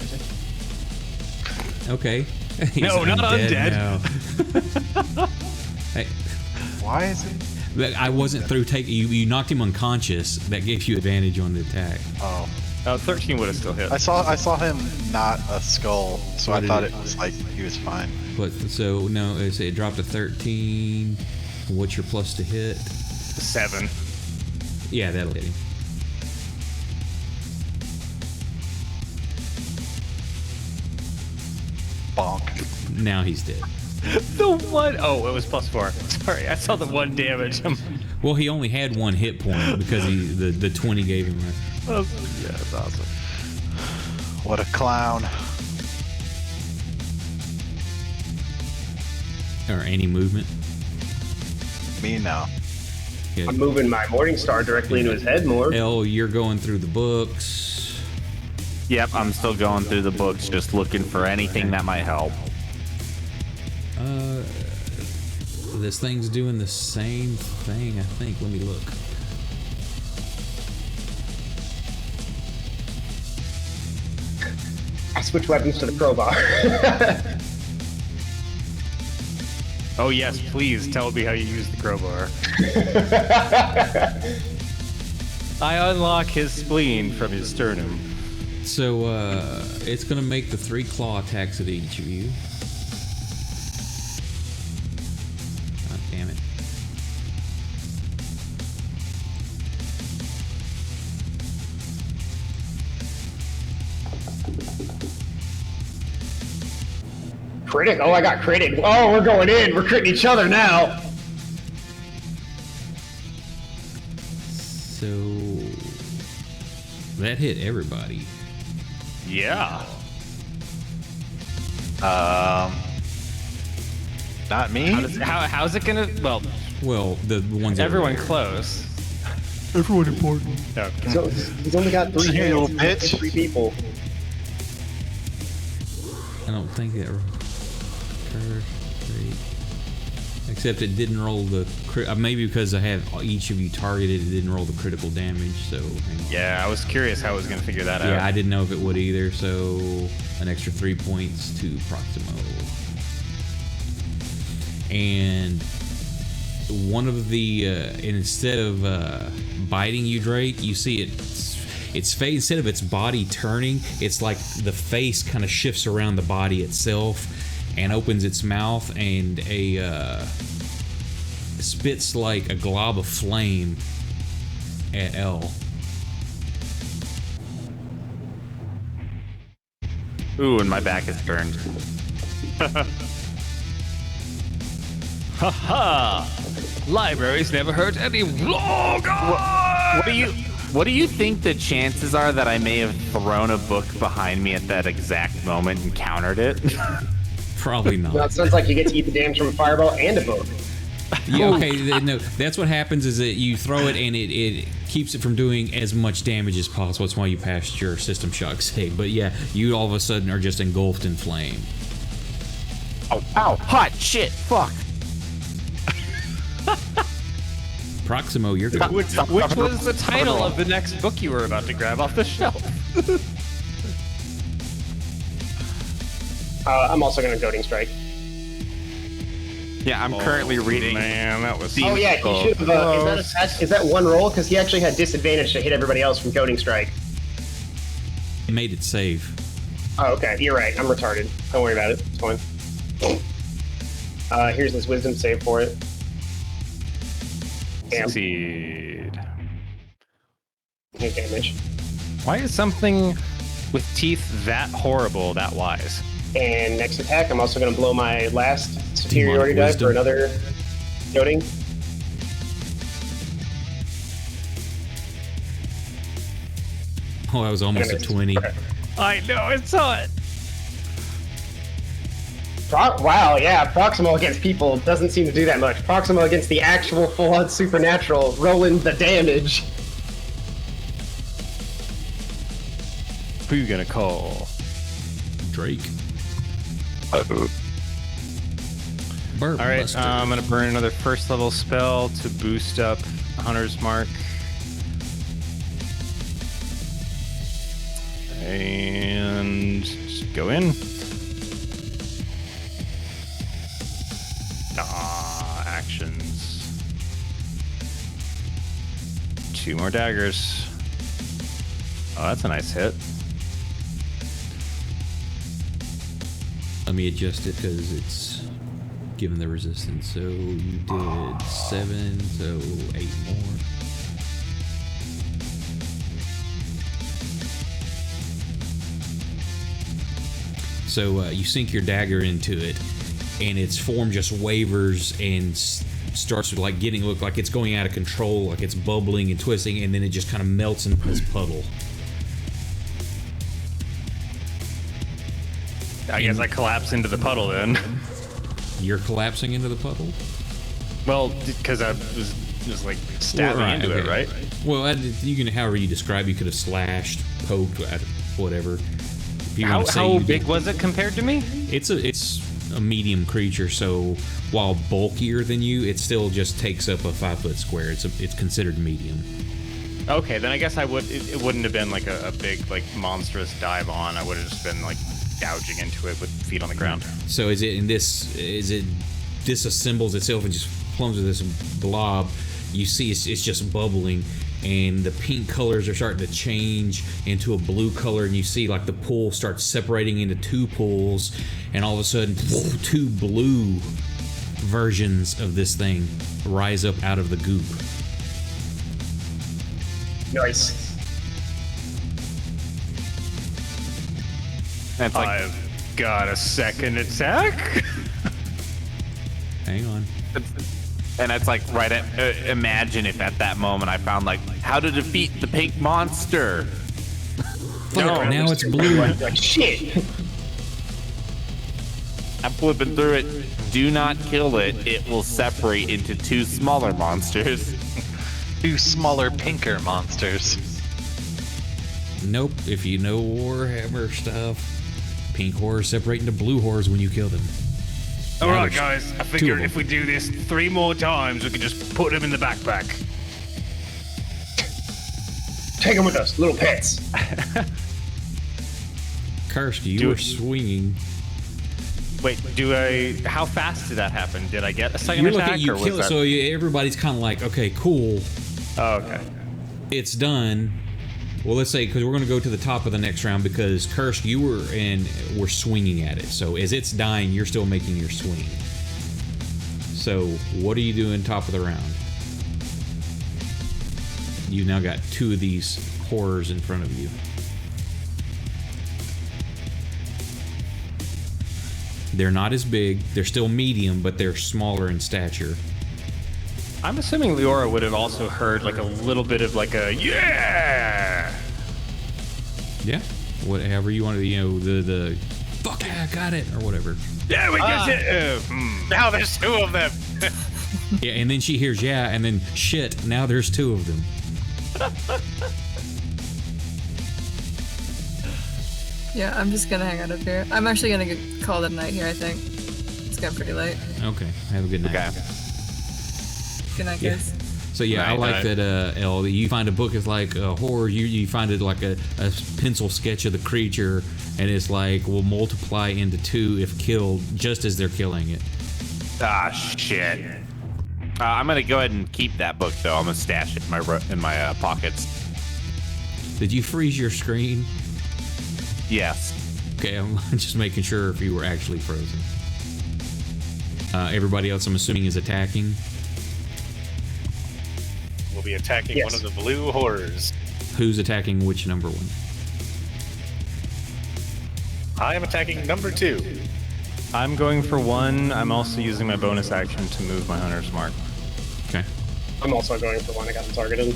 Okay. He's No, not undead. now. Hey, Why is it? I wasn't through taking you knocked him unconscious. That gave you advantage on the attack. Oh, 13 would have still hit. I saw him not a skull, so I thought it was like he was fine. But so no, it dropped to 13. What's your plus to hit? 7. Yeah, that'll hit him. Bonk. Now he's dead. The one oh, it was +4. Sorry, I saw the 1 damage. Well, he only had 1 hit point because the 20 gave him. Yeah, that's awesome. What a clown. Or any movement. Me now. Yeah. I'm moving my Morning Star directly into his head more. L, you're going through the books. Yep, I'm still going through the books, just looking for anything that might help. This thing's doing the same thing, I think. Let me look. I switch weapons to the crowbar. Oh yes, please tell me how you use the crowbar. I unlock his spleen from his sternum. So it's gonna make the 3 claw attacks at each of you. God damn it. Critic? Oh, I got critted. Oh, we're going in. We're critting each other now. So that hit everybody. Yeah. Not me. How's it gonna? Well, the ones that everyone close. Everyone important. Okay. So he's only got 3 Hey, little hands. bitch. 3 people. I don't think that. Except it didn't roll the crit. Maybe because I have each of you targeted, it didn't roll the critical damage. So Yeah, I was curious how I was gonna figure that out. yeah, I didn't know if it would either. So an extra 3 points to Proximo. And one of the instead of biting you, Drake, you see its face, instead of its body turning, it's like the face kind of shifts around the body itself and opens its mouth, and spits like a glob of flame at L. Ooh, and my back is turned. Haha! Libraries never hurt any What do you think the chances are that I may have thrown a book behind me at that exact moment and countered it? Probably not. Well, it sounds like you get to eat the damage from a fireball and a book. Yeah, okay, no, that's what happens is that you throw it and it keeps it from doing as much damage as possible. That's why you passed your system shock save. But yeah, you all of a sudden are just engulfed in flame. Oh, ow, hot shit, fuck. Proximo, you're good. Which was the title of the next book you were about to grab off the shelf. I'm also going to Goading Strike. Yeah, I'm currently reading. Man, that was. Oh yeah, he should have. Is that one roll? Because he actually had disadvantage to hit everybody else from Goading Strike. It made it save. Oh, okay. You're right. I'm retarded. Don't worry about it. It's fine. Here's this wisdom save for it. Damn. Succeed. No damage. Why is something with teeth that horrible that wise? And next attack, I'm also going to blow my last superiority Demonic die for wisdom. another goading. Oh, that was almost a 20. I know, I saw it. Wow, yeah, Proximo against people doesn't seem to do that much. Proximo against the actual full-on supernatural, rolling the damage. Who you gonna call? Drake. All right, I'm gonna burn another first level spell to boost up Hunter's Mark. And just go in. Actions. 2 more daggers. Oh, that's a nice hit. Let me adjust it because it's given the resistance. So you did 7, so 8 more. So you sink your dagger into it, and its form just wavers and starts to like look like it's going out of control, like it's bubbling and twisting, and then it just kind of melts into this puddle. I guess I collapse into the puddle then. You're collapsing into the puddle? Well, because I was just like stabbing into it, right? Well, you can, however you describe, you could have slashed, poked, whatever. If you want to say How you big did. was it compared to me? It's a medium creature, so while bulkier than you, it still just takes up a 5-foot square. It's considered medium. Okay, then I guess I would. It wouldn't have been like a big like monstrous dive on. I would have just been like gouging into it with feet on the ground. So is it disassembles itself and just plunges this blob. You see it's just bubbling, and the pink colors are starting to change into a blue color, and you see like the pool starts separating into two pools, and all of a sudden two blue versions of this thing rise up out of the goop. Nice. That's like, I've got a second attack. Hang on. and it's like right at. Imagine if at that moment I found like how to defeat the pink monster. Fuck, now it's blue. Like shit. I'm flipping through it. Do not kill it. It will separate into two smaller monsters. Two smaller, pinker monsters. Nope. If you know Warhammer stuff, pink horrors separate into blue horrors when you kill them. All Now right, there's guys. I two figure of them. if we do this 3 more times, we can just put them in the backpack. Take them with us, little pets. Karski, you were swinging. Wait, how fast did that happen? Did I get a second You're attack? looking, you or was kill it, that... so everybody's kind of like, okay, cool, Oh, okay. it's done. Well, let's say, because we're going to go to the top of the next round, because Kursk, you were swinging at it. So as it's dying, you're still making your swing. So what are you doing top of the round? You now got 2 of these horrors in front of you. They're not as big. They're still medium, but they're smaller in stature. I'm assuming Leora would have also heard like a little bit of like a yeah. Yeah, whatever you want to, the fuck yeah, I got it, or whatever. Yeah, we got it. Now there's 2 of them. Yeah, and then she hears yeah, and then shit, now there's 2 of them. Yeah, I'm just gonna hang out up here. I'm actually gonna get called at night here, I think. It's getting pretty late. Okay, have a good night. Okay. Good night, Yeah. guys. So yeah, I like that, Elle, you find a book, it's like a horror, you find it like a pencil sketch of the creature, and it's like, will multiply into 2 if killed, just as they're killing it. Ah, shit. I'm gonna go ahead and keep that book though. I'm gonna stash it in my pockets. Did you freeze your screen? Yes. Okay, I'm just making sure if you were actually frozen. Everybody else, I'm assuming, is attacking. We'll be attacking Yes. one of the blue horrors. Who's attacking which number one? I am attacking number 2. I'm going for 1. I'm also using my bonus action to move my hunter's mark. Okay. I'm also going for one. I got him targeted.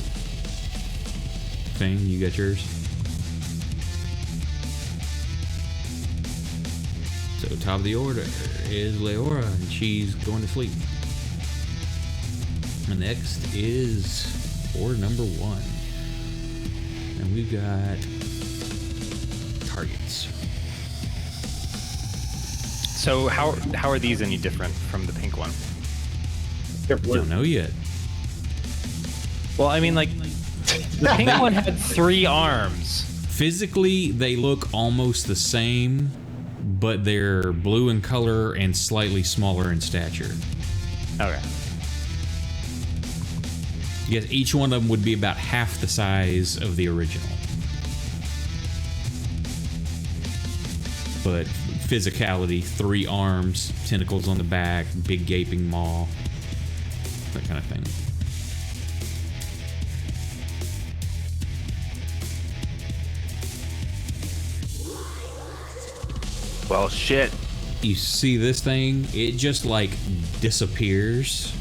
Thing, you got yours. So top of the order is Leora, and she's going to sleep. And next is horde number 1. And we've got targets. So how are these any different from the pink one? They're blue. Don't know yet. Well, I mean, like the pink one had 3 arms. Physically, they look almost the same, but they're blue in color and slightly smaller in stature. Okay. Yes, each one of them would be about half the size of the original. But physicality, 3 arms, tentacles on the back, big gaping maw, that kind of thing. Well, shit. You see this thing, it just like disappears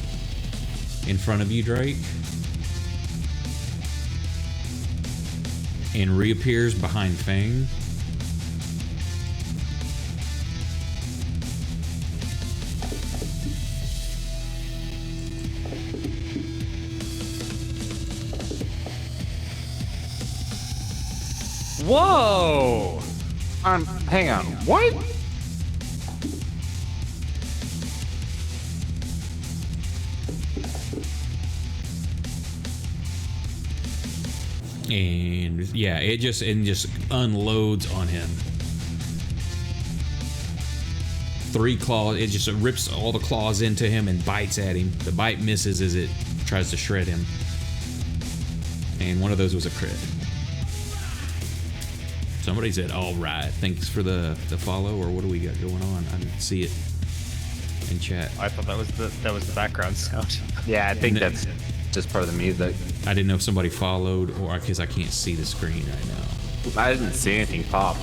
in front of you, Drake, and reappears behind Fang. Whoa! Hang on. What? And yeah, it just unloads on him. 3 claws. It just rips all the claws into him and bites at him. The bite misses as it tries to shred him. And one of those was a crit. Somebody said, "All right, thanks for the follow," or what do we got going on? I didn't see it in chat. I thought that was the background sound. Yeah, I think that's just part of the music. I didn't know if somebody followed or because I can't see the screen right now. I didn't see anything pop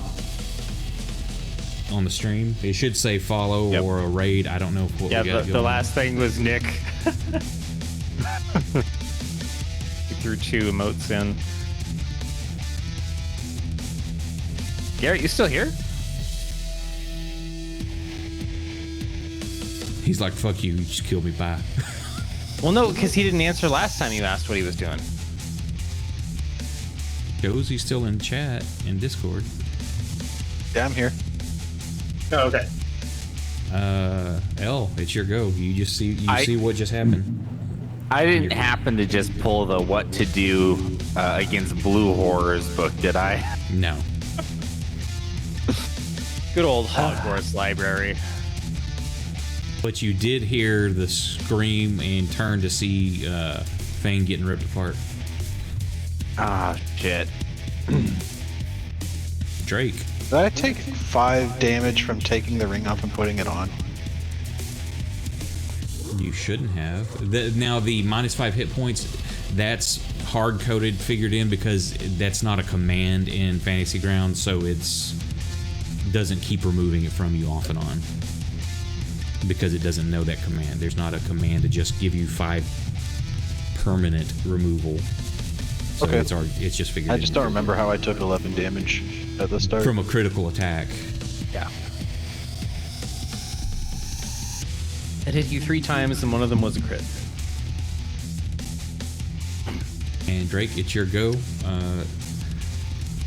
on the stream. It should say follow or a raid. I don't know what we got going. The last thing was Nick. He threw 2 emotes in. Garrett, you still here? He's like, "Fuck you, you just killed me, bye." Well, no, because he didn't answer last time you asked what he was doing. Shows he's still in chat in Discord. Yeah, I'm here. Oh, okay. L, it's your go. You just see see what just happened. I didn't happen to just pull the what to do against blue horrors book, did I? No. Good old Hogwarts library. But you did hear the scream and turn to see Fang getting ripped apart. Ah, shit. Drake. Did I take 5 damage from taking the ring off and putting it on? You shouldn't have. Now the -5 hit points, that's hard-coded, figured in because that's not a command in Fantasy Grounds, so it's doesn't keep removing it from you off and on. Because it doesn't know that command. There's not a command to just give you 5 permanent removal. So okay. It's just figured. I just don't remember how I took 11 damage at the start. From a critical attack. Yeah. It hit you 3 times, and one of them was a crit. And Drake, it's your go.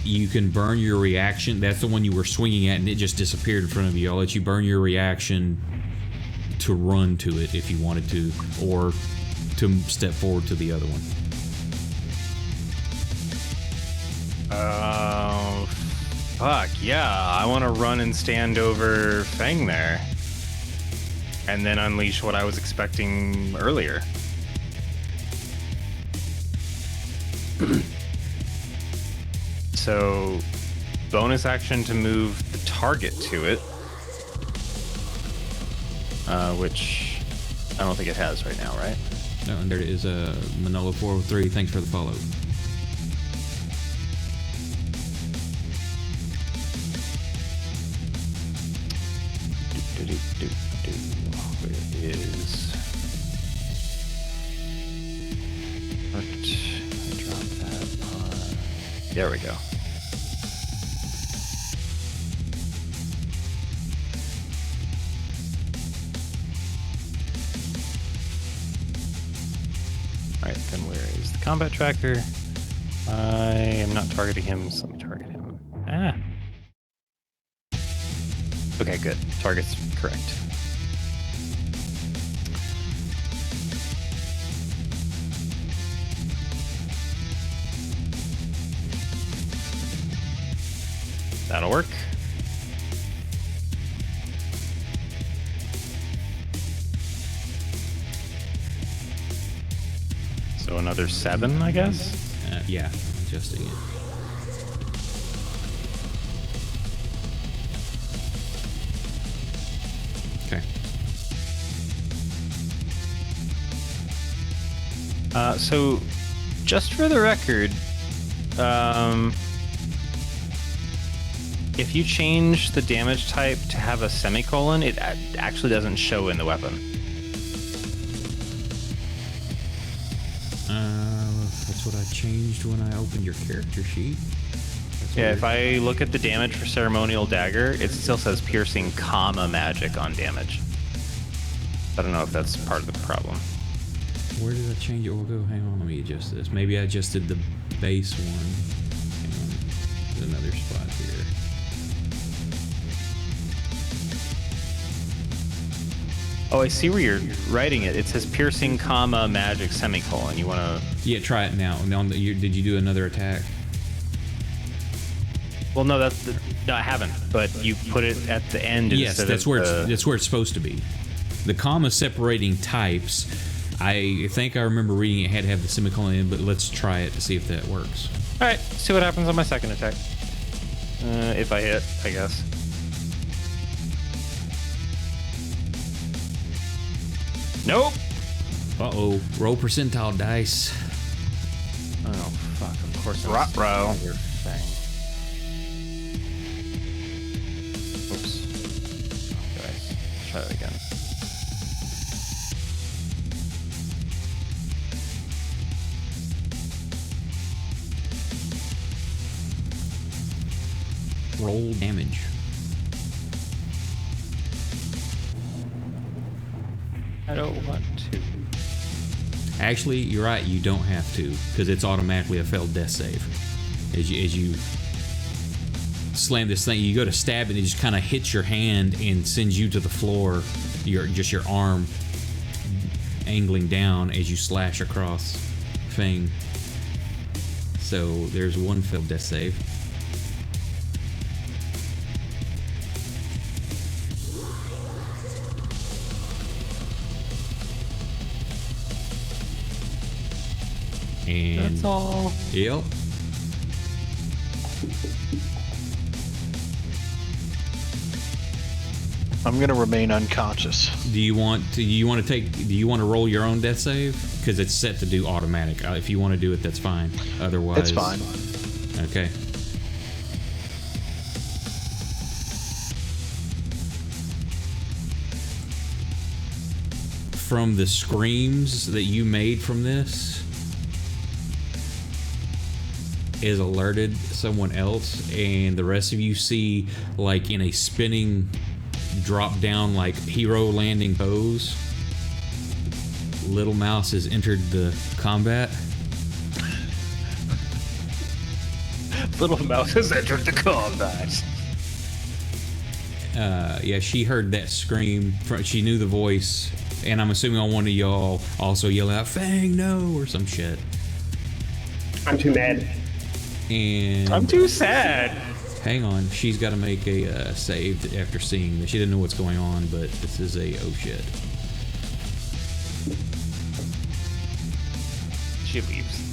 You can burn your reaction. That's the one you were swinging at, and it just disappeared in front of you. I'll let you burn your reaction to run to it if you wanted to, or to step forward to the other one. Fuck yeah! I want to run and stand over Fang there, and then unleash what I was expecting earlier. So, bonus action to move the target to it, which I don't think it has right now, right? No, and there it is, Manolo 403. Thanks for the follow. Where is I dropped that on. There we go. Alright, then where is the combat tracker? I am not targeting him, so let me target him. Ah. Okay, good. Target's correct. That'll work. So another 7, I guess? Yeah, adjusting it. Okay. So, just for the record, if you change the damage type to have a semicolon, it actually doesn't show in the weapon. That's what I changed when I opened your character sheet. Yeah, if I look at the damage for Ceremonial Dagger, it still says piercing, comma, magic on damage. I don't know if that's part of the problem. Where did I change it? We'll go, hang on, let me adjust this. Maybe I adjusted the base one. Hang on, there's another spot here. Oh, I see where you're writing it. It says piercing, comma, magic, semicolon. You want to... Yeah, try it now. Did you do another attack? Well, no, no, I haven't. But you put it at the end. Yes, instead that's of where the- that's where it's supposed to be. The comma separating types. I think I remember reading it had to have the semicolon in, but let's try it to see if that works. All right, see what happens on my second attack. If I hit, I guess. Nope. Uh-oh. Roll percentile dice. Oh, fuck. Of course. Ruh-roh. Thing. Oops. Okay. Try that again. Roll damage. I don't want to. Actually, you're right. You don't have to, because it's automatically a failed death save. As you slam this thing, you go to stab it, and it just kind of hits your hand and sends you to the floor. Your arm angling down as you slash across Fang. So there's one failed death save. And That's all. Yep. I'm gonna remain unconscious. Do you want to roll your own death save? Because it's set to do automatic. If you want to do it, that's fine. Otherwise, It's fine. Okay. From the screams that you made from this is alerted someone else, and the rest of you see, like in a spinning drop down, like hero landing pose, Little Mouse has entered the combat. Little Mouse has entered the combat. Yeah, she heard that scream. She knew the voice, and I'm assuming on one of y'all also yell out "Fang, no!" or some shit. I'm too mad. And I'm too sad. hang on, she's got to make a save after seeing this. She didn't know what's going on, but this is a oh shit. She leaves.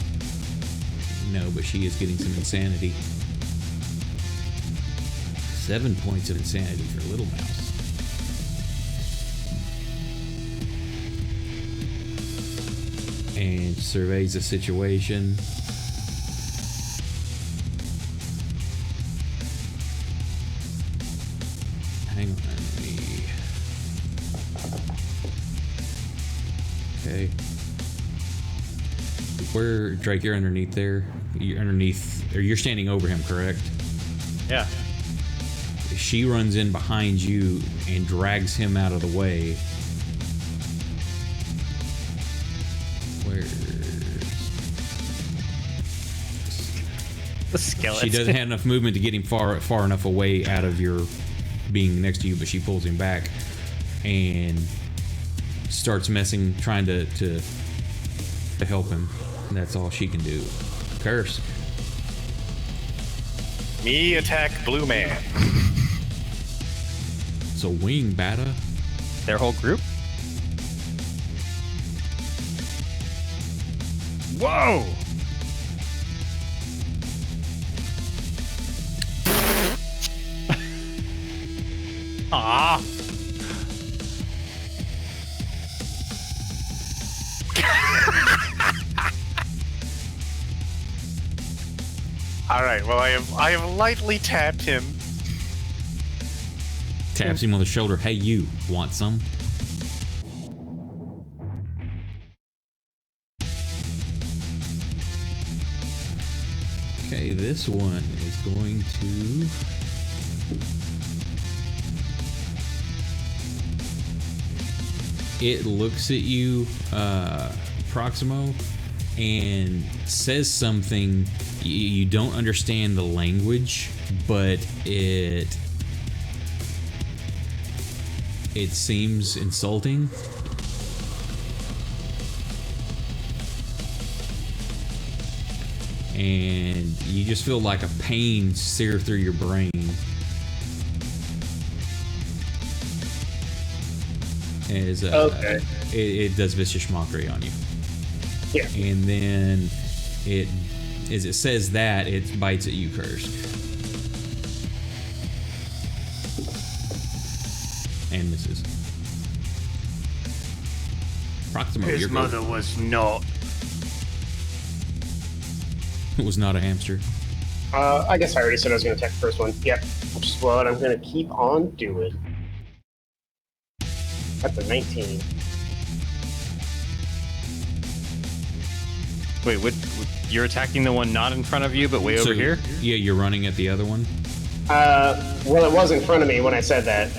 No, but she is getting some insanity. 7 points of insanity for Little Mouse. And surveys the situation. Hang on. Okay. Where, Drake, you're underneath there? You're underneath, or you're standing over him, correct? Yeah. She runs in behind you and drags him out of the way. The skeleton. She doesn't have enough movement to get him far enough away out of your being next to you, but she pulls him back and starts trying to help him. And that's all she can do. Curse. Me attack Blue Man. So wing batter. Their whole group? Whoa! Ah! All right. Well, I have lightly tapped him. Taps him on the shoulder. Hey, you want some? Okay, this one is going to. It looks at you, Proximo, and says something. You don't understand the language, but it seems insulting. and you just feel like a pain sear through your brain. As Okay. it does vicious mockery on you. Yeah. And then as it says that, it bites at you, Curse. And misses. Proximo, His you're good. mother was not. It was not a hamster. I guess I already said I was going to attack the first one. Yep. Which is what I'm going to keep on doing. That's a 19. Wait, you're attacking the one not in front of you, but way over here? Yeah, you're running at the other one. Well, it was in front of me when I said that.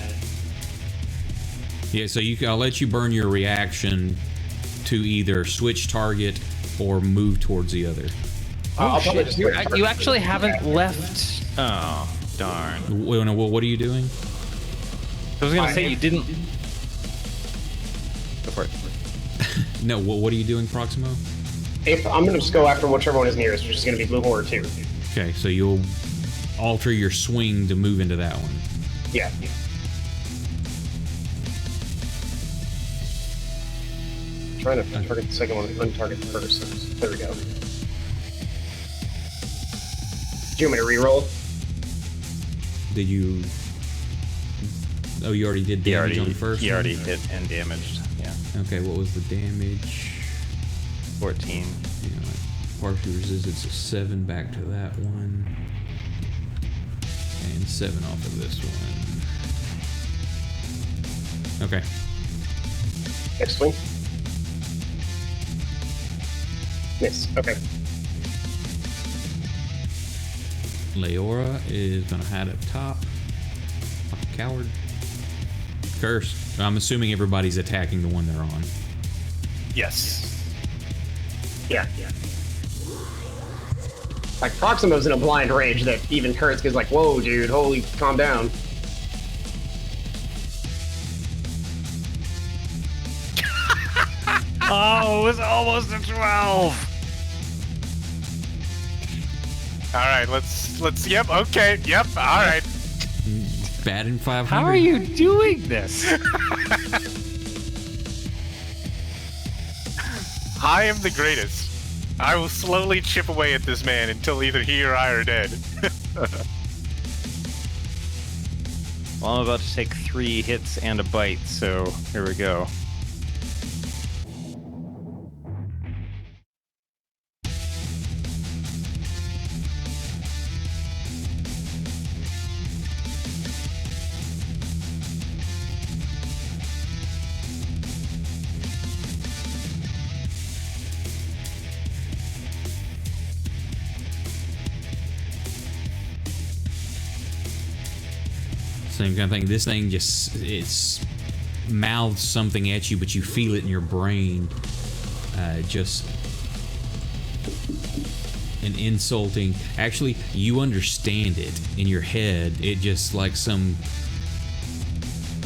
Yeah, so I'll let you burn your reaction to either switch target or move towards the other. I'll probably just You actually haven't left. Oh, darn. Well, no, what are you doing? I was gonna say you didn't. Go for it. No, what are you doing, Proximo? If I'm going to just go after whichever one is nearest, which is going to be Blue Horror 2. Okay, so you'll alter your swing to move into that one. Yeah. Trying to target the second one, untarget the first. There we go. Do you want me to reroll? Did you? Oh, you already did damage on the first. He one? already hit and damaged. Yeah. Okay, what was the damage? 14. You know, partial resistance of 7 back to that one, and 7 off of this one. Okay. Next swing. Miss. Okay. Leora is gonna hide up top. Fucking coward. Curse. I'm assuming everybody's attacking the one they're on. Yes. Yeah. Like, Proximo's in a blind rage that even Kurtz is like, whoa, dude, holy, calm down. Oh, it was almost a 12. All right, let's. Yep. Okay. Yep. All right. Batting 500. How are you doing this? I am the greatest. I will slowly chip away at this man until either he or I are dead. Well, I'm about to take 3 hits and a bite, so here we go. Same kind of thing. This thing it's mouths something at you, but you feel it in your brain. Just an insulting. Actually, you understand it in your head. It just like some.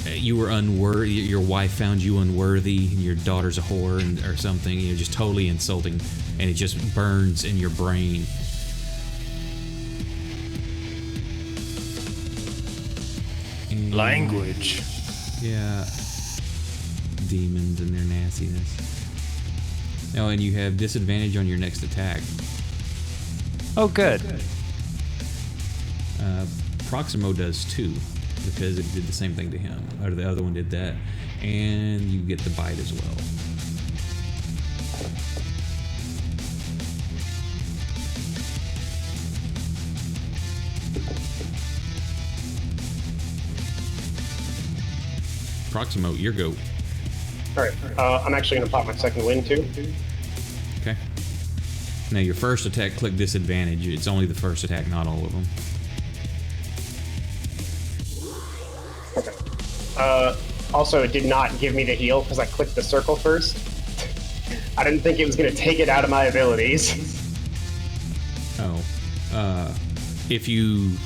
You were unworthy. Your wife found you unworthy, and your daughter's a whore, or something. You're just totally insulting, and it just burns in your brain. Language. Yeah. Demons and their nastiness. Oh, and you have disadvantage on your next attack. Oh, good. Proximo does too, because it did the same thing to him. Or the other one did that. And you get the bite as well. Proximo, your go. Alright, I'm actually going to pop my second win, too. Okay. Now, your first attack, click disadvantage. It's only the first attack, not all of them. Okay. Also, it did not give me the heal because I clicked the circle first. I didn't think it was going to take it out of my abilities. Oh. If you...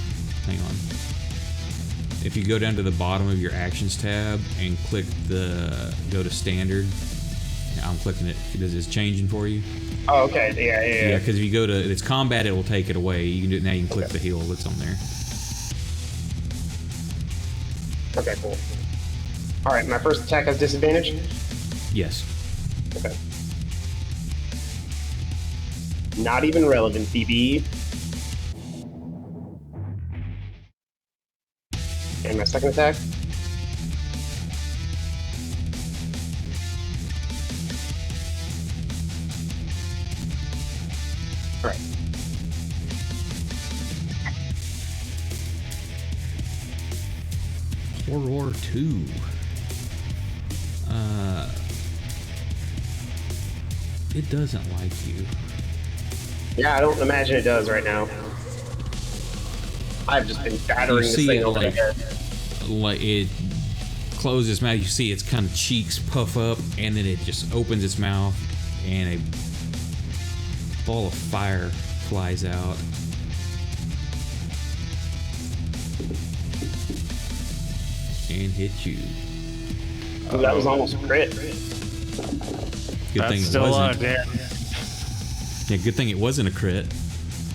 Hang on. If you go down to the bottom of your actions tab and click the... Go to standard, I'm clicking it. Is it changing for you? Oh, okay. Yeah. Because if you go to it's combat, it will take it away. You can do it now. You can click the heal that's on there. Okay, cool. All right, my first attack has disadvantage. Yes. Okay. Not even relevant, BB. And my second attack. All right. Horror 2. It doesn't like you. Yeah, I don't imagine it does right now. I've just been battering this thing over the head. Like it closes its mouth. You see its kind of cheeks puff up, and then it just opens its mouth, and a ball of fire flies out. And hits you. Oh, that was almost a crit. Good thing it wasn't. Yeah, good thing it wasn't a crit.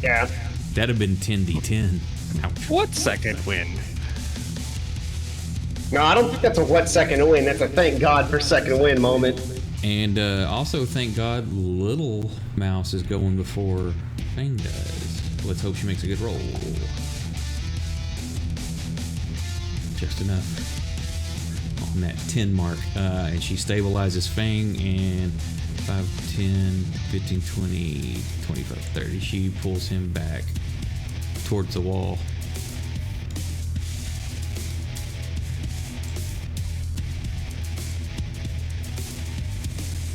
Yeah. That'd have been 10d10. Ouch. What second win? No, I don't think that's a what second win. That's a thank God for second win moment. And also, thank God, Little Mouse is going before Fang does. Let's hope she makes a good roll. Just enough. On that 10 mark. And she stabilizes Fang, and 5, 10, 15, 20, 25, 30. She pulls him back towards the wall.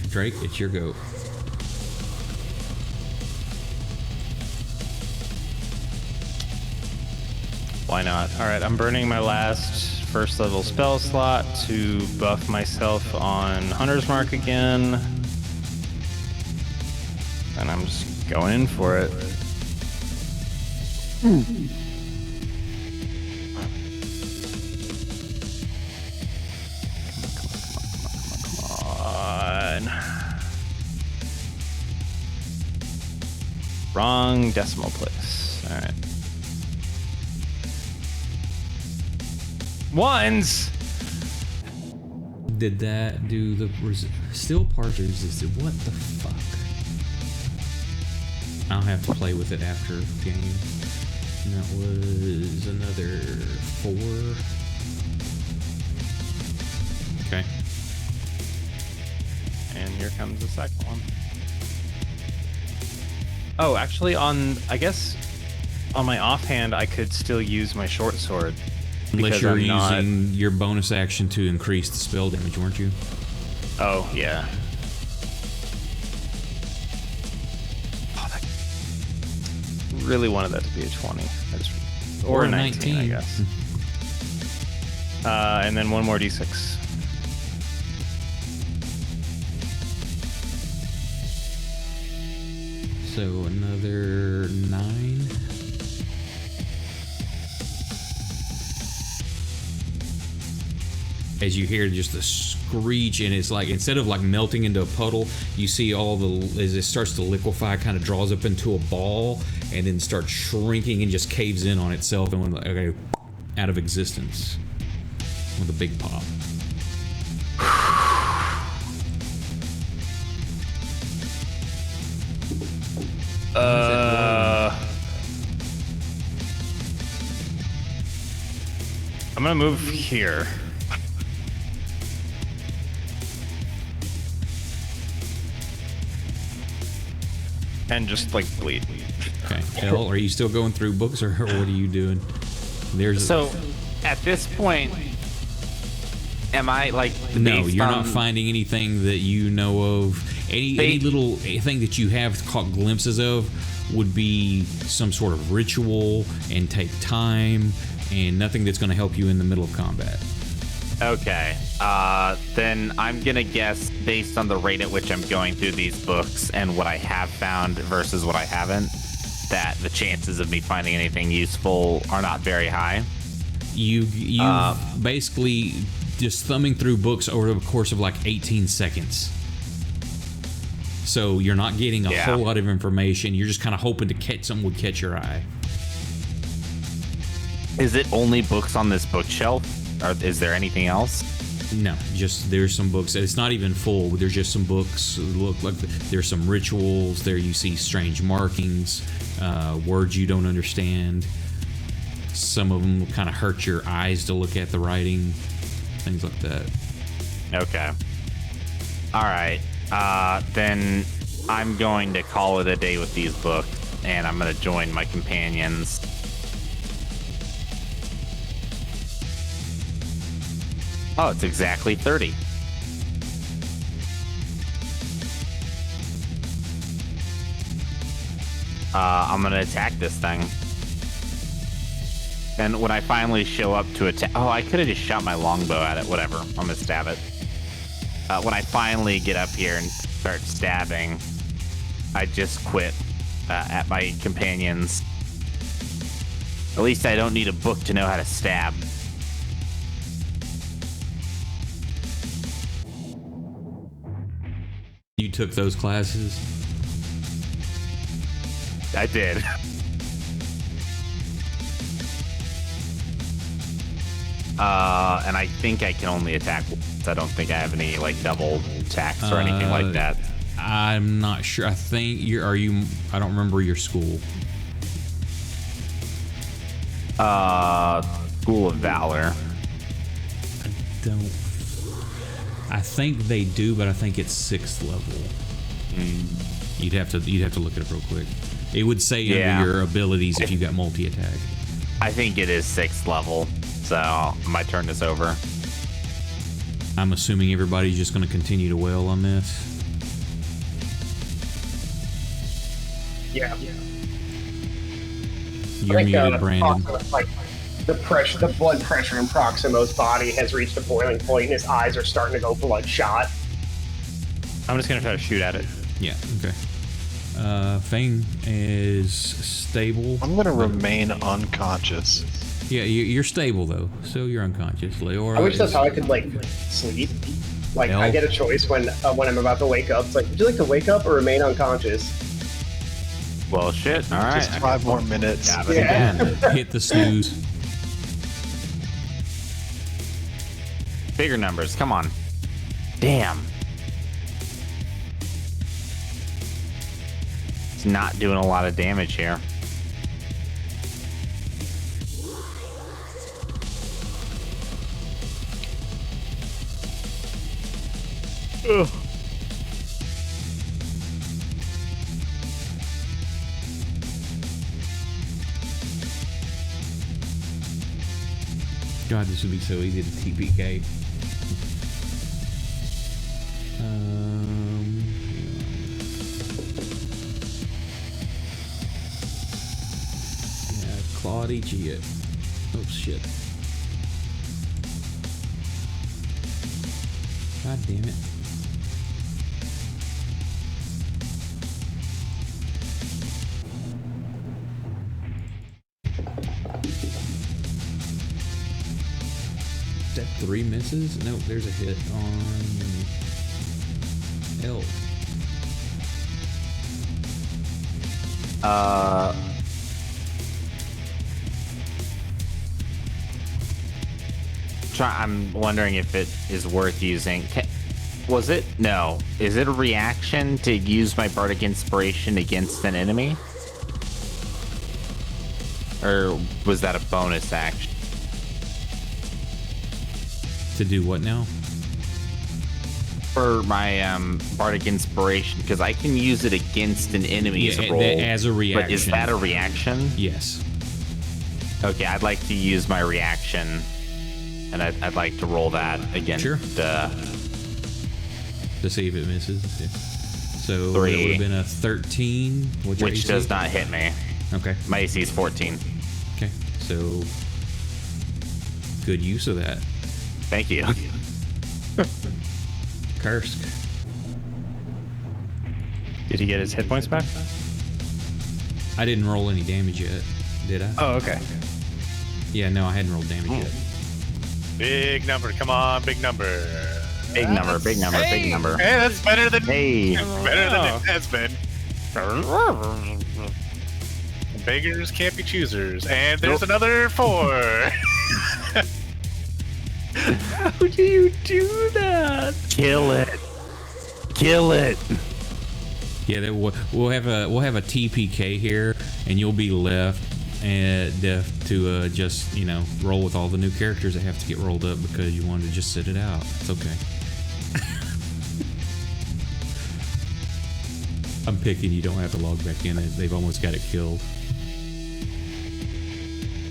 Drake, it's your go. Why not? Alright, I'm burning my last first level spell slot to buff myself on Hunter's Mark again. And I'm just going in for it. Come on. Wrong decimal place. Alright. Ones! Did that do the still partially resisted? What the fuck? I'll have to play with it after the game. And that was another 4. Okay. And here comes the second one. Oh, actually, I guess on my offhand, I could still use my short sword. Unless you're using your bonus action to increase the spell damage, weren't you? Oh, yeah. Really wanted that to be a 20. Or a 19, I guess. And then one more d6. So another 9. As you hear just the screech, and it's like, instead of like melting into a puddle, you see all the, as it starts to liquefy, kind of draws up into a ball, and then starts shrinking and just caves in on itself and went, okay, out of existence with a big pop. I'm gonna move here. And just like bleed. Okay. Elle, are you still going through books, or what are you doing? So, at this point, am I like? No, you're not finding anything that you know of. Any little thing that you have caught glimpses of would be some sort of ritual and take time, and nothing that's going to help you in the middle of combat. Okay. Then I'm gonna guess, based on the rate at which I'm going through these books and what I have found versus what I haven't, that the chances of me finding anything useful are not very high. You basically just thumbing through books over the course of like 18 seconds. So you're not getting a Yeah. whole lot of information. You're just kind of hoping to catch something would catch your eye. Is it only books on this bookshelf? Or is there anything else? No, just there's some books. It's not even full. There's just some books. Look like there's some rituals. There you see strange markings, words you don't understand. Some of them kind of hurt your eyes to look at the writing, things like that. Okay. All right. Then I'm going to call it a day with these books, and I'm going to join my companions. Oh, it's exactly 30. I'm going to attack this thing. And when I finally show up to attack... Oh, I could have just shot my longbow at it. Whatever. I'm going to stab it. When I finally get up here and start stabbing, I just quit at my companions. At least I don't need a book to know how to stab. You took those classes? I did. And I think I can only attack once. I don't think I have any like double attacks or anything like that. I'm not sure. I think I don't remember your school. School of Valor. I think they do, but I think it's 6th level. You'd have to look it up real quick. It would say under your abilities if you got multi-attack. I think it is 6th level, so I might turn this over. I'm assuming everybody's just going to continue to wail on this. Yeah. You're muted, Brandon. Like the blood pressure in Proximo's body has reached a boiling point, and his eyes are starting to go bloodshot. I'm just gonna try to shoot at it. Yeah. Okay. Fang is stable. I'm gonna remain unconscious. Yeah, you're stable though, so you're unconscious. Leora, I wish that's how I could like sleep. Like I get a choice when I'm about to wake up. It's like, would you like to wake up or remain unconscious? Well, shit. All right. Just 5 more minutes. Stab it again. Hit the snooze. Bigger numbers. Come on. Damn. It's not doing a lot of damage here. Ugh. God, this would be so easy to TPK. Yeah, Claude each of you. Oh shit. God damn it. Is that 3 misses? No, there's a hit on L. I'm wondering if it is worth using. Was it? No. Is it a reaction to use my Bardic Inspiration against an enemy? Or was that a bonus action? To do what now? For my Bardic Inspiration, because I can use it against an enemy's roll. As a reaction. But is that a reaction? Yes. Okay, I'd like to use my reaction, and I'd like to roll that against. Sure. To see if it misses. Yeah. So 3. it would have been a 13, which does not hit me. Okay. My AC is 14. Okay, so good use of that. Thank you. Kursk. Did he get his hit points back? I didn't roll any damage yet, did I? Oh, okay. Yeah, no, I hadn't rolled damage yet. Big number. Come on, big number. Big number, big number, big number. Hey, that's better than Hey. better than it has been. Beggars can't be choosers, and there's another 4. How do you do that? Kill it. Kill it. Yeah, we'll have a TPK here, and you'll be left to just roll with all the new characters that have to get rolled up because you wanted to just sit it out. It's okay. I'm picking. You don't have to log back in. They've almost got it killed.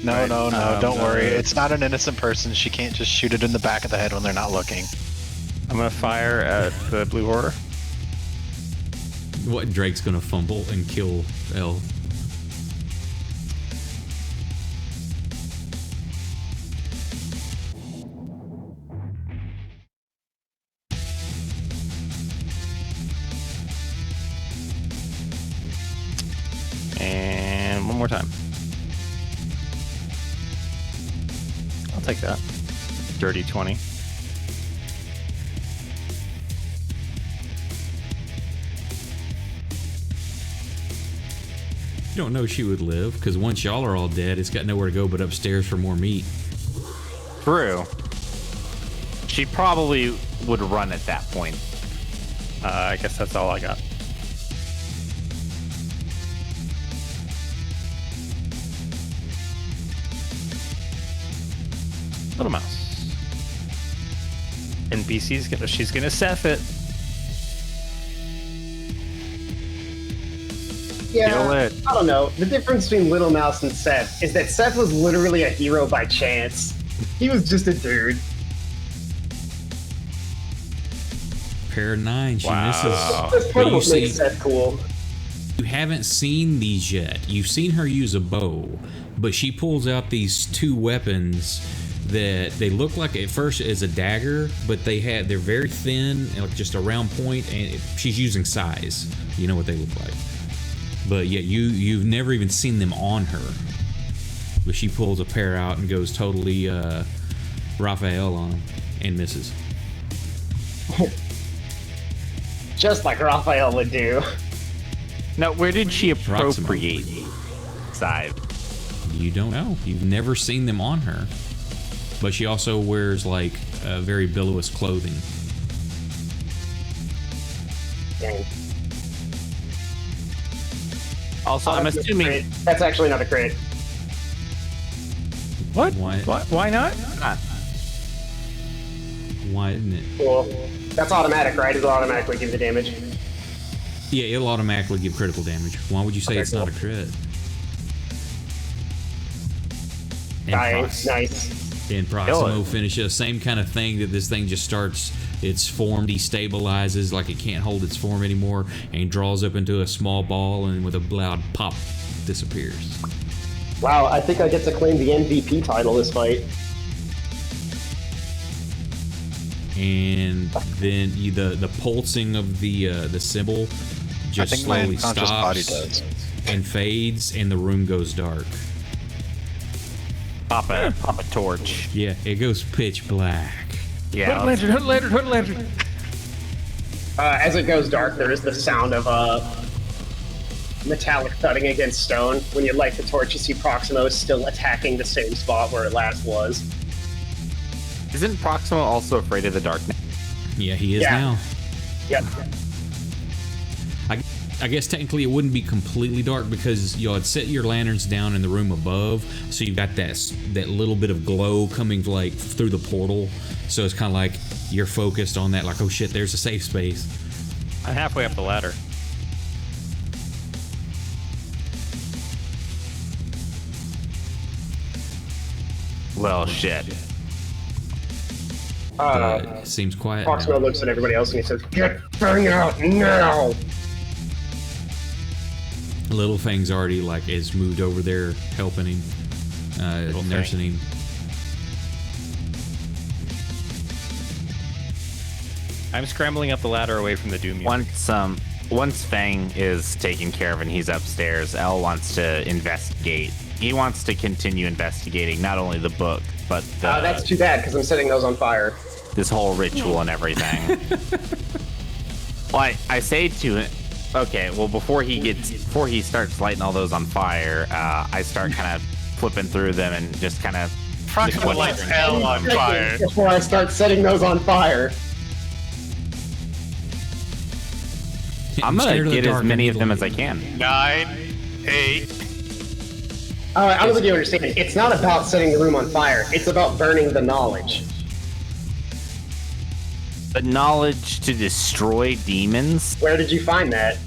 No, don't worry. It's not an innocent person. She can't just shoot it in the back of the head when they're not looking. I'm gonna fire at the blue horror. What? Drake's gonna fumble and kill L. And one more time. I'll take that. Dirty 20. You don't know she would live because once y'all are all dead, it's got nowhere to go but upstairs for more meat. True. She probably would run at that point. I guess that's all I got. Little mouse. She's gonna Seth it. Yeah, I don't know. The difference between Little Mouse and Seth is that Seth was literally a hero by chance. He was just a dude. Pair of 9, she misses. That's part of what makes Seth cool. You haven't seen these yet. You've seen her use a bow, but she pulls out these 2 weapons that they look like at first as a dagger, but they're very thin and like just a round point, and she's using size. You know what they look like. But yet you've never even seen them on her. But she pulls a pair out and goes totally Raphael on them and misses. Just like Raphael would do. Now, where did she appropriate side? You don't know. You've never seen them on her. But she also wears like very billows clothing. Dang. Also, I'm assuming that's actually not a crit. What? Why? Why not? Why isn't it? Cool. That's automatic, right? It'll automatically give the damage. Yeah, it'll automatically give critical damage. Why would you say it's not a crit? Nice. And Proximo finishes same kind of thing that this thing just starts its form destabilizes like it can't hold its form anymore and draws up into a small ball and with a loud pop disappears. Wow, I think I get to claim the MVP title this fight. And then the pulsing of the symbol just slowly stops and fades and the room goes dark. Pop a torch. Yeah, it goes pitch black. Yeah. Hood lantern. As it goes dark, there is the sound of metallic thudding against stone. When you light the torch, you see Proximo is still attacking the same spot where it last was. Isn't Proximo also afraid of the darkness? Yeah, he is now. Yep. I guess technically it wouldn't be completely dark because y'all had set your lanterns down in the room above, so you've got that little bit of glow coming like through the portal. So it's kind of like you're focused on that, like, oh shit, there's a safe space. I'm halfway up the ladder. Well, shit. But it seems quiet Proximo now. looks at everybody else and he says, "Get bang out now!" Little Fang's already like is moved over there helping him, nursing him. I'm scrambling up the ladder away from the Doom unit. Once Fang is taken care of and he's upstairs, L wants to investigate. He wants to continue investigating not only the book, but that's too bad because I'm setting those on fire. this whole ritual and everything. Well, I say to him, okay, well, before he starts lighting all those on fire, I start kind of flipping through them and just kind of. Proxima lights hell on fire. Before I start setting those on fire. I'm gonna get as many of them as I can. 9, 8. I don't think you understand. It's not about setting the room on fire. It's about burning the knowledge. The knowledge to destroy demons? Where did you find that?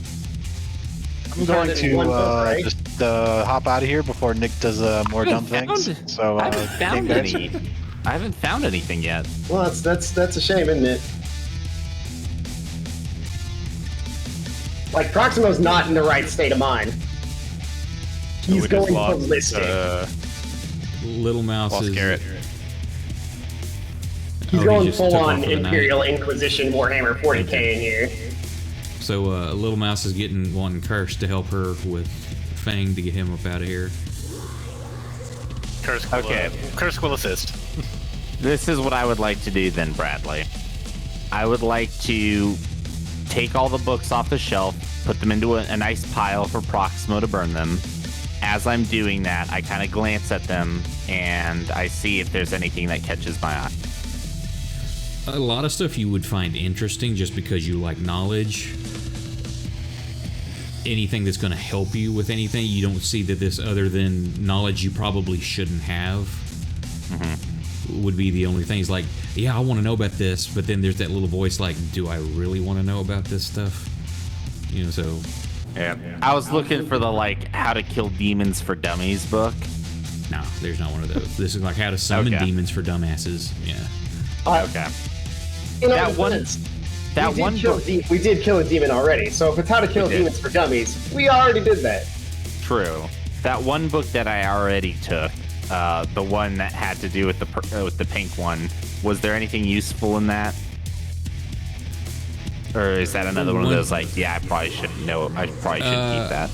I'm going to just hop out of here before Nick does more dumb things. So I haven't found anything yet. Well, that's a shame, isn't it? Like, Proximo's not in the right state of mind. He's going ballistic. Little Mouse is... Garrett. He's going full-on Imperial Inquisition Warhammer 40k in here. So Little Mouse is getting one Curse to help her with Fang to get him up out of here. Curse will assist. This is what I would like to do then, Bradley. I would like to take all the books off the shelf, put them into a nice pile for Proximo to burn them. As I'm doing that, I kind of glance at them and I see if there's anything that catches my eye. A lot of stuff you would find interesting just because you like knowledge. Anything that's going to help you with anything, you don't see that this other than knowledge you probably shouldn't have. Would be the only things like, yeah, I want to know about this, but then there's that little voice like, do I really want to know about this stuff? You know, so... Yeah. I was looking for the, like, How to Kill Demons for Dummies book. No, there's not one of those. This is like How to Summon Demons for Dumbasses. Yeah. Okay. We did kill a demon already, so if it's How to Kill Demons for Dummies, we already did that. True. That one book that I already took, the one that had to do with the pink one, was there anything useful in that? Or is that another one of those like, yeah, I probably shouldn't know. I probably shouldn't keep that.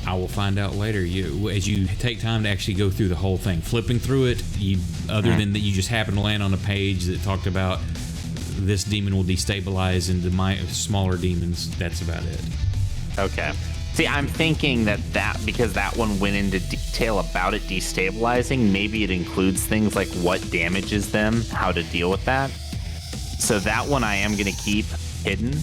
I will find out later. As you take time to actually go through the whole thing, flipping through it, other than that you just happen to land on a page that talked about this demon will destabilize into smaller demons. That's about it. Okay. See, I'm thinking that because that one went into detail about it destabilizing, maybe it includes things like what damages them, how to deal with that. So that one I am going to keep hidden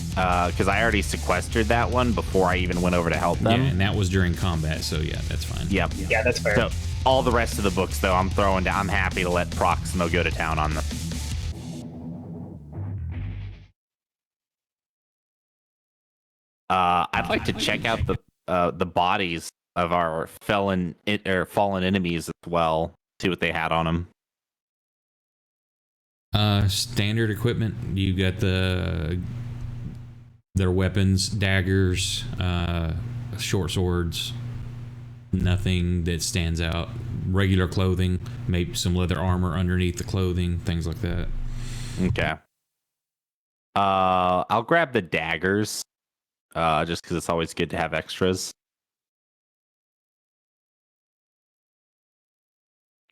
because I already sequestered that one before I even went over to help them. Yeah, and that was during combat, so yeah, that's fine. Yep. Yeah, that's fair. So all the rest of the books, though, I'm throwing down. I'm happy to let Proximo go to town on them. I'd like to check out the bodies of our fallen enemies as well. See what they had on them. Standard equipment. You got their weapons, daggers, short swords. Nothing that stands out. Regular clothing, maybe some leather armor underneath the clothing, things like that. Okay. I'll grab the daggers, just because it's always good to have extras.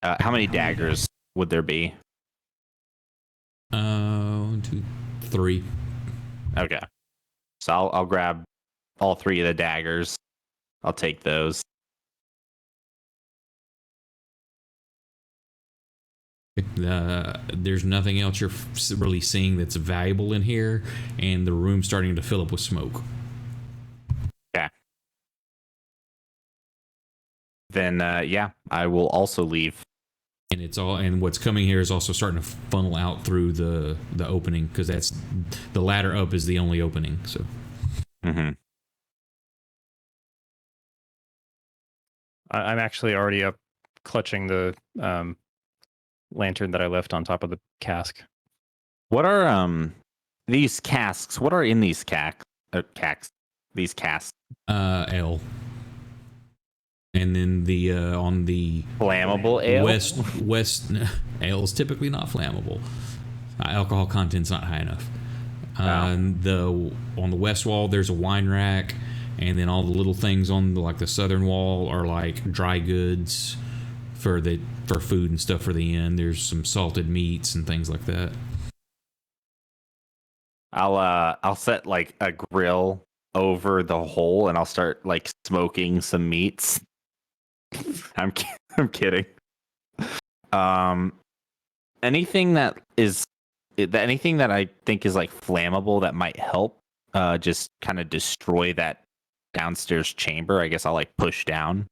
How many daggers would there be? 1, 2, 3. Okay. So I'll grab all 3 of the daggers. I'll take those. There's nothing else you're really seeing that's valuable in here, and the room's starting to fill up with smoke. Okay. Then, yeah, I will also leave. And what's coming here is also starting to funnel out through the opening, because that's the ladder up is the only opening. So. Mm-hmm. I'm actually already up, clutching the lantern that I left on top of the cask. What are these casks? What are in these casks? These casks. Ale. And then the on the flammable ale. West ale is typically not flammable. Alcohol content's not high enough. On the west wall, there's a wine rack, and then all the little things on the southern wall are like dry goods, for food and stuff for the inn. There's some salted meats and things like that. I'll set like a grill over the hole and I'll start like smoking some meats. I'm kidding. Anything that I think is like flammable that might help just kind of destroy that downstairs chamber, I guess I'll like push down.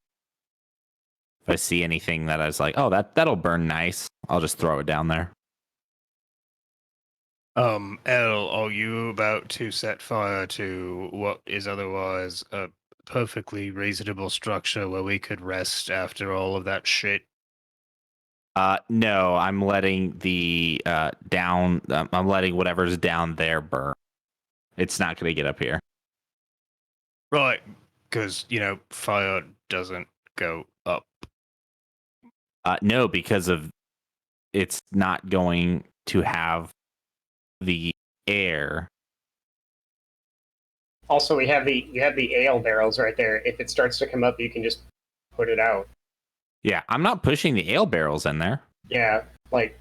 If I see anything that I was like, oh, that'll burn nice, I'll just throw it down there. Elle, are you about to set fire to what is otherwise a perfectly reasonable structure where we could rest after all of that shit? No, I'm letting the I'm letting whatever's down there burn. It's not going to get up here. Right, because, fire doesn't go up. No, because of it's not going to have the air. Also, you have the ale barrels right there. If it starts to come up, you can just put it out. Yeah, I'm not pushing the ale barrels in there. Yeah, like.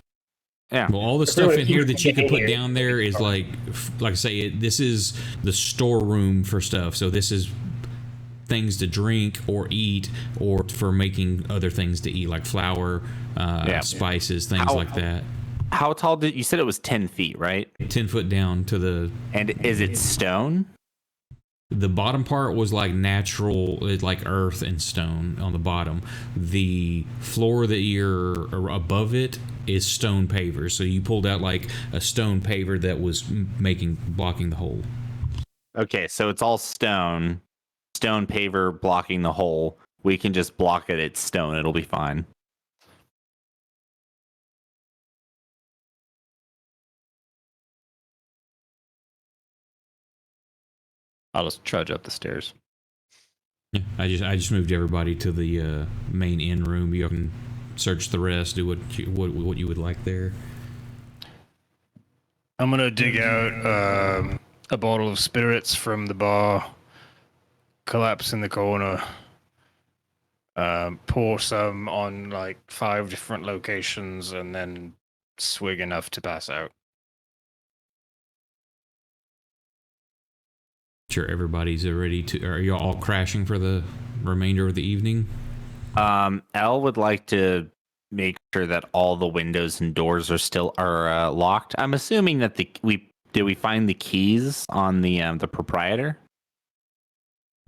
Yeah. Well, all the stuff in here that you can put down there is like I say, this is the storeroom for stuff. So this is things to drink or eat, or for making other things to eat, like flour, spices, things like that. How tall did you said it was 10 feet, right? 10 foot down to the. And is it stone? The bottom part was like natural, like earth and stone on the bottom. The floor that you're above it is stone paver. So you pulled out like a stone paver that was blocking the hole. Okay, so it's all stone paver blocking the hole. We can just block it. It's stone. It'll be fine. I'll just trudge up the stairs. Yeah, I just moved everybody to the main inn room. You can search the rest. Do what you would like there. I'm gonna dig out a bottle of spirits from the bar, collapse in the corner, pour some on like 5 different locations, and then swig enough to pass out. Sure, everybody's ready to. Are you all crashing for the remainder of the evening? Elle would like to make sure that all the windows and doors are locked. I'm assuming that did we find the keys on the proprietor?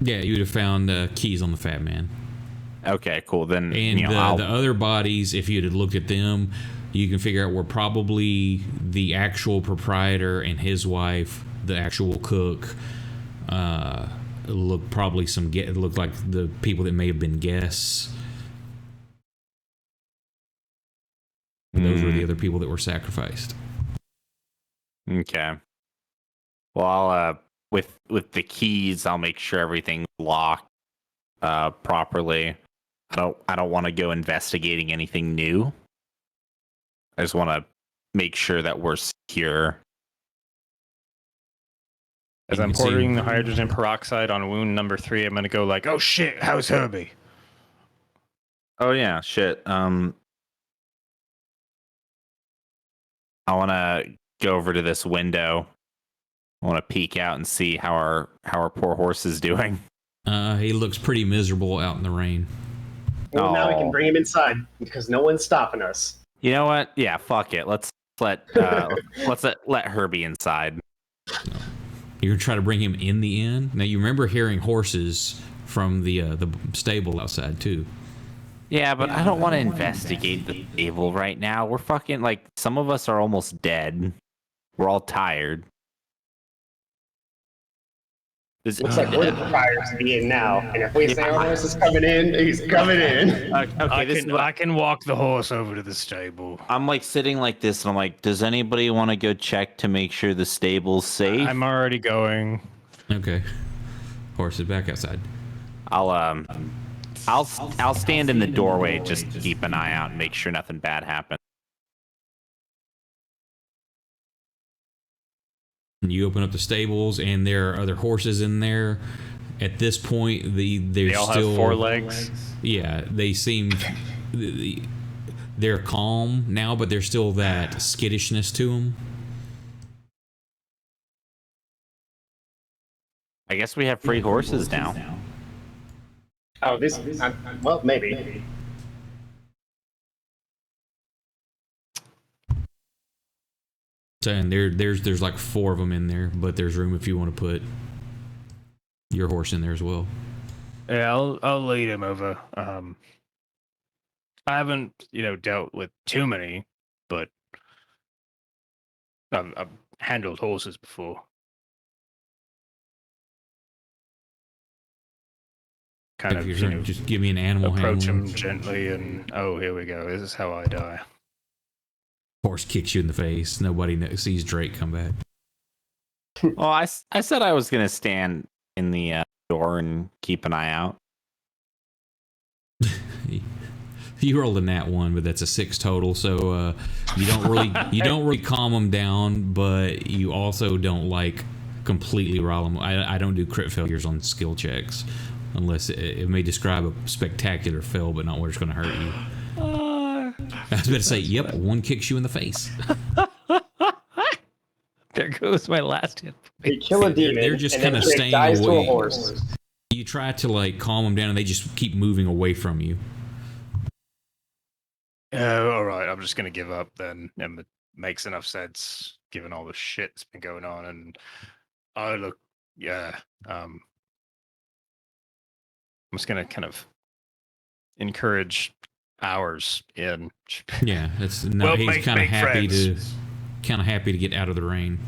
Yeah, you would have found keys on the Fat Man. Okay, cool. Then and the other bodies, if you had looked at them, you can figure out were probably the actual proprietor and his wife, the actual cook. It looked like the people that may have been guests. And those were the other people that were sacrificed. Okay. Well, I'll with the keys, I'll make sure everything's locked properly. I don't want to go investigating anything new. I just want to make sure that we're secure. As I'm pouring the hydrogen peroxide on wound number 3, I'm gonna go like, "Oh shit, how's Herbie?" Oh yeah, shit. I want to go over to this window. I want to peek out and see how our poor horse is doing. He looks pretty miserable out in the rain. Well, now we can bring him inside because no one's stopping us. You know what? Yeah, fuck it. Let's let Herbie inside. You're gonna try to bring him in the inn. Now you remember hearing horses from the stable outside too. Yeah, but I don't want to investigate the stable right now. We're fucking like some of us are almost dead. We're all tired. Looks like we're the proprietors of the inn now, and if we say our horse is coming in, he's coming in. Okay, I can walk the horse over to the stable. I'm like sitting like this, and I'm like, does anybody want to go check to make sure the stable's safe? I'm already going. Okay. Horse is back outside. I'll stand in the doorway, just to keep an eye out and make sure nothing bad happens. You open up the stables, and there are other horses in there. At this point, they all still have 4 legs. Yeah, they seem they're calm now, but there's still that skittishness to them. I guess we have free horses now. Oh, well, maybe. So, and there's like 4 of them in there, but there's room if you want to put your horse in there as well. Yeah, I'll lead him over. I haven't, dealt with too many, but I've handled horses before. Kind of, just give me an animal approach handling. him gently, and here we go. This is how I die. Horse kicks you in the face. Nobody sees Drake come back. Well, I said I was going to stand in the door and keep an eye out. You rolled a nat 1, but that's a 6 total, so you don't really calm them down, but you also don't completely rile them. I don't do crit failures on skill checks unless it may describe a spectacular fail, but not where it's going to hurt you. I was about to say, yep, 1 kicks you in the face. There goes my last hit. They kill a demon. They're just and kind of then staying dies away. To a horse. You try to calm them down, and they just keep moving away from you. All right, I'm just gonna give up then. It makes enough sense given all the shit that's been going on, and I'm just gonna kind of encourage ours in. Yeah, he's kind of happy to get out of the rain.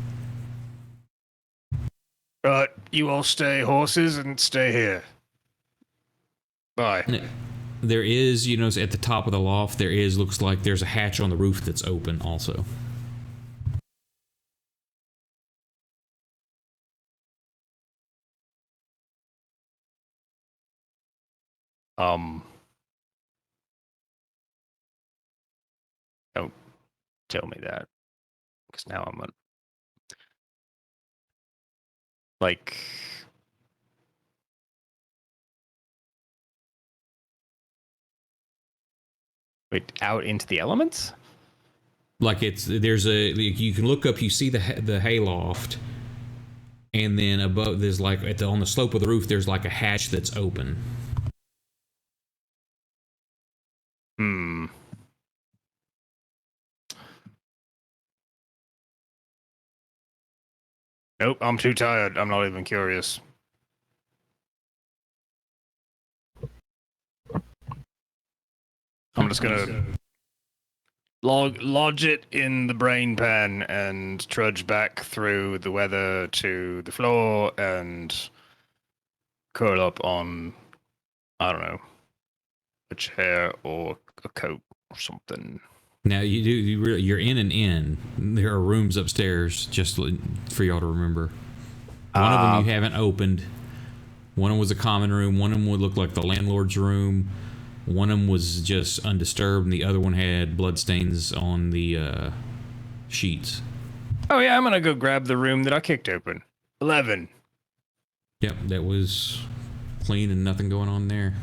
Right, you all stay horses and stay here. Bye. There is, at the top of the loft, looks like there's a hatch on the roof that's open also. Don't tell me that, because now I'm wait, out into the elements? You can look up, you see the hayloft, and then above there's on the slope of the roof there's a hatch that's open. Nope, I'm too tired. I'm not even curious. I'm just gonna lodge it in the brain pan and trudge back through the weather to the floor and curl up on, I don't know, a chair or a coat or something. Now you're in an inn. There are rooms upstairs just for y'all to remember. One of them you haven't opened. One of them was a common room. One of them would look like the landlord's room. One of them was just undisturbed, and the other one had bloodstains on the sheets. Oh yeah, I'm gonna go grab the room that I kicked open. 11. Yep, that was clean and nothing going on there.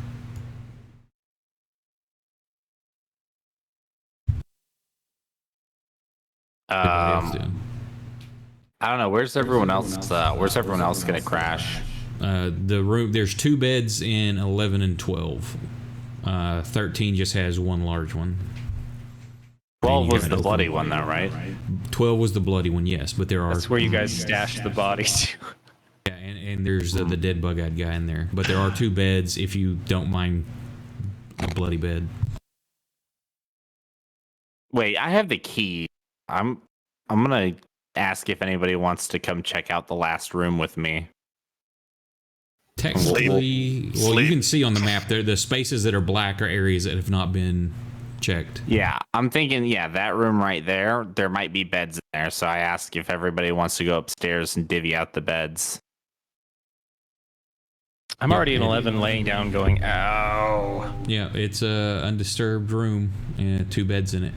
I don't know. Where's everyone else? Where's everyone else gonna crash? The room. There's 2 beds in 11 and 12. 13 just has 1 large one. 12 was the bloody one, though, right? 12 was the bloody one, yes. But there are. That's where you guys stashed the bodies. Yeah, and there's the dead bug-eyed guy in there. But there are 2 beds if you don't mind a bloody bed. Wait, I have the key. I'm gonna ask if anybody wants to come check out the last room with me. Technically, you can see on the map there the spaces that are black are areas that have not been checked. Yeah, I'm thinking, that room right there might be beds in there. So I ask if everybody wants to go upstairs and divvy out the beds. I'm already in 11 laying down going, ow. Yeah, it's a undisturbed room and 2 beds in it.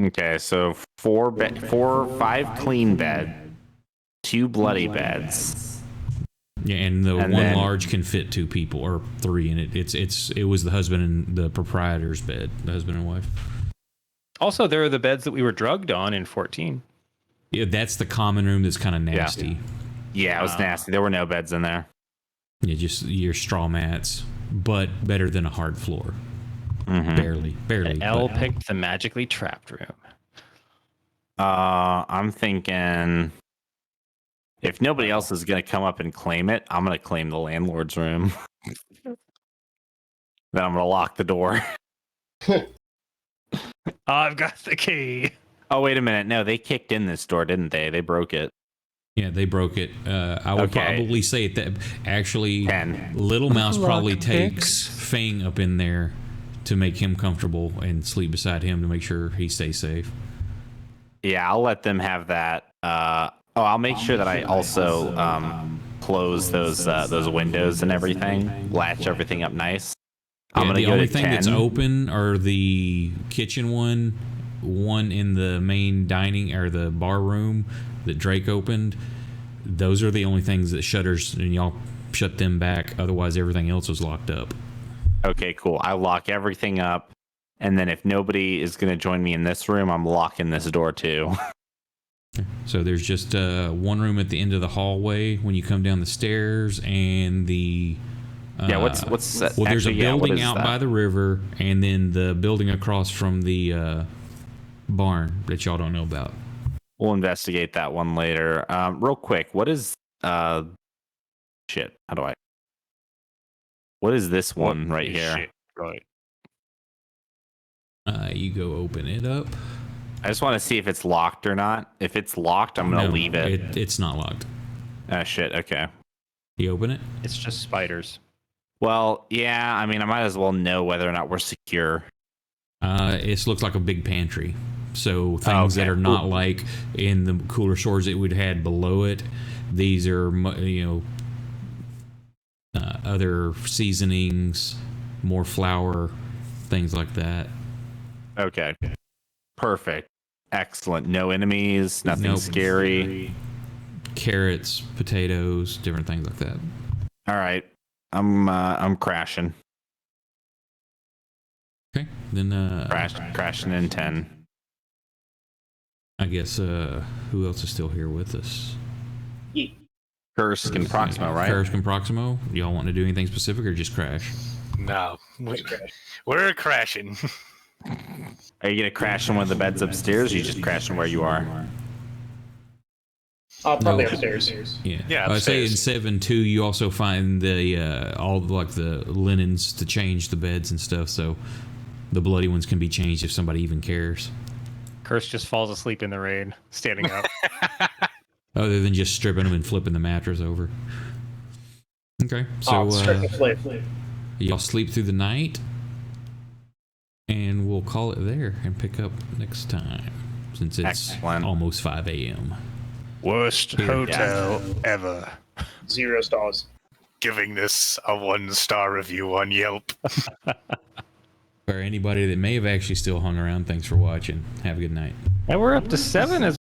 Okay, so 5 clean bed, 2 bloody beds. Yeah, and the one large can fit 2 people or 3 in it. It was the husband and the proprietor's bed, the husband and wife. Also, there are the beds that we were drugged on in 14. Yeah, that's the common room that's kind of nasty. Yeah, it was nasty. There were no beds in there. Yeah, just your straw mats, but better than a hard floor. Mm-hmm. Barely. L picked the magically trapped room. I'm thinking if nobody else is going to come up and claim it, I'm going to claim the landlord's room. Then I'm going to lock the door. I've got the key. Oh, wait a minute. No, they kicked in this door, didn't they? They broke it. Yeah, they broke it. I would probably say that actually 10. Little Mouse probably takes Fang up in there to make him comfortable and sleep beside him to make sure he stays safe. Yeah, I'll let them have that. I'll make sure that I also close those windows and everything, latch everything up nice. I'm gonna the go only to thing 10. that's open are the kitchen one in the main dining or the bar room that Drake opened. Those are the only things that shutters, and y'all shut them back. Otherwise, everything else was locked up. Okay, cool. I lock everything up, and then if nobody is going to join me in this room, I'm locking this door too. So there's just one room at the end of the hallway when you come down the stairs, and the what's that? Well, there's actually, a building what is out that? by the river, and then the building across from the barn that y'all don't know about. We'll investigate that one later. Real quick, what is shit? How do I? What is this one right here? Shit. Right. You go open it up. I just want to see if it's locked or not. If it's locked, I'm gonna leave it. It's not locked. Oh shit. Okay. You open it. It's just spiders. Well, yeah. I mean, I might as well know whether or not we're secure. It looks like a big pantry. So things that are not like in the cooler stores that we'd had below it. These are, other seasonings, more flour, things like that. Okay. Perfect. Excellent. No enemies. Nothing scary. Carrots, potatoes, different things like that. All right. I'm crashing. Okay. Then crashing in 10. I guess who else is still here with us? Kursk and Proximo, right? Kursk and Proximo. Y'all want to do anything specific or just crash? No, we're crashing. Are you gonna crash in one of the beds upstairs? Or you just crashing where you are? Probably upstairs. Yeah. I say in 7-2, you also find the all like the linens to change the beds and stuff. So the bloody ones can be changed if somebody even cares. Curse just falls asleep in the rain, standing up. Other than just stripping them and flipping the mattress over. Okay, so y'all sleep through the night, and we'll call it there and pick up next time since it's almost 5 a.m. Worst hotel ever. 0 stars. Giving this a 1-star review on Yelp. For anybody that may have actually still hung around, thanks for watching. Have a good night. And we're up to 7 as